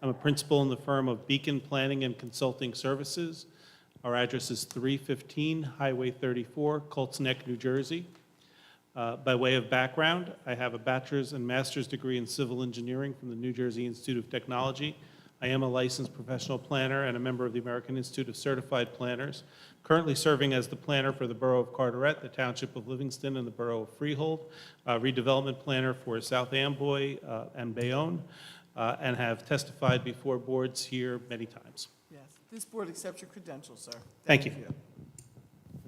I'm a principal in the firm of Beacon Planning and Consulting Services. Our address is 315 Highway 34, Colts Neck, New Jersey. By way of background, I have a bachelor's and master's degree in civil engineering from the New Jersey Institute of Technology. I am a licensed professional planner and a member of the American Institute of Certified Planners, currently serving as the planner for the Borough of Carteret, the Township of Livingston, and the Borough of Freehold, redevelopment planner for South Amboy and Bayonne, and have testified before boards here many times. Yes. This board accepts your credentials, sir. Thank you.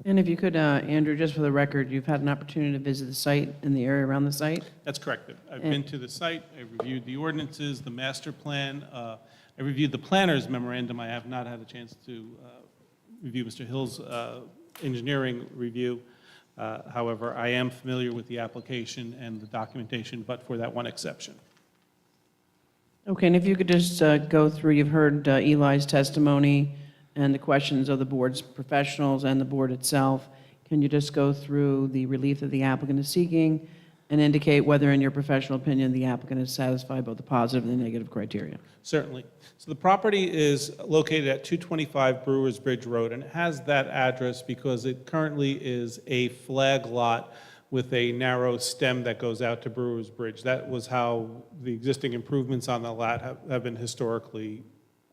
And if you could, Andrew, just for the record, you've had an opportunity to visit the site and the area around the site? That's correct. I've been to the site, I reviewed the ordinances, the master plan, I reviewed the planner's memorandum. I have not had a chance to review Mr. Hill's engineering review. However, I am familiar with the application and the documentation, but for that one exception. Okay, and if you could just go through, you've heard Eli's testimony and the questions of the board's professionals and the board itself. Can you just go through the relief that the applicant is seeking and indicate whether, in your professional opinion, the applicant is satisfied both the positive and the negative criteria? Certainly. So the property is located at 225 Brewers Bridge Road, and it has that address because it currently is a flag lot with a narrow stem that goes out to Brewers Bridge. That was how the existing improvements on the lot have been historically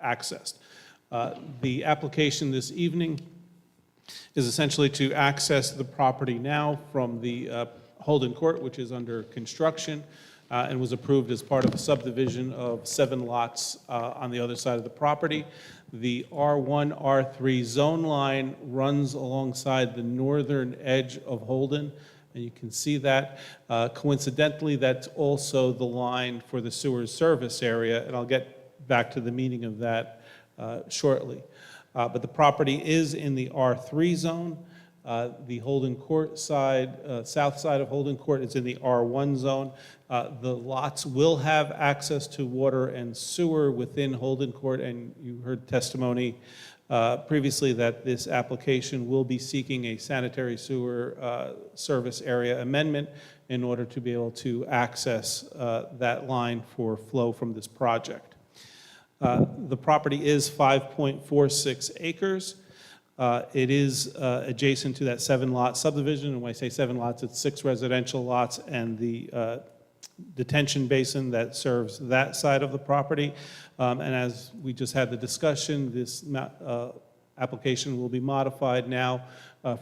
accessed. The application this evening is essentially to access the property now from the Holden Court, which is under construction, and was approved as part of a subdivision of 7 lots on the other side of the property. The R1, R3 zone line runs alongside the northern edge of Holden, and you can see that. Coincidentally, that's also the line for the sewer service area, and I'll get back to the meaning of that shortly. But the property is in the R3 zone. The Holden Court side, south side of Holden Court is in the R1 zone. The lots will have access to water and sewer within Holden Court, and you heard testimony previously that this application will be seeking a sanitary sewer service area amendment in order to be able to access that line for flow from this project. The property is 5.46 acres. It is adjacent to that 7-lot subdivision, and when I say 7 lots, it's 6 residential lots and the detention basin that serves that side of the property. And as we just had the discussion, this application will be modified now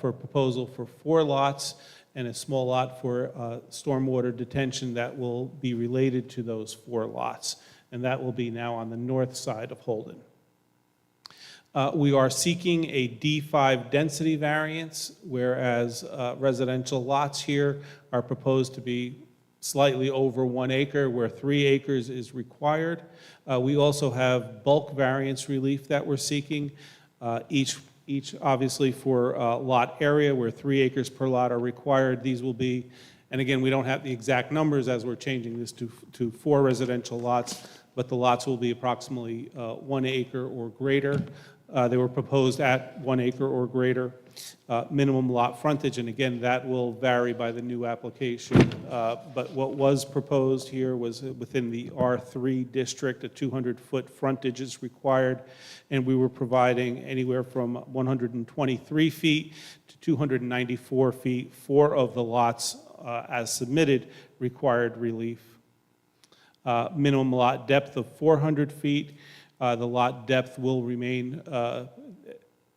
for a proposal for 4 lots and a small lot for stormwater detention that will be related to those 4 lots. And that will be now on the north side of Holden. We are seeking a D5 density variance, whereas residential lots here are proposed to be slightly over 1 acre, where 3 acres is required. We also have bulk variance relief that we're seeking, each obviously for lot area, where 3 acres per lot are required. These will be, and again, we don't have the exact numbers as we're changing this to 4 residential lots, but the lots will be approximately 1 acre or greater. They were proposed at 1 acre or greater. Minimum lot frontage, and again, that will vary by the new application. But what was proposed here was within the R3 district, a 200-foot frontage is required, and we were providing anywhere from 123 feet to 294 feet. 4 of the lots, as submitted, required relief. Minimum lot depth of 400 feet. The lot depth will remain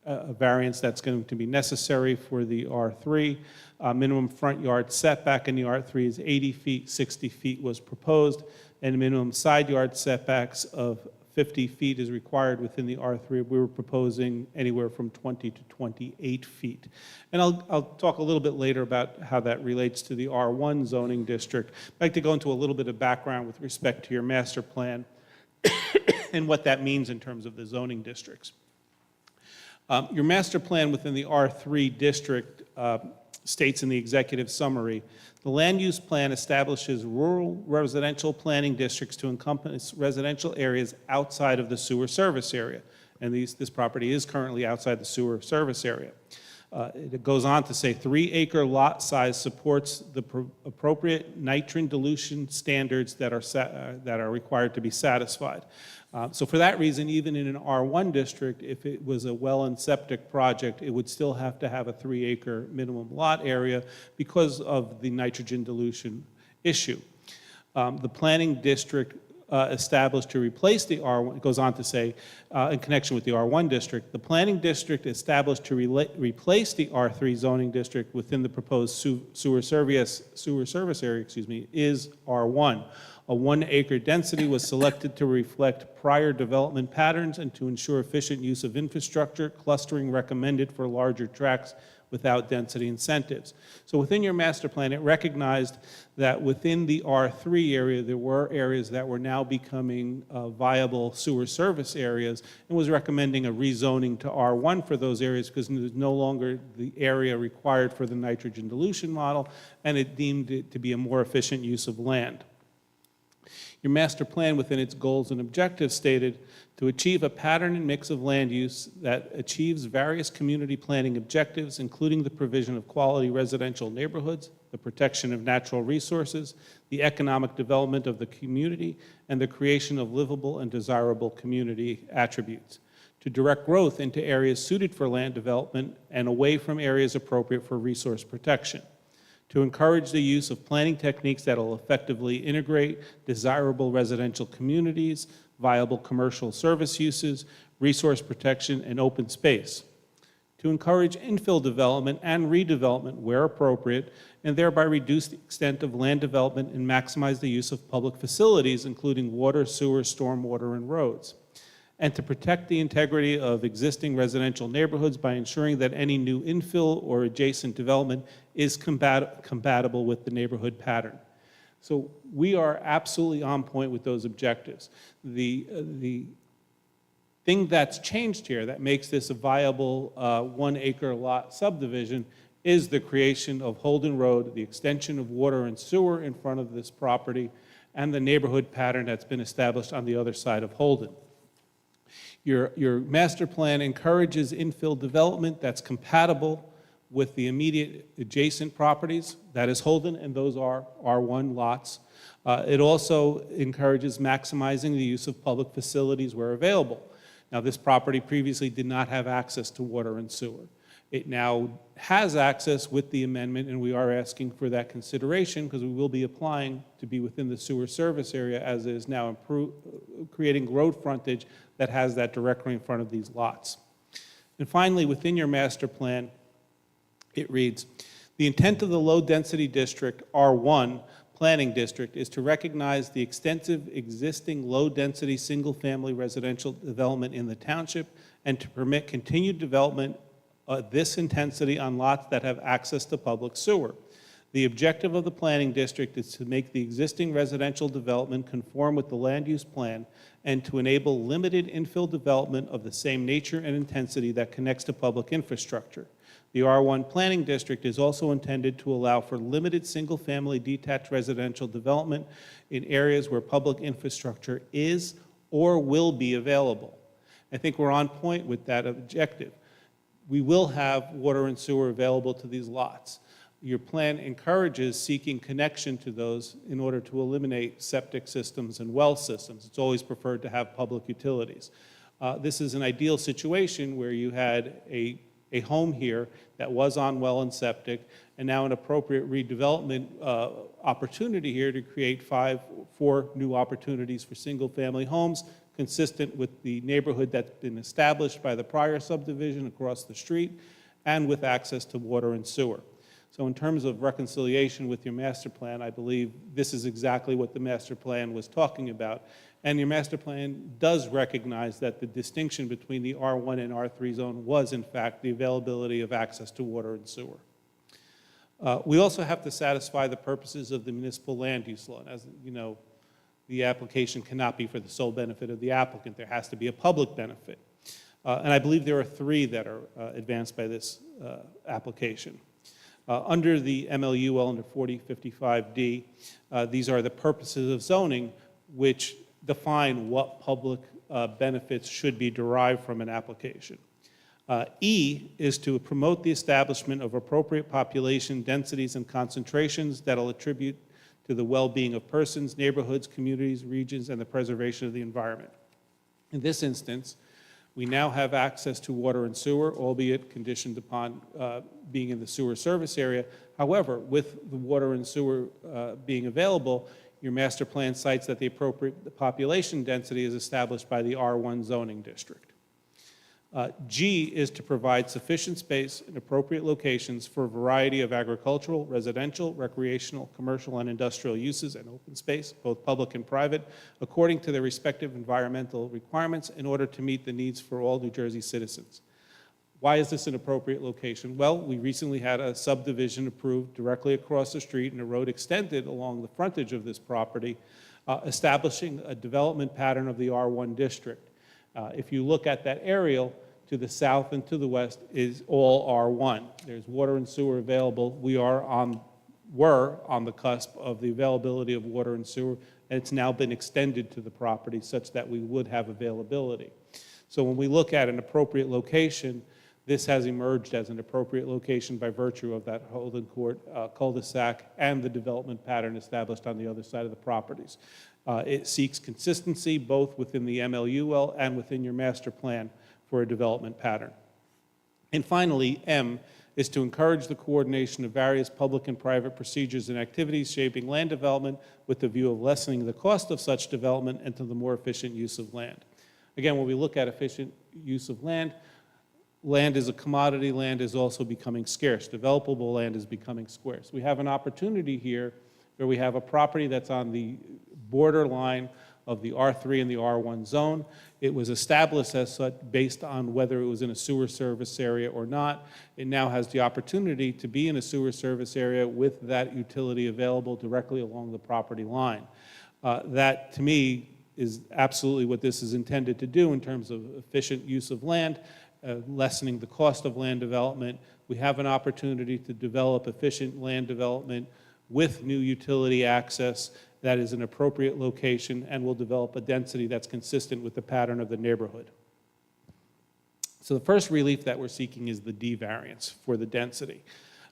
a variance that's going to be necessary for the R3. Minimum front yard setback in the R3 is 80 feet, 60 feet was proposed, and minimum side yard setbacks of 50 feet is required within the R3. We were proposing anywhere from 20 to 28 feet. And I'll talk a little bit later about how that relates to the R1 zoning district. I'd like to go into a little bit of background with respect to your master plan and what that means in terms of the zoning districts. Your master plan within the R3 district states in the executive summary, the land use plan establishes rural residential planning districts to encompass residential areas outside of the sewer service area. And this property is currently outside the sewer service area. It goes on to say 3-acre lot size supports the appropriate nitrogen dilution standards that are required to be satisfied. So for that reason, even in an R1 district, if it was a well and septic project, it would still have to have a 3-acre minimum lot area because of the nitrogen dilution issue. The planning district established to replace the R1, it goes on to say, in connection with the R1 district, the planning district established to replace the R3 zoning district within the proposed sewer service area, is R1. A 1-acre density was selected to reflect prior development patterns and to ensure efficient use of infrastructure. Clustering recommended for larger tracts without density incentives. So within your master plan, it recognized that within the R3 area, there were areas that were now becoming viable sewer service areas, and was recommending a rezoning to R1 for those areas because there's no longer the area required for the nitrogen dilution model, and it deemed it to be a more efficient use of land. Your master plan within its goals and objectives stated to achieve a pattern and mix of land use that achieves various community planning objectives, including the provision of quality residential neighborhoods, the protection of natural resources, the economic development of the community, and the creation of livable and desirable community attributes. To direct growth into areas suited for land development and away from areas appropriate for resource protection. To encourage the use of planning techniques that will effectively integrate desirable residential communities, viable commercial service uses, resource protection, and open space. To encourage infill development and redevelopment where appropriate, and thereby reduce the extent of land development and maximize the use of public facilities, including water, sewer, stormwater, and roads. And to protect the integrity of existing residential neighborhoods by ensuring that any new infill or adjacent development is compatible with the neighborhood pattern. So we are absolutely on point with those objectives. The thing that's changed here that makes this a viable 1 acre lot subdivision is the creation of Holden Road, the extension of water and sewer in front of this property, and the neighborhood pattern that's been established on the other side of Holden. Your master plan encourages infill development that's compatible with the immediate adjacent properties. That is Holden, and those are R1 lots. It also encourages maximizing the use of public facilities where available. Now, this property previously did not have access to water and sewer. It now has access with the amendment, and we are asking for that consideration because we will be applying to be within the sewer service area as it is now creating road frontage that has that directly in front of these lots. And finally, within your master plan, it reads, the intent of the low-density district, R1, planning district is to recognize the extensive existing low-density single-family residential development in the township and to permit continued development this intensity on lots that have access to public sewer. The objective of the planning district is to make the existing residential development conform with the land use plan and to enable limited infill development of the same nature and intensity that connects to public infrastructure. The R1 planning district is also intended to allow for limited single-family detached residential development in areas where public infrastructure is or will be available. I think we're on point with that objective. We will have water and sewer available to these lots. Your plan encourages seeking connection to those in order to eliminate septic systems and well systems. It's always preferred to have public utilities. This is an ideal situation where you had a home here that was on well and septic, and now an appropriate redevelopment opportunity here to create 4 new opportunities for single-family homes consistent with the neighborhood that's been established by the prior subdivision across the street and with access to water and sewer. So in terms of reconciliation with your master plan, I believe this is exactly what the master plan was talking about. And your master plan does recognize that the distinction between the R1 and R3 zone was, in fact, the availability of access to water and sewer. We also have to satisfy the purposes of the municipal land use law. And as you know, the application cannot be for the sole benefit of the applicant. There has to be a public benefit. And I believe there are 3 that are advanced by this application. Under the MLUL under 4055D, these are the purposes of zoning which define what public benefits should be derived from an application. E is to promote the establishment of appropriate population densities and concentrations that will attribute to the well-being of persons, neighborhoods, communities, regions, and the preservation of the environment. In this instance, we now have access to water and sewer, albeit conditioned upon being in the sewer service area. However, with the water and sewer being available, your master plan cites that the appropriate population density is established by the R1 zoning district. G is to provide sufficient space in appropriate locations for a variety of agricultural, residential, recreational, commercial, and industrial uses and open space, both public and private, according to their respective environmental requirements in order to meet the needs for all New Jersey citizens. Why is this an appropriate location? Well, we recently had a subdivision approved directly across the street and a road extended along the frontage of this property, establishing a development pattern of the R1 district. If you look at that aerial, to the south and to the west is all R1. There's water and sewer available. We're on the cusp of the availability of water and sewer and it's now been extended to the property such that we would have availability. So when we look at an appropriate location, this has emerged as an appropriate location by virtue of that Holden Court cul-de-sac and the development pattern established on the other side of the properties. It seeks consistency both within the MLUL and within your master plan for a development pattern. And finally, M is to encourage the coordination of various public and private procedures and activities shaping land development with the view of lessening the cost of such development and to the more efficient use of land. Again, when we look at efficient use of land, land is a commodity, land is also becoming scarce. Developable land is becoming scarce. We have an opportunity here where we have a property that's on the borderline of the R3 and the R1 zone. It was established as such based on whether it was in a sewer service area or not. It now has the opportunity to be in a sewer service area with that utility available directly along the property line. That, to me, is absolutely what this is intended to do in terms of efficient use of land, lessening the cost of land development. We have an opportunity to develop efficient land development with new utility access that is an appropriate location and will develop a density that's consistent with the pattern of the neighborhood. So the first relief that we're seeking is the D variance for the density.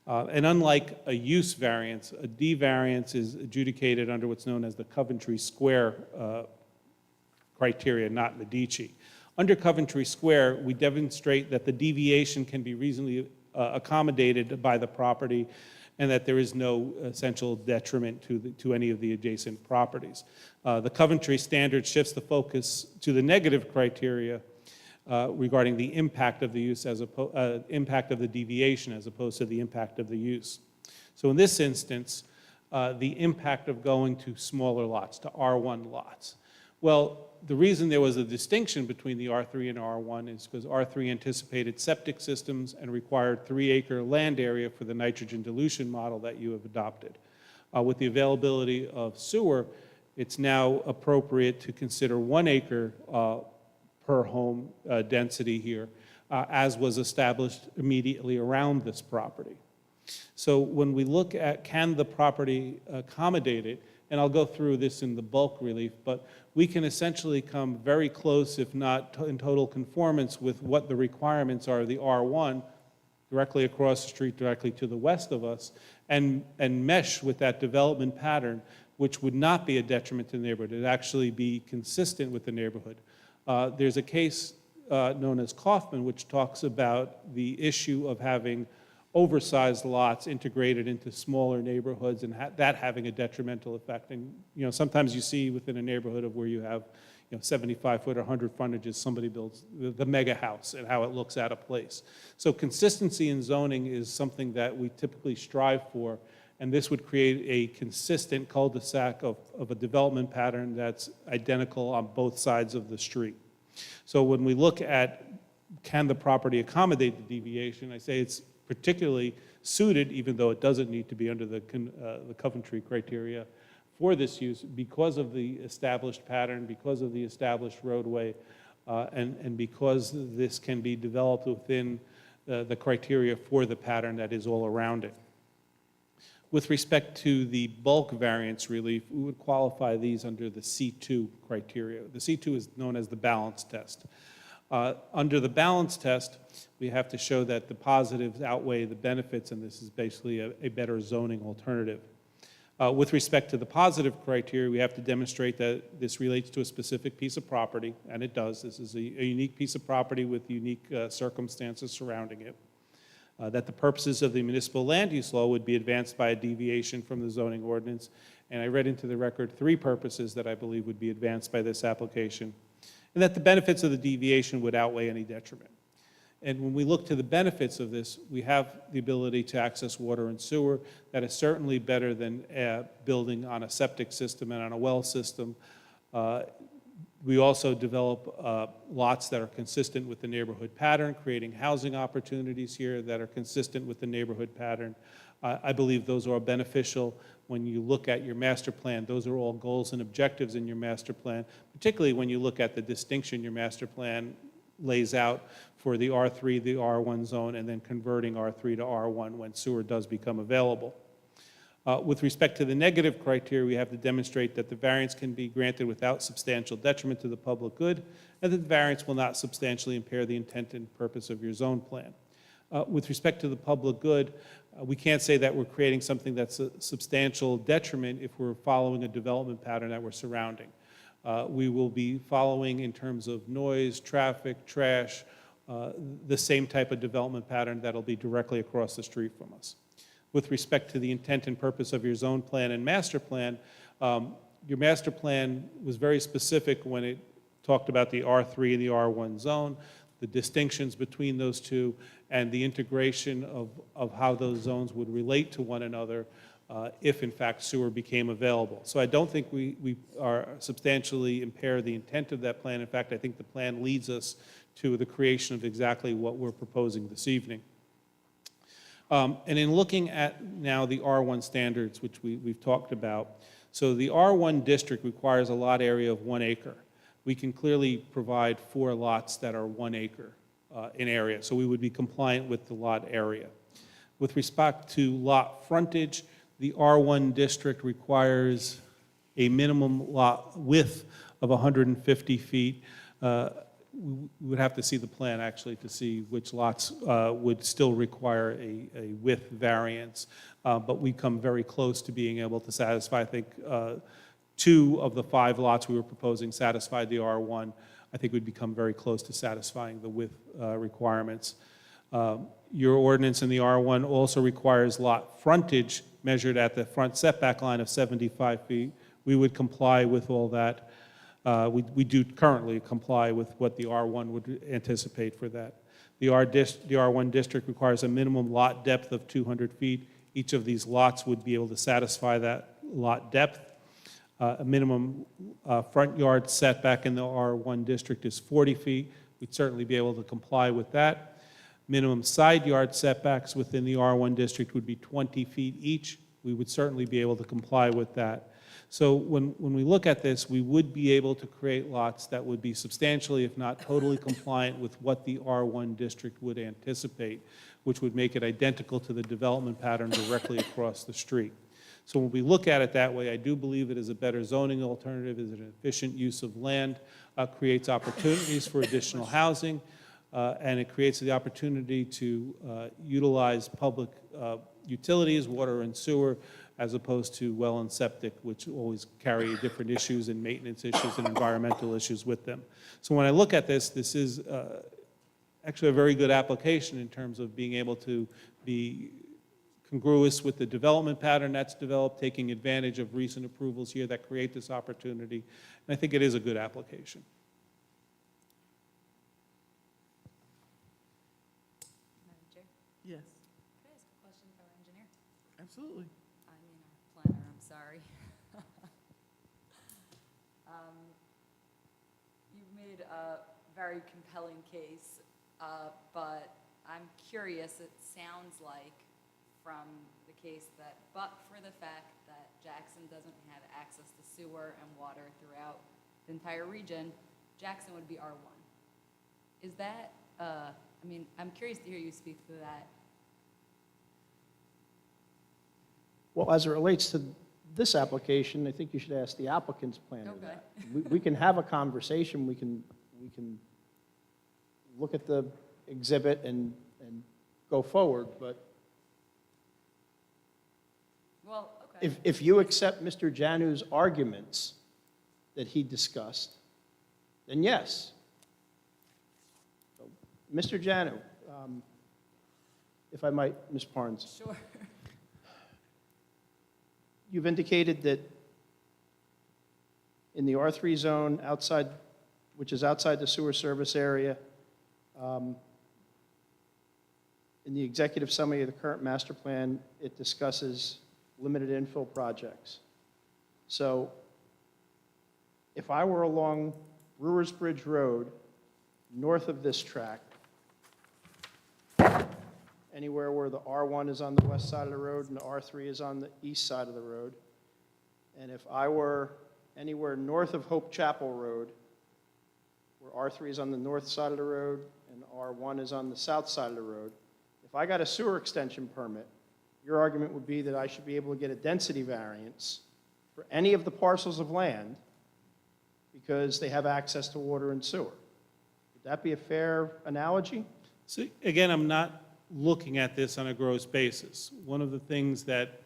And unlike a use variance, a D variance is adjudicated under what's known as the Coventry Square criteria, not Medici. Under Coventry Square, we demonstrate that the deviation can be reasonably accommodated by the property and that there is no essential detriment to any of the adjacent properties. The Coventry standard shifts the focus to the negative criteria regarding the impact of the use impact of the deviation as opposed to the impact of the use. So in this instance, the impact of going to smaller lots, to R1 lots. Well, the reason there was a distinction between the R3 and R1 is because R3 anticipated septic systems and required 3-acre land area for the nitrogen dilution model that you have adopted. With the availability of sewer, it's now appropriate to consider 1 acre per home density here, as was established immediately around this property. So when we look at can the property accommodate it, and I'll go through this in the bulk relief, but we can essentially come very close, if not in total conformance with what the requirements are of the R1 directly across the street, directly to the west of us, and mesh with that development pattern, which would not be a detriment to the neighborhood. It would actually be consistent with the neighborhood. There's a case known as Kaufman, which talks about the issue of having oversized lots integrated into smaller neighborhoods and that having a detrimental effect. And sometimes you see within a neighborhood of where you have 75-foot or 100 frontages, somebody builds the mega house and how it looks at a place. So consistency in zoning is something that we typically strive for, and this would create a consistent cul-de-sac of a development pattern that's identical on both sides of the street. So when we look at can the property accommodate the deviation, I say it's particularly suited, even though it doesn't need to be under the Coventry criteria for this use, because of the established pattern, because of the established roadway, and because this can be developed within the criteria for the pattern that is all around it. With respect to the bulk variance relief, we would qualify these under the C2 criteria. The C2 is known as the balance test. Under the balance test, we have to show that the positives outweigh the benefits, and this is basically a better zoning alternative. With respect to the positive criteria, we have to demonstrate that this relates to a specific piece of property, and it does. This is a unique piece of property with unique circumstances surrounding it. That the purposes of the municipal land use law would be advanced by a deviation from the zoning ordinance, and I read into the record 3 purposes that I believe would be advanced by this application, and that the benefits of the deviation would outweigh any detriment. And when we look to the benefits of this, we have the ability to access water and sewer. That is certainly better than building on a septic system and on a well system. We also develop lots that are consistent with the neighborhood pattern, creating housing opportunities here that are consistent with the neighborhood pattern. I believe those are beneficial when you look at your master plan. Those are all goals and objectives in your master plan, particularly when you look at the distinction your master plan lays out for the R3, the R1 zone, and then converting R3 to R1 when sewer does become available. With respect to the negative criteria, we have to demonstrate that the variance can be granted without substantial detriment to the public good, and that the variance will not substantially impair the intent and purpose of your zone plan. With respect to the public good, we can't say that we're creating something that's a substantial detriment if we're following a development pattern that we're surrounding. We will be following, in terms of noise, traffic, trash, the same type of development pattern that'll be directly across the street from us. With respect to the intent and purpose of your zone plan and master plan, your master plan was very specific when it talked about the R3 and the R1 zone, the distinctions between those two, and the integration of how those zones would relate to one another if, in fact, sewer became available. So I don't think we are substantially impair the intent of that plan. In fact, I think the plan leads us to the creation of exactly what we're proposing this evening. And in looking at now the R1 standards, which we've talked about, so the R1 district requires a lot area of 1 acre. We can clearly provide 4 lots that are 1 acre in area, so we would be compliant with the lot area. With respect to lot frontage, the R1 district requires a minimum lot width of 150 feet. We would have to see the plan, actually, to see which lots would still require a width variance. But we come very close to being able to satisfy, I think, 2 of the 5 lots we were proposing satisfied the R1. I think we'd become very close to satisfying the width requirements. Your ordinance in the R1 also requires lot frontage measured at the front setback line of 75 feet. We would comply with all that. We do currently comply with what the R1 would anticipate for that. The R1 district requires a minimum lot depth of 200 feet. Each of these lots would be able to satisfy that lot depth. A minimum front yard setback in the R1 district is 40 feet. We'd certainly be able to comply with that. Minimum side yard setbacks within the R1 district would be 20 feet each. We would certainly be able to comply with that. So when we look at this, we would be able to create lots that would be substantially, if not totally, compliant with what the R1 district would anticipate, which would make it identical to the development pattern directly across the street. So when we look at it that way, I do believe it is a better zoning alternative, is an efficient use of land, creates opportunities for additional housing, and it creates the opportunity to utilize public utilities, water and sewer, as opposed to well and septic, which always carry different issues and maintenance issues and environmental issues with them. So when I look at this, this is actually a very good application in terms of being able to be congruous with the development pattern that's developed, taking advantage of recent approvals here that create this opportunity. And I think it is a good application. Madam Chair, Yes, could I ask a question for our engineer? absolutely. I mean, our planner, I'm sorry. You've made a very compelling case, but I'm curious, it sounds like from the case that, but for the fact that Jackson doesn't have access to sewer and water throughout the entire region, Jackson would be R1. Is that, I mean, I'm curious to hear you speak to that. Well, as it relates to this application, I think you should ask the applicant's planner Okay. that. We can have a conversation, we can look at the exhibit and go forward, but Well, okay. if you accept Mr. Janu's arguments that he discussed, then yes. So, Mr. Janu, if I might, Ms. Parnes. Sure. You've indicated that in the R3 zone outside, which is outside the sewer service area, in the executive summary of the current master plan, it discusses limited infill projects. So if I were along Brewers Bridge Road, north of this tract, anywhere where the R1 is on the west side of the road and the R3 is on the east side of the road, and if I were anywhere north of Hope Chapel Road, where R3 is on the north side of the road and R1 is on the south side of the road, if I got a sewer extension permit, your argument would be that I should be able to get a density variance for any of the parcels of land because they have access to water and sewer. Would that be a fair analogy? So again, I'm not looking at this on a gross basis. One of the things that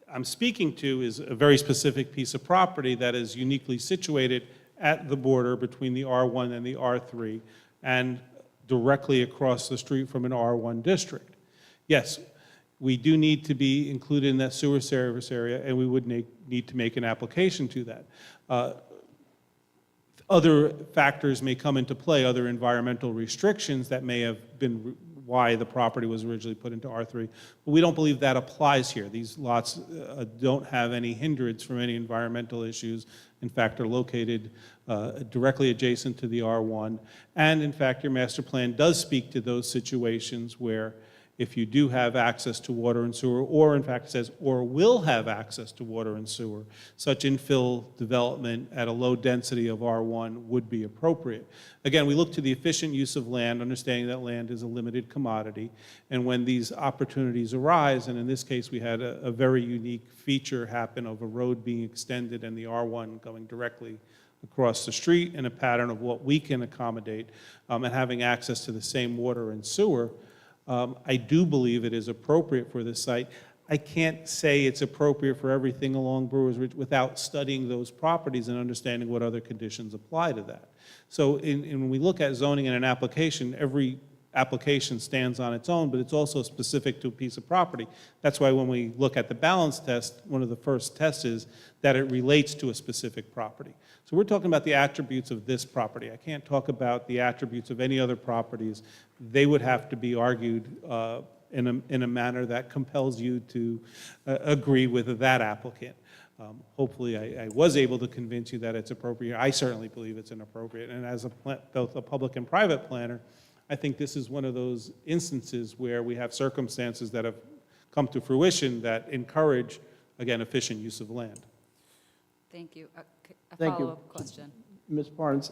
I'm speaking to is a very specific piece of property that is uniquely situated at the border between the R1 and the R3 and directly across the street from an R1 district. Yes, we do need to be included in that sewer service area, and we would need to make an application to that. Other factors may come into play, other environmental restrictions that may have been why the property was originally put into R3. But we don't believe that applies here. These lots don't have any hindrance from any environmental issues. In fact, are located directly adjacent to the R1. And in fact, your master plan does speak to those situations where if you do have access to water and sewer, or in fact it says, or will have access to water and sewer, such infill development at a low density of R1 would be appropriate. Again, we look to the efficient use of land, understanding that land is a limited commodity, and when these opportunities arise, and in this case we had a very unique feature happen of a road being extended and the R1 going directly across the street in a pattern of what we can accommodate, and having access to the same water and sewer, I do believe it is appropriate for this site. I can't say it's appropriate for everything along Brewers Ridge without studying those properties and understanding what other conditions apply to that. So when we look at zoning in an application, every application stands on its own, but it's also specific to a piece of property. That's why when we look at the balance test, one of the first tests is that it relates to a specific property. So we're talking about the attributes of this property. I can't talk about the attributes of any other properties. They would have to be argued in a manner that compels you to agree with that applicant. Hopefully, I was able to convince you that it's appropriate. I certainly believe it's inappropriate. And as both a public and private planner, I think this is one of those instances where we have circumstances that have come to fruition that encourage, again, efficient use of land. Thank you. A Thank you. follow-up question. Ms. Barnes,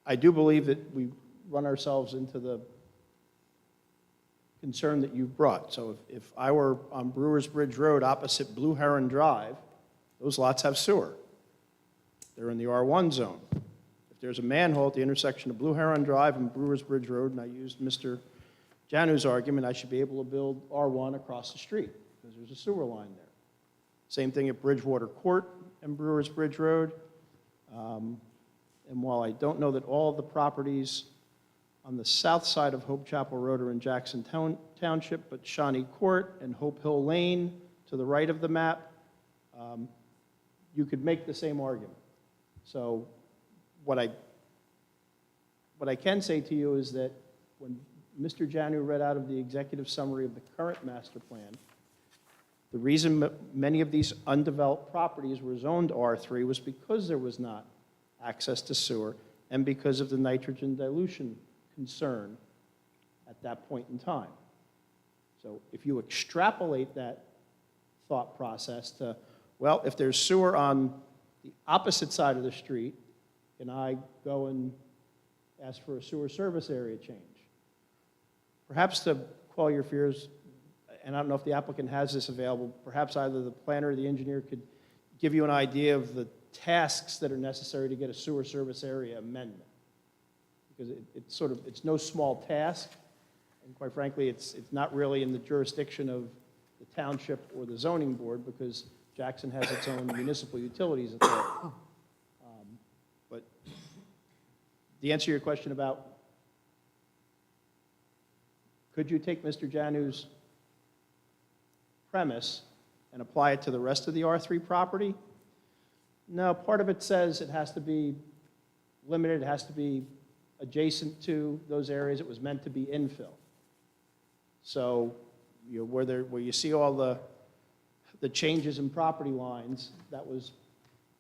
I do believe that we run ourselves into the concern that you've brought. So if I were on Brewers Bridge Road opposite Blue Heron Drive, those lots have sewer. They're in the R1 zone. If there's a manhole at the intersection of Blue Heron Drive and Brewers Bridge Road, and I used Mr. Janu's argument, I should be able to build R1 across the street because there's a sewer line there. Same thing at Bridgewater Court and Brewers Bridge Road. And while I don't know that all of the properties on the south side of Hope Chapel Road are in Jackson Township, but Shawnee Court and Hope Hill Lane to the right of the map, you could make the same argument. So what I can say to you is that when Mr. Janu read out of the executive summary of the current master plan, the reason many of these undeveloped properties were zoned R3 was because there was not access to sewer and because of the nitrogen dilution concern at that point in time. So if you extrapolate that thought process to, well, if there's sewer on the opposite side of the street, can I go and ask for a sewer service area change? Perhaps to quell your fears, and I don't know if the applicant has this available, perhaps either the planner or the engineer could give you an idea of the tasks that are necessary to get a sewer service area amendment. Because it's no small task, and quite frankly, it's not really in the jurisdiction of the township or the zoning board because Jackson has its own municipal utilities authority. But the answer to your question about could you take Mr. Janu's premise and apply it to the rest of the R3 property? No, part of it says it has to be limited, it has to be adjacent to those areas it was meant to be infill. So where you see all the changes in property lines, that was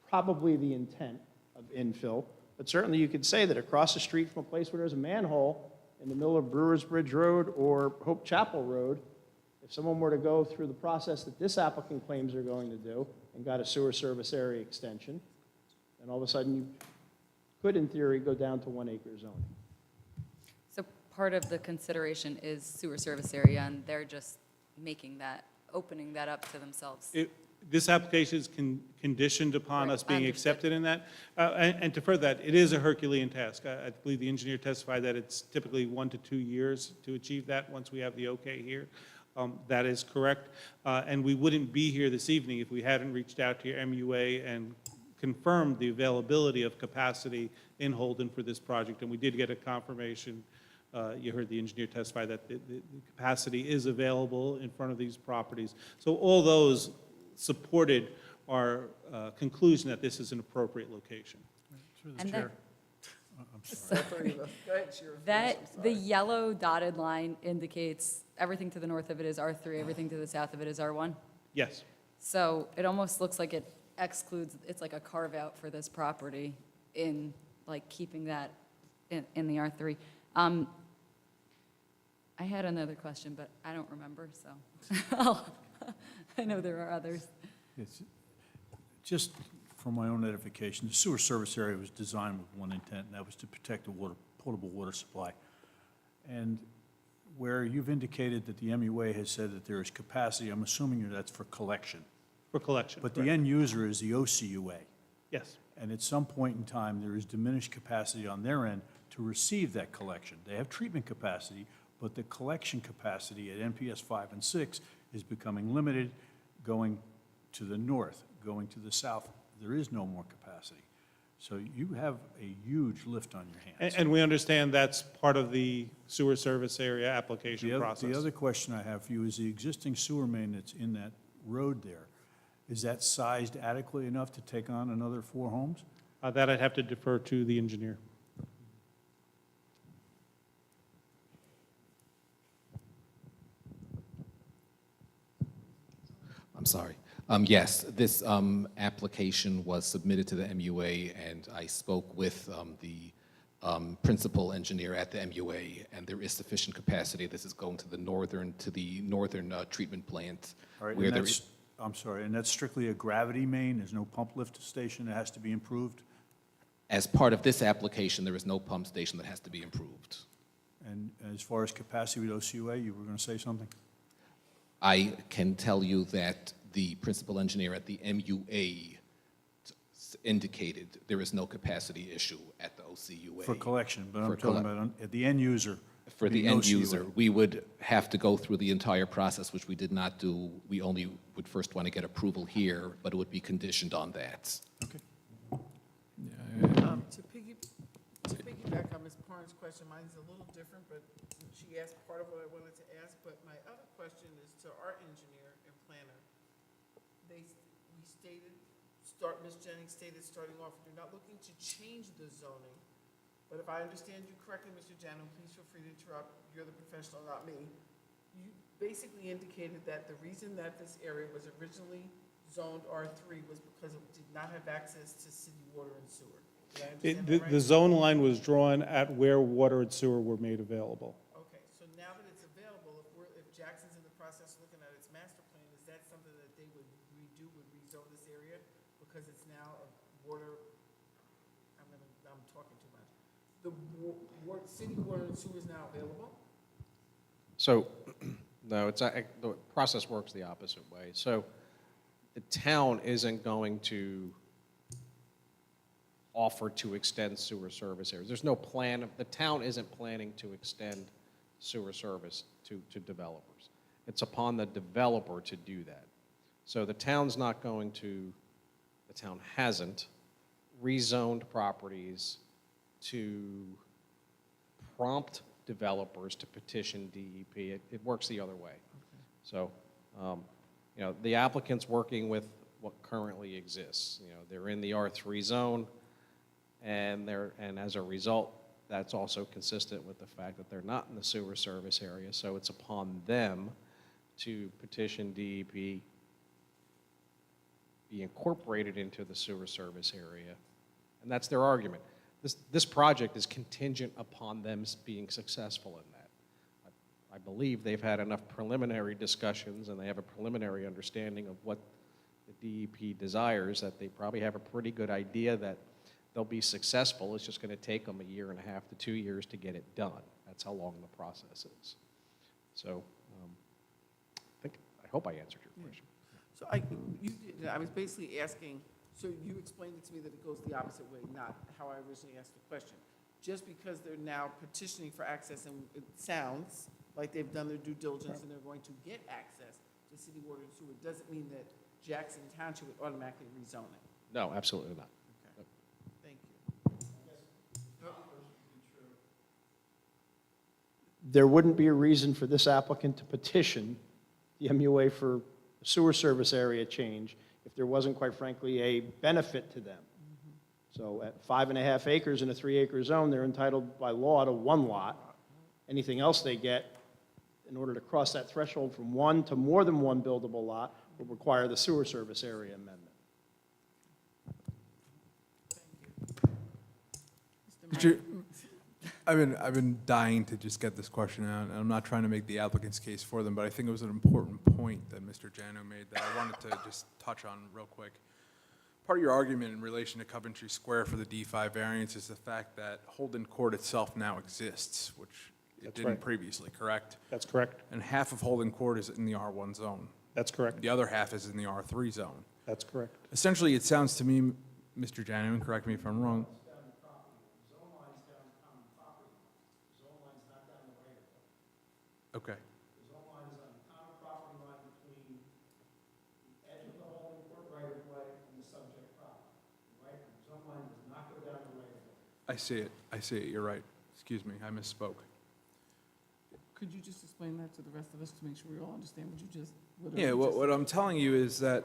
probably the intent of infill. But certainly you could say that across the street from a place where there's a manhole in the middle of Brewers Bridge Road or Hope Chapel Road, if someone were to go through the process that this applicant claims they're going to do and got a sewer service area extension, then all of a sudden you could, in theory, go down to 1 acre zoning. So part of the consideration is sewer service area, and they're just making that, opening that up to themselves. This application is conditioned upon Right, us being understood. accepted in that. And to further that, it is a Herculean task. I believe the engineer testified that it's typically 1 to 2 years to achieve that once we have the okay here. That is correct. And we wouldn't be here this evening if we hadn't reached out to your MUA and confirmed the availability of capacity in Holden for this project. And we did get a confirmation. You heard the engineer testify that the capacity is available in front of these properties. So all those supported our conclusion that this is an appropriate location. And then, Go ahead, Sheriff. that, the yellow dotted line indicates everything to the north of it is R3, everything to the south of it is R1. Yes. So it almost looks like it excludes, it's like a carve-out for this property in, like, keeping that in the R3. I had another question, but I don't remember, so I know there are others. It's just for my own edification, the sewer service area was designed with one intent, and that was to protect the potable water supply. And where you've indicated that the MUA has said that there is capacity, I'm assuming that's for collection. For collection. But the correct. end user is the OCUA. Yes. And at some point in time, there is diminished capacity on their end to receive that collection. They have treatment capacity, but the collection capacity at NPS 5 and 6 is becoming limited, going to the north, going to the south. There is no more capacity. So you have a huge lift on your hands. And we understand that's part of the sewer service area application process. The other question I have for you is the existing sewer main that's in that road there, is that sized adequately enough to take on another 4 homes? That I'd have to defer to the engineer. I'm sorry. Yes, this application was submitted to the MUA, and I spoke with the principal engineer at the MUA, and there is sufficient capacity. This is going to the northern treatment plant. All right, where and there that's, I'm sorry, and that's strictly a gravity main? There's no pump lift station that has to be improved? As part of this application, there is no pump station that has to be improved. And as far as capacity with OCUA, you were going to say something? I can tell you that the principal engineer at the MUA indicated there is no capacity issue at the OCUA. For collection, but For I'm talking about at the end user. For the end OCUA. user, we would have to go through the entire process, which we did not do. We only would first want to get approval here, but it would be conditioned on that. Okay. To piggyback on Ms. Parnes' question, mine is a little different, but she asked part of what I wanted to ask, but my other question is to our engineer and planner. Ms. Jennings stated starting off, you're not looking to change the zoning, but if I understand you correctly, Mr. Janu, please feel free to interrupt, you're the professional, not me. You basically indicated that the reason that this area was originally zoned R3 was because it did not have access to city water and sewer. Did I understand that right? The zone line was drawn at where water and sewer were made available. Okay, so now that it's available, if Jackson's in the process of looking at its master plan, is that something that they would redo, would rezone this area? Because it's now a water, I'm talking too much. The city water and sewer is now available? So, no, the process works the opposite way. So the town isn't going to offer to extend sewer service areas. There's no plan, the town isn't planning to extend sewer service to developers. It's upon the developer to do that. So the town's not going to, the town hasn't rezoned properties to prompt developers to petition DEP. It works the other way. So, the applicant's working with what currently exists. They're in the R3 zone, and as a result, that's also consistent with the fact that they're not in the sewer service area. So it's upon them to petition DEP, be incorporated into the sewer service area, and that's their argument. This project is contingent upon them being successful in that. I believe they've had enough preliminary discussions and they have a preliminary understanding of what the DEP desires that they probably have a pretty good idea that they'll be successful. It's just going to take them 1.5 to 2 years to get it done. That's how long the process is. So I hope I answered your question. So I was basically asking, so you explained it to me that it goes the opposite way, not how I originally asked the question. Just because they're now petitioning for access, and it sounds like they've done their due diligence and they're going to get access to city water and sewer, doesn't mean that Jackson Township would automatically rezone it. No, absolutely not. Okay. Thank you. There wouldn't be a reason for this applicant to petition the MUA for a sewer service area change if there wasn't, quite frankly, a benefit to them. So at 5.5 acres in a 3-acre zone, they're entitled by law to 1 lot. Anything else they get, in order to cross that threshold from 1 to more than 1 buildable lot, will require the sewer service area amendment. I've been dying to just get this question out, and I'm not trying to make the applicant's case for them, but I think it was an important point that Mr. Jano made that I wanted to just touch on real quick. Part of your argument in relation to Coventry Square for the D5 variance is the fact that Holden Court itself now exists, which it That's didn't right. previously, correct? That's correct. And half of Holden Court is in the R1 zone. That's correct. The other half is in the R3 zone. That's correct. Essentially, it sounds to me, Mr. Jano, and correct me if I'm wrong. Okay. The zone line is on the common property line between the edge of the Holden Court right-of-way and the subject property. Right? The zone line does not go down the right-of-way. I see it. I see it. You're right. Excuse me. I misspoke. Could you just explain that to the rest of us to make sure we all understand what you just? Yeah, what I'm telling you is that,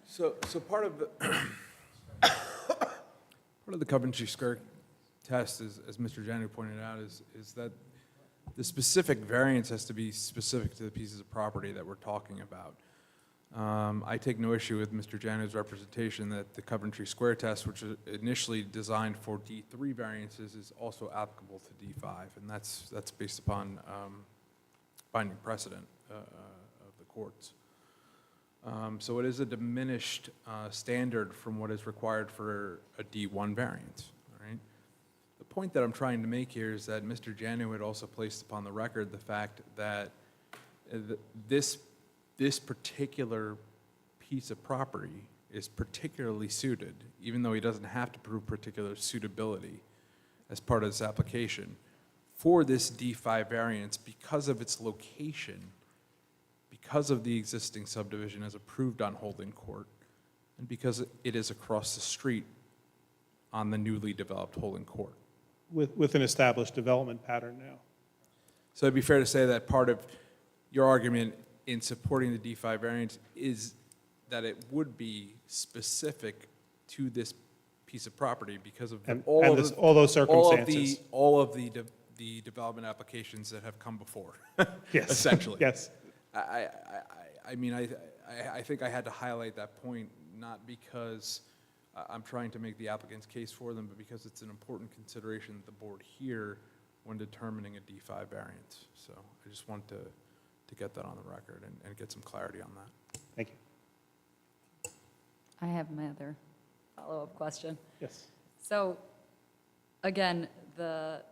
so part of the, part of the Coventry Square test, as Mr. Janu pointed out, is that the specific variance has to be specific to the pieces of property that we're talking about. I take no issue with Mr. Janu's representation that the Coventry Square test, which was initially designed for D3 variances, is also applicable to D5, and that's based upon binding precedent of the courts. So it is a diminished standard from what is required for a D1 variance, all right? The point that I'm trying to make here is that Mr. Janu had also placed upon the record the fact that this particular piece of property is particularly suited, even though he doesn't have to prove particular suitability as part of this application, for this D5 variance because of its location, because of the existing subdivision as approved on Holden Court, and because it is across the street on the newly developed Holden Court. With an established development pattern now. So it'd be fair to say that part of your argument in supporting the D5 variance is that it would be specific to this piece of property because of all those circumstances. All of the development applications that have come before. Yes. Essentially. Yes. I mean, I think I had to highlight that point, not because I'm trying to make the applicant's case for them, but because it's an important consideration that the board hear when determining a D5 variance. So I just want to get that on the record and get some clarity on that. Thank you. I have my other follow-up question. Yes. So, again, the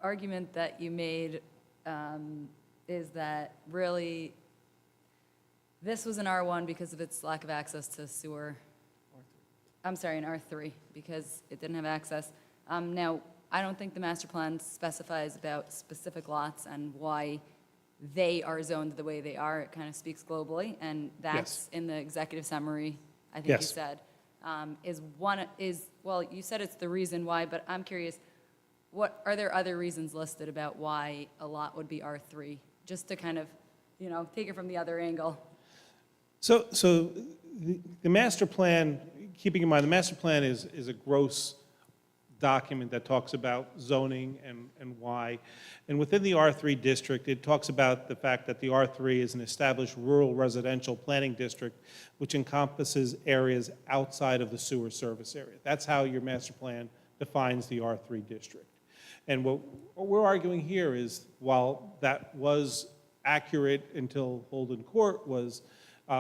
argument that you made is that really this was an R1 because of its lack of access to sewer. I'm sorry, an R3 because it didn't have access. Now, I don't think the master plan specifies about specific lots and why they are zoned the way they are. It kind of speaks globally, and that's in the executive summary, I think you said. Well, you said it's the reason why, but I'm curious, are there other reasons listed about why a lot would be R3? Just to kind of, take it from the other angle. So the master plan, keeping in mind, the master plan is a gross document that talks about zoning and why. And within the R3 district, it talks about the fact that the R3 is an established rural residential planning district, which encompasses areas outside of the sewer service area. That's how your master plan defines the R3 district. And what we're arguing here is, while that was accurate until Holden Court was,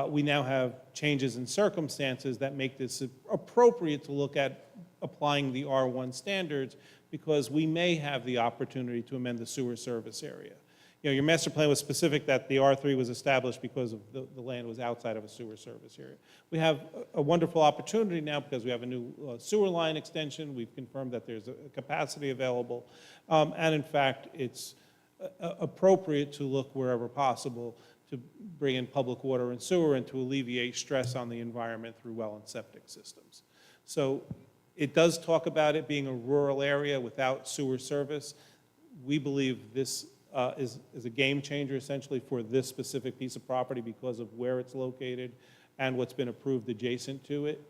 we now have changes in circumstances that make this appropriate to look at applying the R1 standards because we may have the opportunity to amend the sewer service area. You know, your master plan was specific that the R3 was established because of the land was outside of a sewer service area. We have a wonderful opportunity now because we have a new sewer line extension. We've confirmed that there's a capacity available. And in fact, it's appropriate to look wherever possible to bring in public water and sewer and to alleviate stress on the environment through well and septic systems. So it does talk about it being a rural area without sewer service. We believe this is a game changer essentially for this specific piece of property because of where it's located and what's been approved adjacent to it.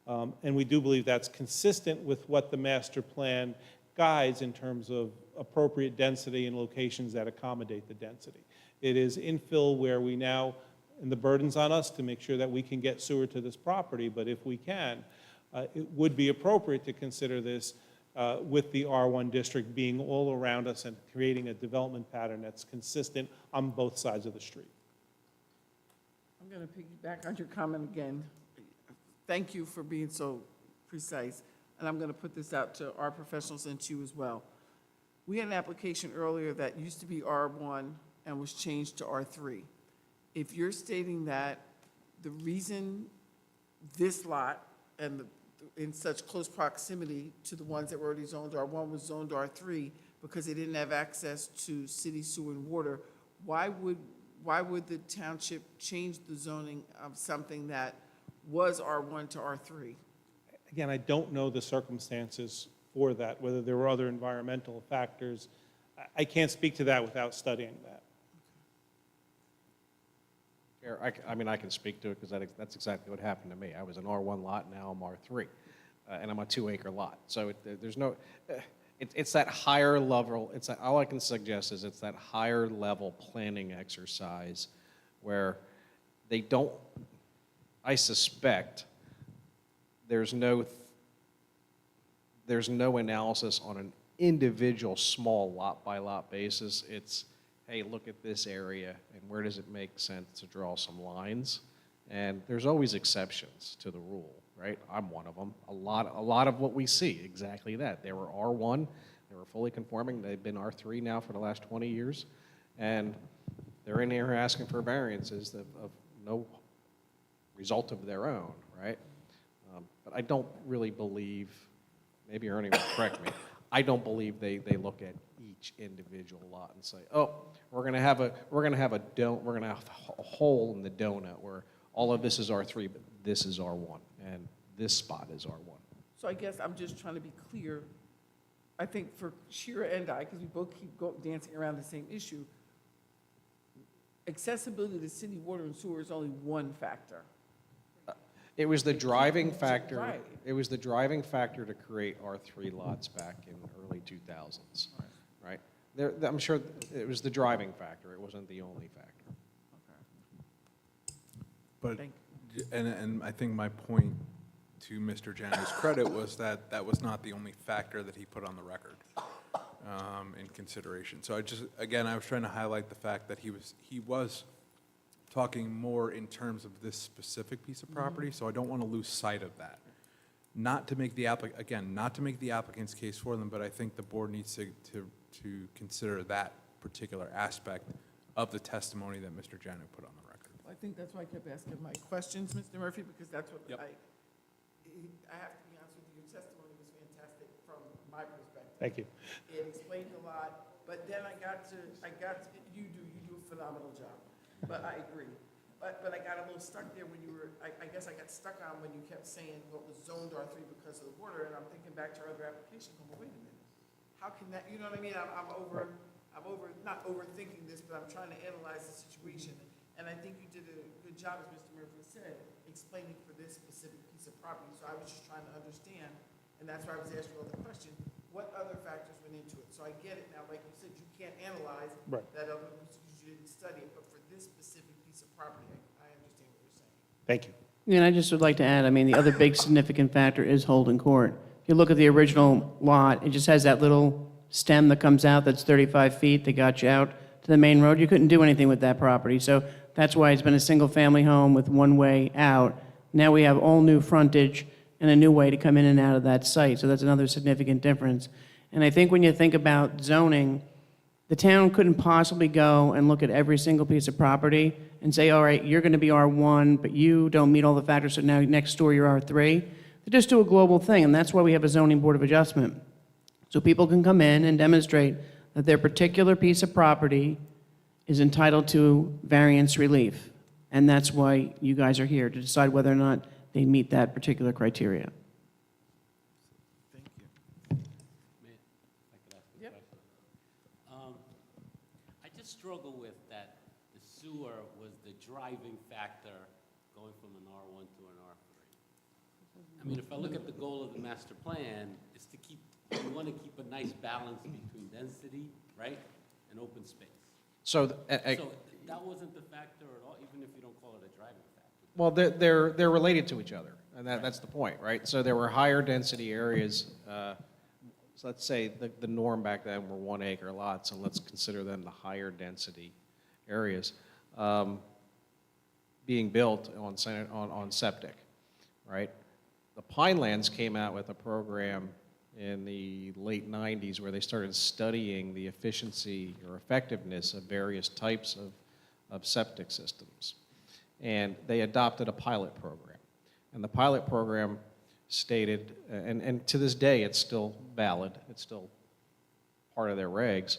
And we do believe that's consistent with what the master plan guides in terms of appropriate density and locations that accommodate the density. It is infill where we now, and the burden's on us to make sure that we can get sewer to this property, but if we can, it would be appropriate to consider this with the R1 district being all around us and creating a development pattern that's consistent on both sides of the street. I'm going to piggyback on your comment again. Thank you for being so precise, and I'm going to put this out to our professionals and to you as well. We had an application earlier that used to be R1 and was changed to R3. If you're stating that the reason this lot and in such close proximity to the ones that were already zoned R1 was zoned R3 because they didn't have access to city sewer and water, why would the township change the zoning of something that was R1 to R3? Again, I don't know the circumstances for that, whether there were other environmental factors. I can't speak to that without studying that. I mean, I can speak to it because that's exactly what happened to me. I was an R1 lot, now I'm R3, and I'm a 2-acre lot. So there's no, it's that higher level, all I can suggest is it's that higher level planning exercise where they don't, I suspect, there's no analysis on an individual small lot by lot basis. It's, hey, look at this area, and where does it make sense to draw some lines? And there's always exceptions to the rule, right? I'm one of them. A lot of what we see, exactly that. They were R1, they were fully conforming, they've been R3 now for the last 20 years, and they're in here asking for variances of no result of their own, right? But I don't really believe, maybe Ernie will correct me, I don't believe they look at each individual lot and say, oh, we're going to have a hole in the donut where all of this is R3, but this is R1, and this spot is R1. So I guess I'm just trying to be clear. I think for Shira and I, because we both keep dancing around the same issue, accessibility to city water and sewer is only one factor. It was the driving factor. Right. It was the driving factor to create R3 lots back in the early 2000s, right? I'm sure it was the driving factor. It wasn't the only factor. But, and I think my point to Mr. Janner's credit was that that was not the only factor that he put on the record in consideration. So I was trying to highlight the fact that he was talking more in terms of this specific piece of property, so I don't want to lose sight of that. Not to make the applicant's case for them, but I think the board needs to consider that particular aspect of the testimony that Mr. Janik put on the record. I think that's why I kept asking my questions, Mr. Murphy, because that's what I have to be honest with you, your testimony was fantastic from my perspective. Thank you. It explained a lot, but then you do a phenomenal job, but I agree. But I got a little stuck there when you were, I guess I got stuck on when you kept saying what was zoned R3 because of the water, and I'm thinking back to our other application, going, well, wait a minute. How can that, you know what I mean? I'm not overthinking this, but I'm trying to analyze the situation. And I think you did a good job, as Mr. Murphy said, explaining for this specific piece of property. So I was just trying to understand, and that's why I was asking all the question, what other factors went into it? So I get it now, like you said, you can't analyze that other piece because you didn't study it, but for this specific piece of property, I understand what you're saying. Thank you. And I just would like to add, I mean, the other big significant factor is Holden Court. If you look at the original lot, it just has that little stem that comes out that's 35 feet that got you out to the main road. You couldn't do anything with that property. So that's why it's been a single-family home with one way out. Now we have all new frontage, and a new way to come in and out of that site. So that's another significant difference. And I think when you think about zoning, the town couldn't possibly go and look at every single piece of property and say, all right, you're going to be R1, but you don't meet all the factors, so now next door you're R3. They just do a global thing, and that's why we have a zoning board of adjustment. So people can come in and demonstrate that their particular piece of property is entitled to variance relief. And that's why you guys are here, to decide whether or not they meet that particular criteria. Thank you. May I could ask a question? I just struggle with that the sewer was the driving factor going from an R1 to an R3. I mean, if I look at the goal of the master plan, is to keep, we want to keep a nice balance between density, right, and open space. So, So that wasn't the factor at all, even if you don't call it a driving factor. well, they're related to each other, and that's the point, right? So there were higher density areas, so let's say the norm back then were 1 acre lots, and let's consider them the higher density areas being built on septic, right? The Pinelands came out with a program in the late 90s where they started studying the efficiency or effectiveness of various types of septic systems. And they adopted a pilot program. And the pilot program stated, and to this day it's still valid, it's still part of their regs,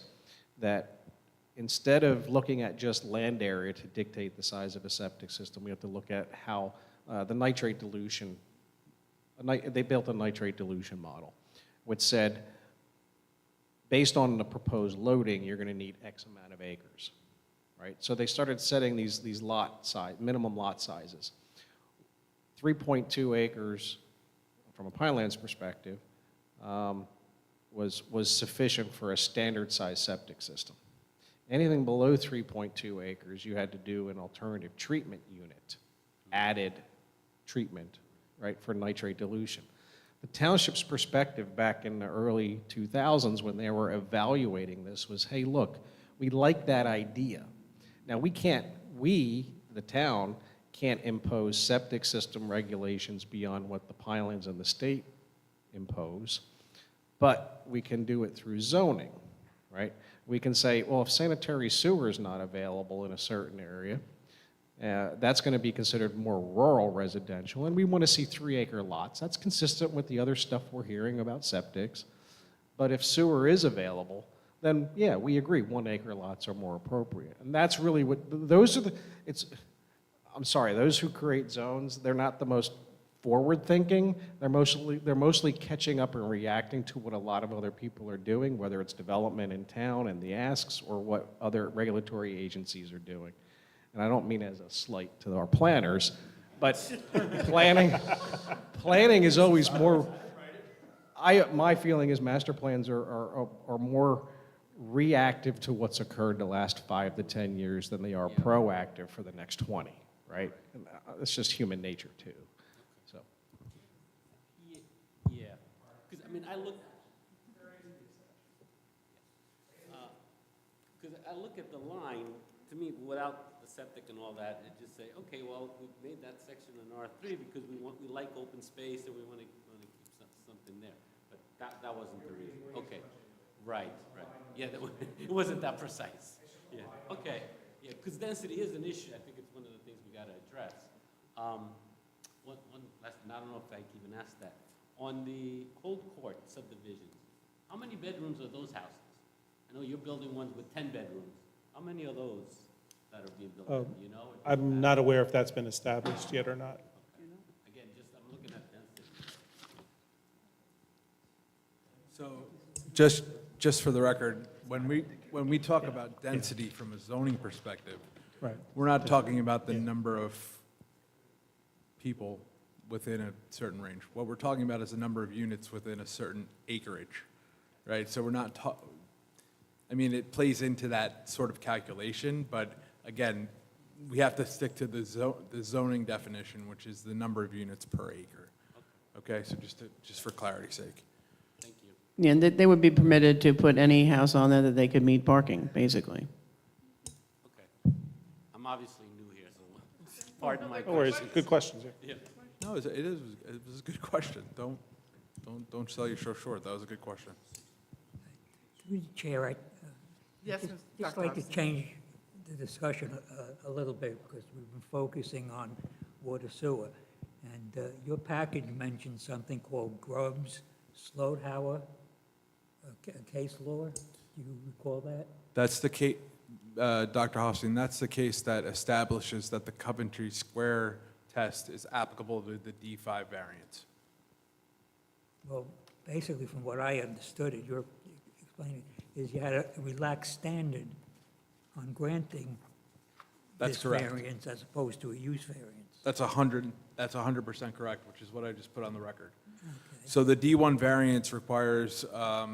that instead of looking at just land area to dictate the size of a septic system, we have to look at how the nitrate dilution, they built a nitrate dilution model, which said, based on the proposed loading, you're going to need X amount of acres, right? So they started setting these lot size, minimum lot sizes. 3.2 acres, from a Pinelands perspective, was sufficient for a standard size septic system. Anything below 3.2 acres, you had to do an alternative treatment unit, added treatment, right, for nitrate dilution. The township's perspective back in the early 2000s when they were evaluating this was, hey, look, we like that idea. Now we, the town, can't impose septic system regulations beyond what the Pinelands and the state impose, but we can do it through zoning, right? We can say, well, if sanitary sewer is not available in a certain area, that's going to be considered more rural residential, and we want to see 3-acre lots. That's consistent with the other stuff we're hearing about septics. But if sewer is available, then yeah, we agree, 1-acre lots are more appropriate. And that's really what, those are the, I'm sorry, those who create zones, they're not the most forward-thinking. They're mostly catching up and reacting to what a lot of other people are doing, whether it's development in town and the asks or what other regulatory agencies are doing. And I don't mean as a slight to our planners, but planning is always more, my feeling is master plans are more reactive to what's occurred the last 5 to 10 years than they are proactive for the next 20, right? And it's just human nature too, so. Yeah, because I mean, I look, because I look at the line, to me, without the septic and all that, it just say, okay, well, we've made that section an R3 because we like open space and we want to keep something there. But that wasn't the reason. Okay, right. Yeah, it wasn't that precise. Yeah, okay. Yeah, because density is an issue. I think it's one of the things we got to address. One last, and I don't know if I can even ask that. On the Cold Court subdivisions, how many bedrooms are those houses? I know you're building ones with 10 bedrooms. How many of those that are being built, you know? I'm not aware if that's been established yet or not. Again, I'm looking at density. So, just for the record, when we talk about density from a zoning perspective, Right. we're not talking about the number of people within a certain range. What we're talking about is the number of units within a certain acreage, right? So we're not I mean, it plays into that sort of calculation, but again, we have to stick to the zoning definition, which is the number of units per acre. Okay, so just for clarity's sake. Thank you. Yeah, and they would be permitted to put any house on there that they could meet parking, basically. Okay. I'm obviously new here, so pardon my No worries, questions. good questions, yeah. Yeah. No, it was a good question. Don't sell yourself short. That was a good question. Through the chair, I'd Yes, just Ms. just Dr. like to Hobson. change the discussion a little bit, because we've been focusing on water sewer. And your package mentioned something called Grubbs Slowtower case law. Do you recall that? That's the case, Dr. Hofstein, that's the case that establishes that the Coventry Square test is applicable to the D5 variance. Well, basically, from what I understood it, you're explaining, is you had a relaxed standard on granting That's this correct. variance as opposed to a use variance. That's 100% correct, which is what I just put on the record. So the D1 variance requires a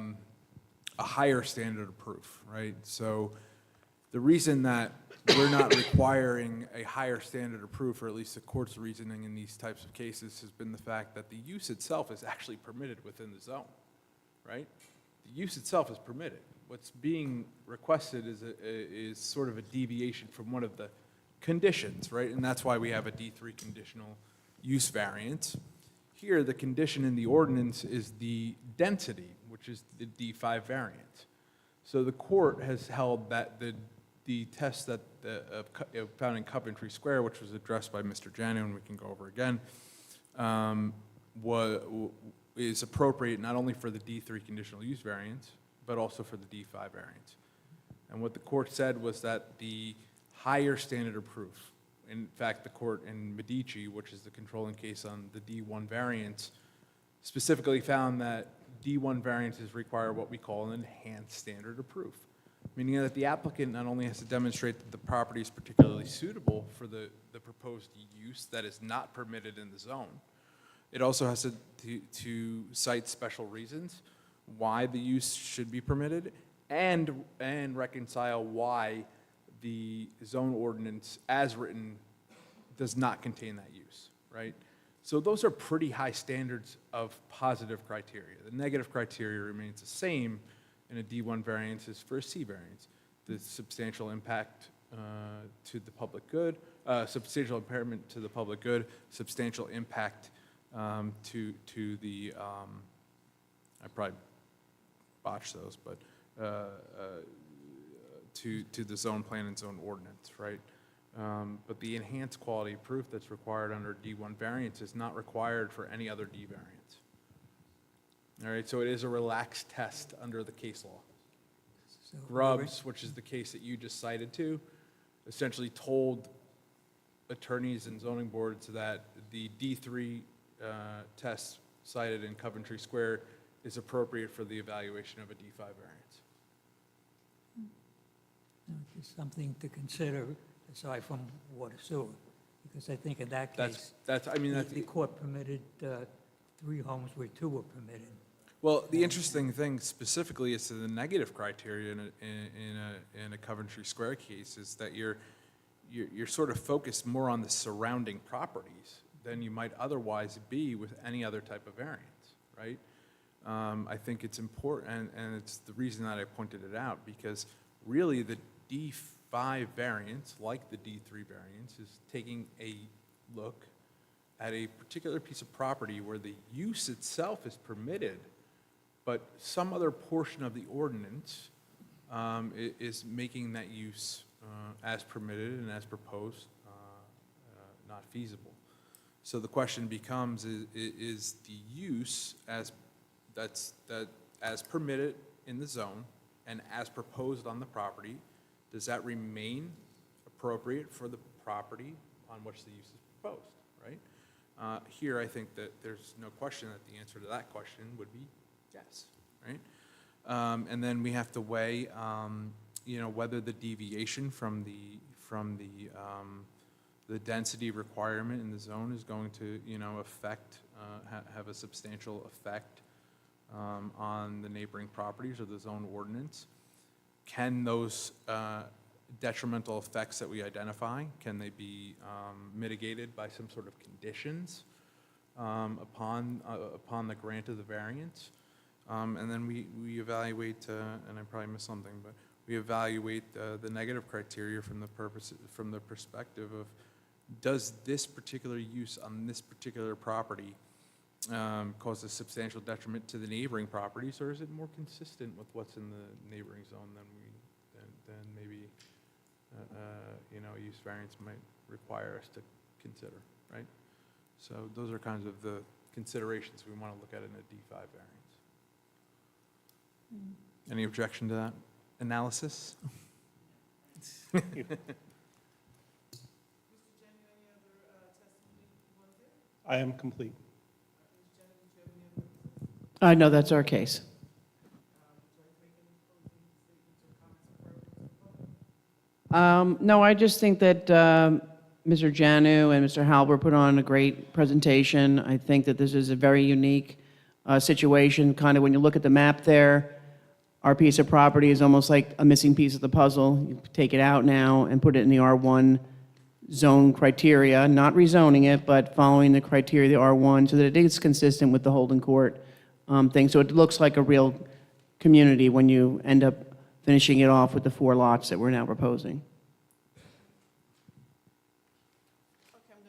higher standard of proof, right? So the reason that we're not requiring a higher standard of proof, or at least the court's reasoning in these types of cases, has been the fact that the use itself is actually permitted within the zone, right? The use itself is permitted. What's being requested is sort of a deviation from one of the conditions, right? And that's why we have a D3 conditional use variance. Here, the condition in the ordinance is the density, which is the D5 variance. So the court has held that the test that found in Coventry Square, which was addressed by Mr. Janu, and we can go over again, is appropriate not only for the D3 conditional use variance, but also for the D5 variance. And what the court said was that the higher standard of proof, in fact, the court in Medici, which is the controlling case on the D1 variance, specifically found that D1 variances require what we call an enhanced standard of proof, meaning that the applicant not only has to demonstrate that the property is particularly suitable for the proposed use that is not permitted in the zone, it also has to cite special reasons why the use should be permitted and reconcile why the zone ordinance as written does not contain that use, right? So those are pretty high standards of positive criteria. The negative criteria remains the same in a D1 variance as for a C variance. The substantial impact to the public good, substantial impairment to the public good, substantial impact to the, I probably botched those, but to the zone plan and zone ordinance, right? But the enhanced quality of proof that's required under D1 variance is not required for any other D variance. All right, so it is a relaxed test under the case law. So Grubbs, which is the case that you just cited to, essentially told attorneys and zoning boards that the D3 test cited in Coventry Square is appropriate for the evaluation of a D5 variance. Just something to consider aside from water sewer, because I think in that case, the court permitted 3 homes where 2 were permitted. Well, the interesting thing specifically is to the negative criteria in a Coventry Square case is that you're sort of focused more on the surrounding properties than you might otherwise be with any other type of variance, right? I think it's important, and it's the reason that I pointed it out, because really the D5 variance, like the D3 variance, is taking a look at a particular piece of property where the use itself is permitted, but some other portion of the ordinance is making that use as permitted and as proposed not feasible. So the question becomes, is the use as permitted in the zone and as proposed on the property, does that remain appropriate for the property on which the use is proposed, right? Here, I think that there's no question that the answer to that question would be yes, right? And then we have to weigh, whether the deviation from the density requirement in the zone is going to, have a substantial effect on the neighboring properties or the zone ordinance. Can those detrimental effects that we identify, can they be mitigated by some sort of conditions upon the grant of the variance? And then we evaluate, and I probably missed something, but we evaluate the negative criteria from the perspective of does this particular use on this particular property cause a substantial detriment to the neighboring properties, or is it more consistent with what's in the neighboring zone than maybe, use variance might require us to consider, right? So those are kinds of the considerations we want to look at in a D5 variance. Any objection to that analysis? I am complete. No, that's our case. No, I just think that Mr. Janu and Mr. Halber put on a great presentation. I think that this is a very unique situation. Kind of when you look at the map there, our piece of property is almost like a missing piece of the puzzle. You take it out now and put it in the R1 zone criteria, not rezoning it, but following the criteria of the R1 so that it is consistent with the Holden Court thing. So it looks like a real community when you end up finishing it off with the 4 lots that we're now proposing. Okay, I'm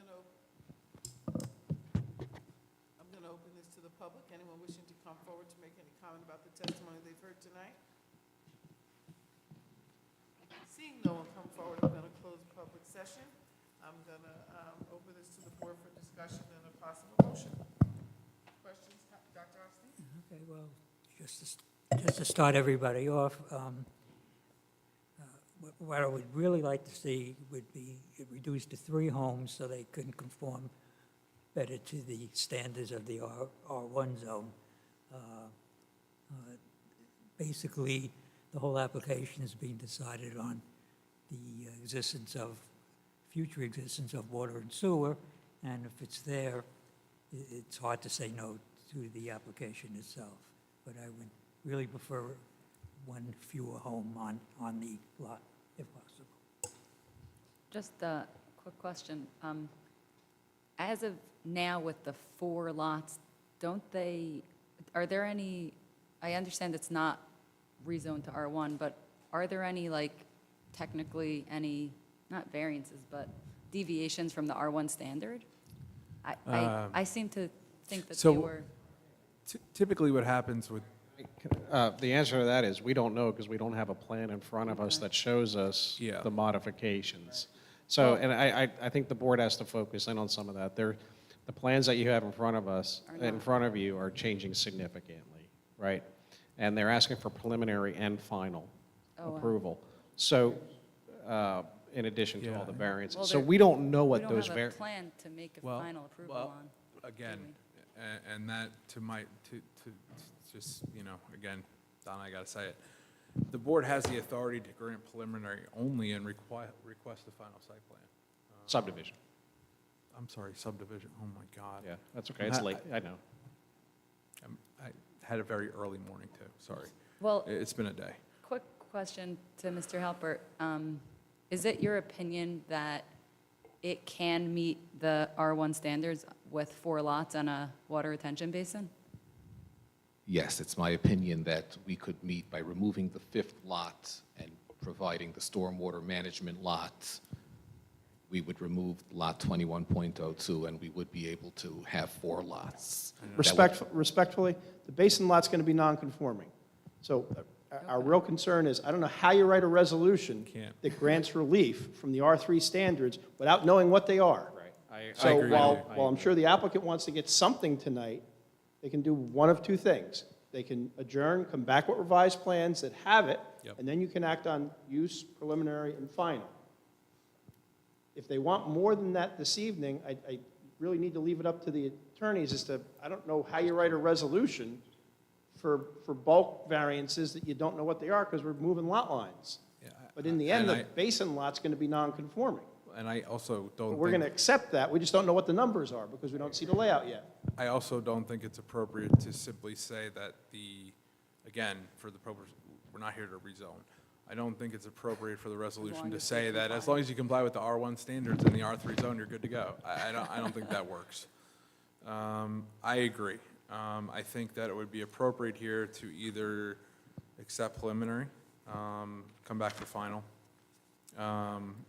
going to open this to the public. Anyone wishing to come forward to make any comment about the testimony they've heard tonight? Seeing no one come forward, I'm going to close the public session. I'm going to open this to the board for discussion and a possible motion. Questions, Dr. Austin? Okay, well, just to start everybody off, what I would really like to see would be it reduced to 3 homes so they can conform better to the standards of the R1 zone. Basically, the whole application is being decided on the future existence of water and sewer, and if it's there, it's hard to say no to the application itself. But I would really prefer one fewer home on the lot, if possible. Just a quick question. As of now with the 4 lots, are there any, I understand it's not rezoned to R1, but are there any, technically any, not variances, but deviations from the R1 standard? I seem to think that So- they were. Typically what happens with, The answer to that is we don't know because we don't have a plan in front of us that shows us Yeah. the modifications. So, and I think the board has to focus in on some of that. The plans that you have in front of us, in front of you, are changing significantly, right? And they're asking for preliminary and final Oh, wow. approval. So, in addition to all the Yeah. variances. Well, So there- we don't know We what don't those have a variances. plan to make a Well, final approval well, on. again, and that to just, again, Don, I gotta say it. The board has the authority to grant preliminary only and request the final site plan. Subdivision. I'm sorry, subdivision, oh my God. Yeah, that's okay. It's late, I know. I had a very early morning too, sorry. Well, It's been a day. quick question to Mr. Halpert. Is it your opinion that it can meet the R1 standards with 4 lots and a water retention basin? Yes, it's my opinion that we could meet by removing the 5th lot and providing the stormwater management lot. We would remove lot 21.02, and we would be able to have 4 lots. That would- Respectfully, the basin lot's going to be non-conforming. So our real concern is, I don't know how you write a resolution Can't. that grants relief from the R3 standards without knowing what they are. Right. I So agree. while I'm sure the applicant wants to get something tonight, they can do one of 2 things. They can adjourn, come back with revised plans that have it, Yep. and then you can act on use, preliminary, and final. If they want more than that this evening, I really need to leave it up to the attorneys as to, I don't know how you write a resolution for bulk variances that you don't know what they are because we're moving lot lines. Yeah, But in the end, and the basin lot's going to be non-conforming. And I also But don't we're going to think, accept that, we just don't know what the numbers are because we don't see the layout yet. I also don't think it's appropriate to simply say that again, for the purpose, we're not here to rezone. I don't think it's appropriate for the resolution long to as say you that as comply. long as you comply with the R1 standards in the R3 zone, you're good to go. I don't think that works. I agree. I think that it would be appropriate here to either accept preliminary, come back to final,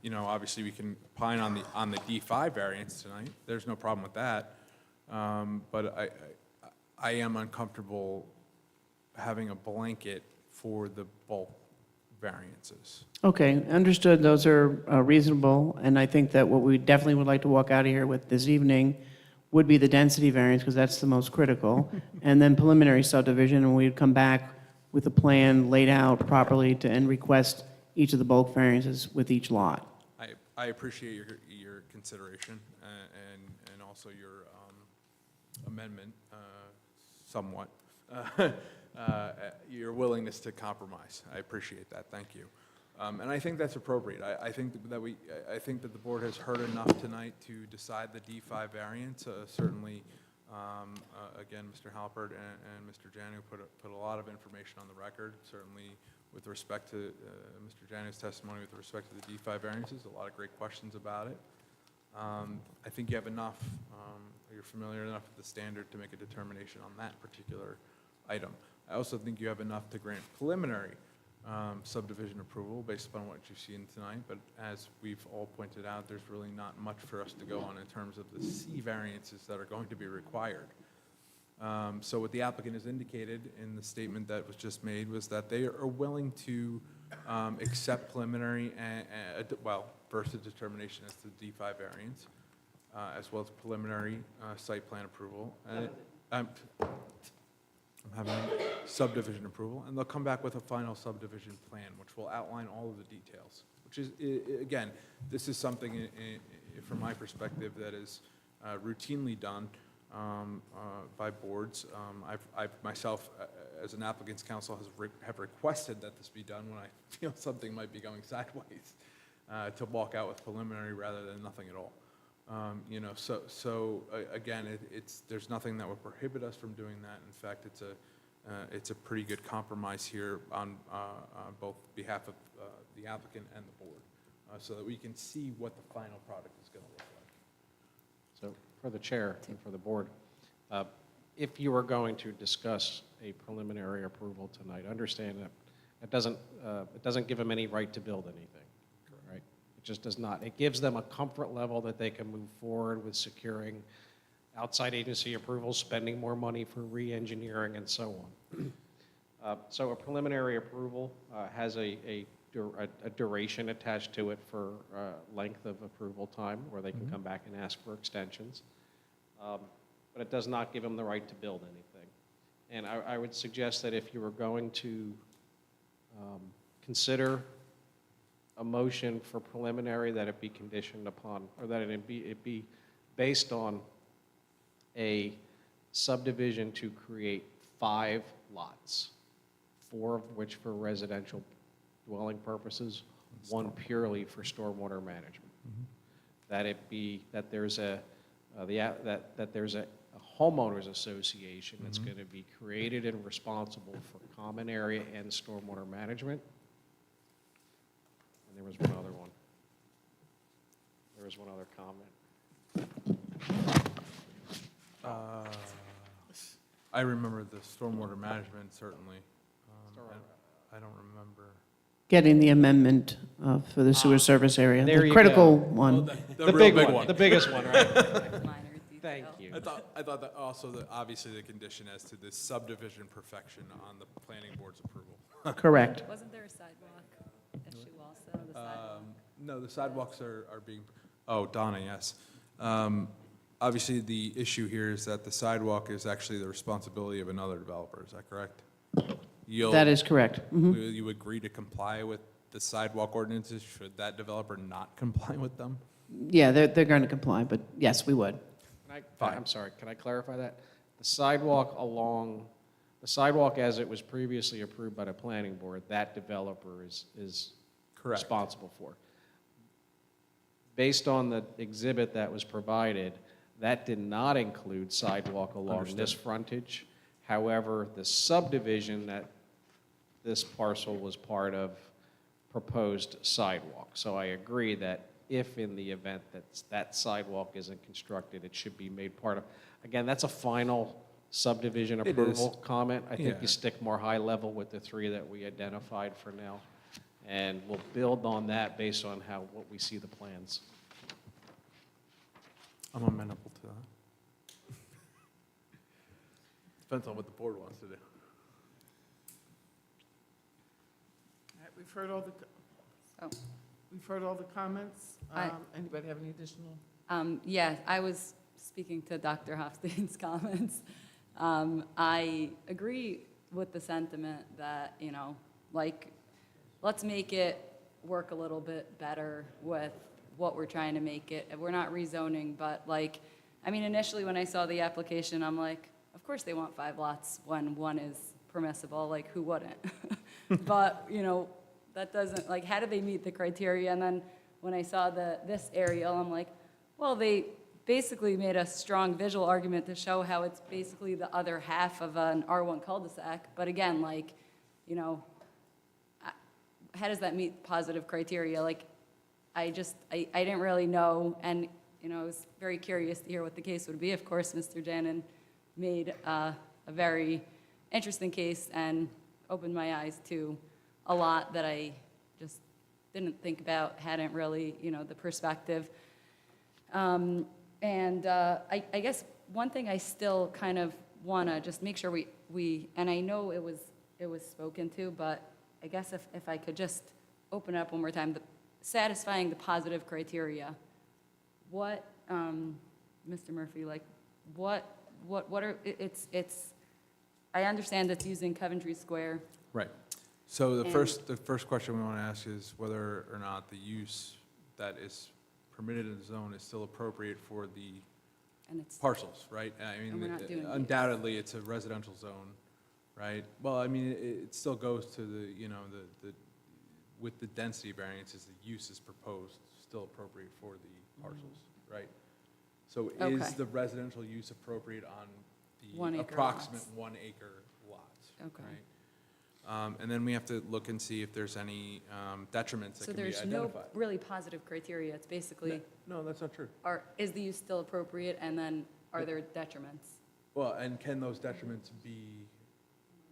You know, obviously, we can pine on the D5 variance tonight. There's no problem with that. But I am uncomfortable having a blanket for the bulk variances. Okay, understood. Those are reasonable, and I think that what we definitely would like to walk out of here with this evening would be the density variance, because that's the most critical, and then preliminary subdivision, and we'd come back with a plan laid out properly and request each of the bulk variances with each lot. I appreciate your consideration and also your amendment somewhat. Your willingness to compromise. I appreciate that. Thank you. And I think that's appropriate. I think that the board has heard enough tonight to decide the D5 variance. Certainly, again, Mr. Halpert and Mr. Janu put a lot of information on the record. Certainly, with respect to Mr. Janu's testimony with respect to the D5 variances, a lot of great questions about it. I think you have enough, you're familiar enough with the standard to make a determination on that particular item. I also think you have enough to grant preliminary subdivision approval based upon what you've seen tonight, but as we've all pointed out, there's really not much for us to go on in terms of the C variances that are going to be required. So what the applicant has indicated in the statement that was just made was that they are willing to accept preliminary, first a determination as to the D5 variance, as well as preliminary site plan approval. I'm having subdivision approval, and they'll come back with a final subdivision plan, which will outline all of the details, which is, again, this is something, from my perspective, that is routinely done by boards. I've myself, as an applicant's counsel, have requested that this be done when I feel something might be going sideways, to walk out with preliminary rather than nothing at all. You know, so again, there's nothing that would prohibit us from doing that. In fact, it's a pretty good compromise here on both behalf of the applicant and the board, so that we can see what the final product is going to look like. So for the chair and for the board, if you were going to discuss a preliminary approval tonight, understand that it doesn't give them any right to build anything. It just does not. It gives them a comfort level that they can move forward with securing outside agency approval, spending more money for re-engineering, and so on. So a preliminary approval has a duration attached to it for length of approval time, where they can come back and ask for extensions. But it does not give them the right to build anything. And I would suggest that if you were going to consider a motion for preliminary, that it be conditioned upon, or that it be based on a subdivision to create 5 lots, 4 of which for residential dwelling purposes, 1 purely for stormwater management. That there's a homeowners association that's going to be created and responsible for common area and stormwater management. And there was one other one. There was one other comment. I remember the stormwater management, certainly. I don't remember. Getting the amendment for the sewer service area, There the you critical go. one. The big real one, the biggest one, right? Minor Thank detail. you. I thought that also that obviously the condition as to the subdivision perfection on the planning board's approval. Correct. Wasn't there a sidewalk issue also, the sidewalk? No, the sidewalks are being, oh, Donna, yes. Obviously, the issue here is that the sidewalk is actually the responsibility of another developer, is that correct? That is correct. Will you agree to comply with the sidewalk ordinances should that developer not comply with them? Yeah, they're going to comply, but yes, we would. I'm sorry, can I clarify that? The sidewalk as it was previously approved by the planning board, that developer is Correct. responsible for. Based on the exhibit that was provided, that did not include sidewalk along this Understood. frontage. However, the subdivision that this parcel was part of proposed sidewalk. So I agree that if in the event that that sidewalk isn't constructed, it should be made part of. Again, that's a final subdivision It is. approval comment. I think Yeah. you stick more high level with the 3 that we identified for now. And we'll build on that based on what we see the plans. I'm amenable to that. Depends on what the board wants to do. All right, we've heard all the, So, we've heard all the comments. I- Anybody have any additional? yeah, I was speaking to Dr. Hofstein's comments. I agree with the sentiment that, you know, like, let's make it work a little bit better with what we're trying to make it. We're not rezoning, but like, I mean, initially when I saw the application, I'm like, of course they want 5 lots when 1 is permissible, like, who wouldn't? But, you know, that doesn't, like, how do they meet the criteria? And then when I saw this aerial, I'm like, well, they basically made a strong visual argument to show how it's basically the other half of an R1 cul-de-sac. But again, like, you know, how does that meet positive criteria? Like, I didn't really know, and, you know, I was very curious to hear what the case would be. Of course, Mr. Janin made a very interesting case and opened my eyes to a lot that I just didn't think about, hadn't really, you know, the perspective. I guess one thing I still kind of want to just make sure we, and I know it was spoken to, but I guess if I could just open it up one more time, satisfying the positive criteria, what, Mr. Murphy, like, what are, it's, I understand it's using Coventry Square. Right. So the And- first question we want to ask is whether or not the use that is permitted in the zone is still appropriate for the And it's, parcels, right? I And we're mean, not doing these. undoubtedly, it's a residential zone, right? Well, I mean, it still goes to the, you know, with the density variances, the use is proposed, still appropriate for the parcels, right? So is Okay. the residential use appropriate on the 1 acre approximate lots. 1 acre lots? Okay. Right? And then we have to look and see if there's any detriments that so can be there's no identified. really positive criteria. It's basically, No, that's not true. is the use still appropriate, and then are there detriments? Well, and can those detriments be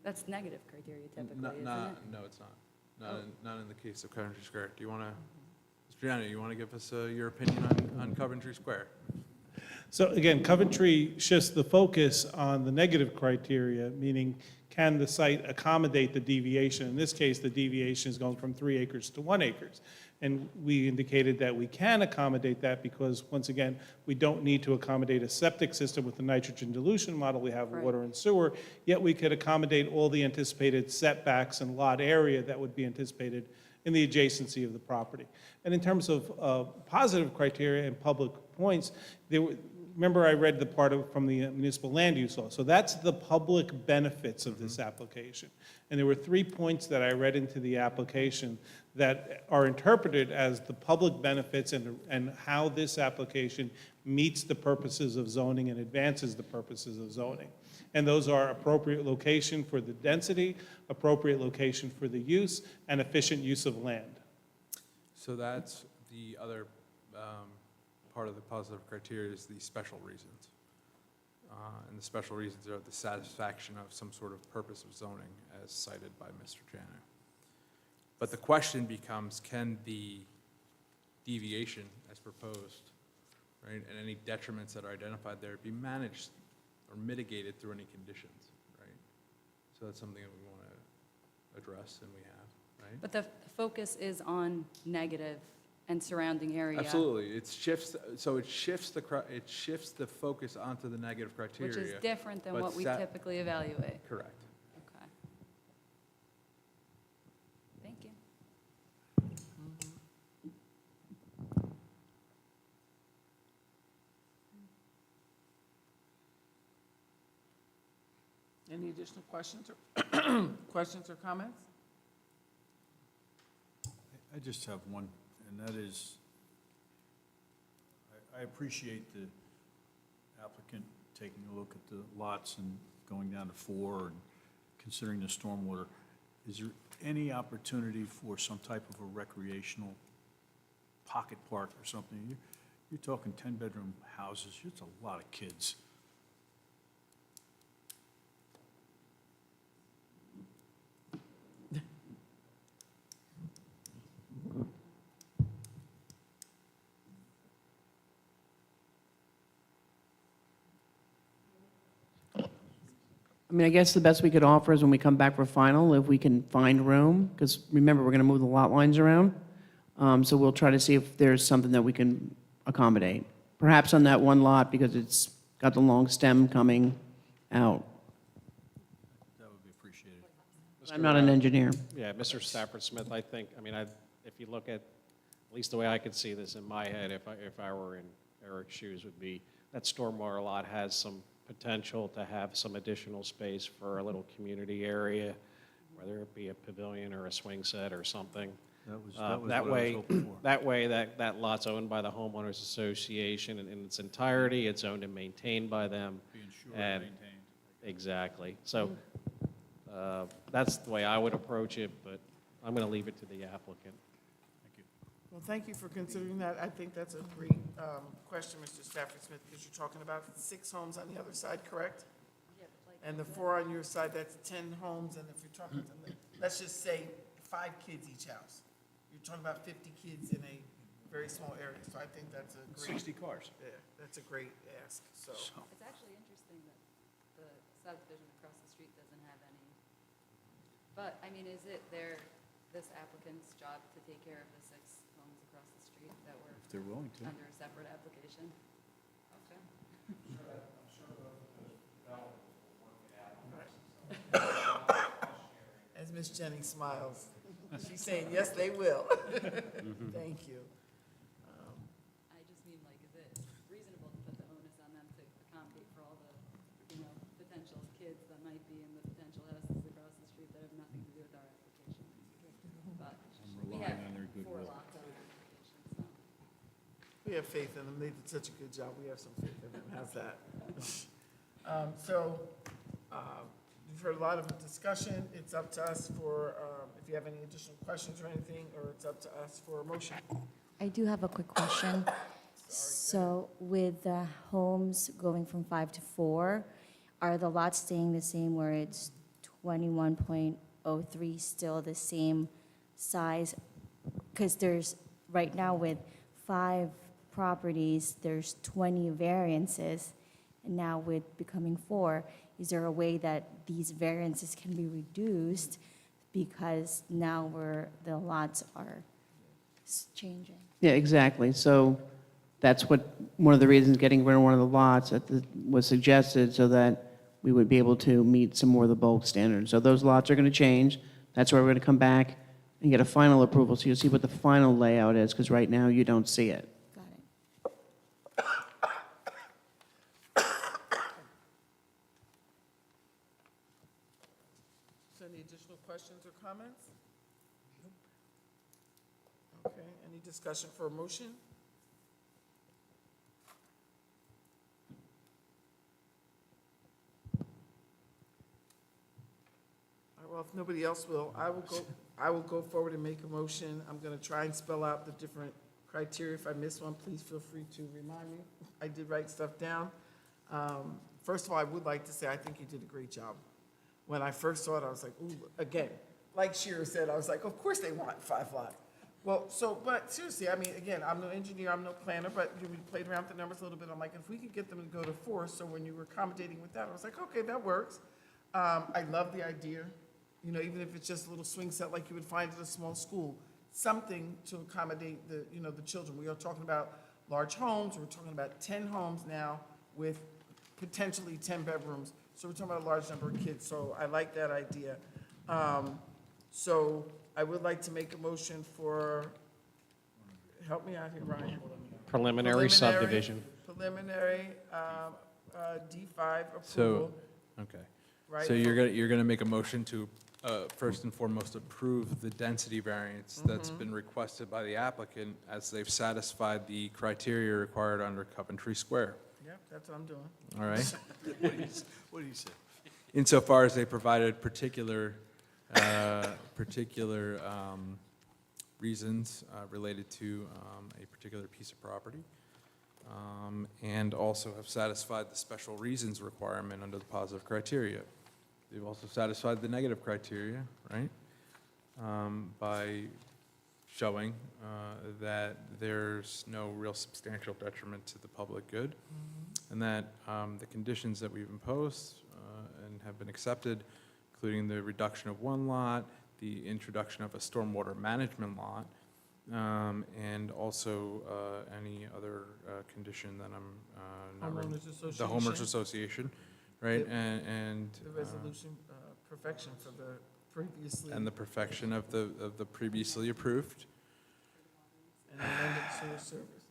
That's negative criteria typically, Not, isn't not, it? no, it's not. Not, Oh. not in the case of Coventry Square. Do you want to, Mr. Gianni, you want to give us your opinion on Coventry Square? So again, Coventry shifts the focus on the negative criteria, meaning can the site accommodate the deviation? In this case, the deviation is going from 3 acres to 1 acres. And we indicated that we can accommodate that because, once again, we don't need to accommodate a septic system with the nitrogen dilution model. We have Right. water and sewer, yet we could accommodate all the anticipated setbacks and lot area that would be anticipated in the adjacency of the property. And in terms of positive criteria and public points, remember I read the part from the municipal land use law. So that's the public benefits of this application. And there were 3 points that I read into the application that are interpreted as the public benefits and how this application meets the purposes of zoning and advances the purposes of zoning. And those are appropriate location for the density, appropriate location for the use, and efficient use of land. So that's the other part of the positive criteria is the special reasons. And the special reasons are the satisfaction of some sort of purpose of zoning as cited by Mr. Jano. But the question becomes, can the deviation as proposed, right, and any detriments that are identified there be managed or mitigated through any conditions, right? So that's something that we want to address and we have, right? But the focus is on negative and surrounding area. Absolutely, it shifts the focus onto the negative criteria. Which is different than but what we typically evaluate. Correct. Okay. Thank you. Any additional questions or, questions or comments? I just have one, and that is, I appreciate the applicant taking a look at the lots and going down to 4 and considering the stormwater. Is there any opportunity for some type of a recreational pocket park or something? You're talking 10-bedroom houses, it's a lot of kids. I mean, I guess the best we could offer is when we come back for final, if we can find room, because remember, we're going to move the lot lines around. So we'll try to see if there's something that we can accommodate. Perhaps on that one lot, because it's got the long stem coming out. That would be appreciated. I'm not an engineer. Yeah, Mr. Stafford Smith, I think, I mean, if you look at least the way I could see this in my head, if I were in Eric's shoes, would be that stormwater lot has some potential to have some additional space for a little community area, whether it be a pavilion or a swing set or something. That was what That I was way, hoping for. that way, that lot's owned by the homeowners association in its entirety. It's owned and maintained by them. Be insured and and maintained. Exactly. So that's the way I would approach it, but I'm going to leave it to the applicant. Thank you. Well, thank you for considering that. I think that's a great question, Mr. Stafford Smith, because you're talking about 6 homes on the other side, correct? And the 4 on your side, that's 10 homes, and if you're talking, let's just say 5 kids each house. You're talking about 50 kids in a very small area, so I think that's a great. 60 cars. Yeah, that's a great ask, so. It's actually interesting that the subdivision across the street doesn't have any. But, I mean, is it this applicant's job to take care of the 6 homes across the street that were If they're willing to. under a separate application? Okay. As Ms. Jenny smiles, she's saying, yes, they will. Thank you. I just mean, like, is it reasonable to put the onus on them to accommodate for all the, potential kids that might be in the potential houses across the street that have nothing to do with our application? But we have relying on their 4 goodwill. lots on our application, so. We have faith in them. They did such a good job. We have some faith in them. How's that? So, you've heard a lot of discussion. It's up to us for, if you have any additional questions or anything, or it's up to us for a motion. I do have a quick question. So with the homes going from 5 to 4, are the lots staying the same where it's 21.03 still the same size? Because there's, right now with 5 properties, there's 20 variances, and now with becoming 4, is there a way that these variances can be reduced because now the lots are changing? Yeah, exactly. So that's one of the reasons getting rid of one of the lots was suggested so that we would be able to meet some more of the bulk standards. So those lots are going to change. That's why we're going to come back and get a final approval, so you'll see what the final layout is, because right now you don't see it. Got it. So any additional questions or comments? Okay, any discussion for a motion? All right, well, if nobody else will, I will go forward and make a motion. I'm going to try and spell out the different criteria. If I miss one, please feel free to remind me. I did write stuff down. First of all, I would like to say I think you did a great job. When I first saw it, I was like, ooh, again, like Shira said, I was like, of course they want 5 lots. Well, but seriously, I mean, again, I'm no engineer, I'm no planner, but we played around with the numbers a little bit. I'm like, if we could get them to go to 4, so when you were accommodating with that, I was like, okay, that works. I love the idea, even if it's just a little swing set like you would find at a small school, something to accommodate the children. We are talking about large homes, we're talking about 10 homes now with potentially 10 bedrooms. So we're talking about a large number of kids, so I like that idea. So I would like to make a motion for, help me out here, Ryan. Preliminary subdivision. Preliminary D5 So, approval. okay. Right. So you're gonna make a motion to, first and foremost, approve the density variance that's been requested by the applicant as they've satisfied the criteria required under Coventry Square, Yep, that's what I'm doing. all right? What do you say? Insofar as they provided particular reasons related to a particular piece of property, and also have satisfied the special reasons requirement under the positive criteria. They've also satisfied the negative criteria, right? By showing that there's no real substantial detriment to the public good, and that the conditions that we've imposed and have been accepted, including the reduction of one lot, the introduction of a stormwater management lot, and also any other condition that I'm not. Homeowners The Association. homeowners association, right? The- And. The resolution, perfection for the previously. And the perfection of the previously approved, And amended sewer service.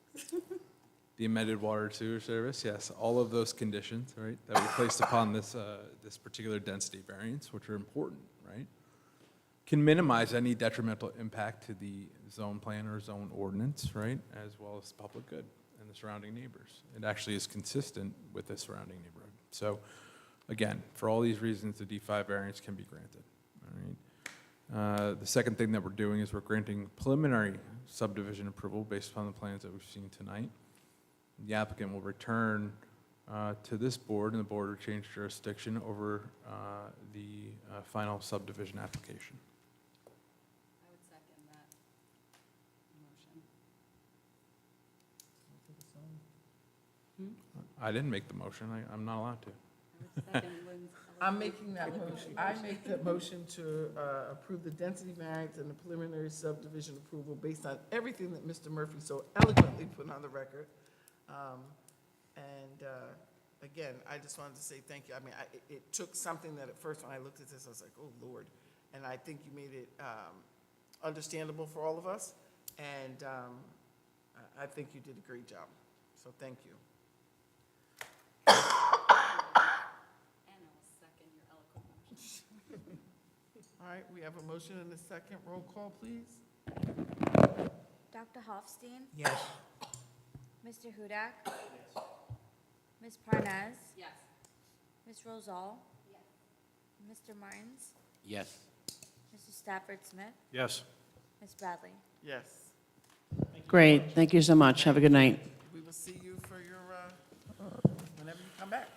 the amended water sewer service, yes, all of those conditions, right, that we placed upon this, this particular density variance, which are important, right? Can minimize any detrimental impact to the zone plan or zone ordinance, right, as well as public good and the surrounding neighbors. It actually is consistent with the surrounding neighborhood. So, again, for all these reasons, the D5 variance can be granted, all right? The second thing that we're doing is we're granting preliminary subdivision approval based upon the plans that we've seen tonight. The applicant will return to this board, and the board will change jurisdiction over the final subdivision application. I would second that motion. I didn't make the motion. I'm not allowed to. I would second Lynn's. I'm making that motion. I make the motion to approve the density variance and the preliminary subdivision approval based on everything that Mr. Murphy so eloquently put on the record. Again, I just wanted to say thank you. I mean, it took something that at first when I looked at this, I was like, oh, Lord. And I think you made it understandable for all of us. And I think you did a great job. So thank you. And I will second your eloquent motion. All right, we have a motion and a second. Roll call, please. Dr. Hofstein? Yes. Mr. Hudak? Yes. Ms. Parnas? Yes. Ms. Rosal? Yes. Mr. Martins? Yes. Mr. Stafford Smith? Yes. Ms. Bradley? Yes. Great, thank you so much. Have a good night. We will see you for your, whenever you come back.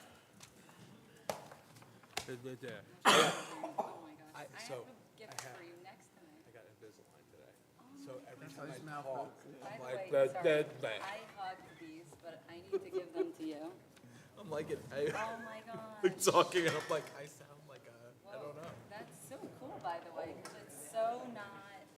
Oh my gosh. I have a gift for you next time. I got Invisalign today. So every That's how time his I mouth talk, looks. I'm By like, the way, sorry, bang. I hugged these, but I need to give them to you. I'm like, Oh my I'm gosh. talking and I'm like, I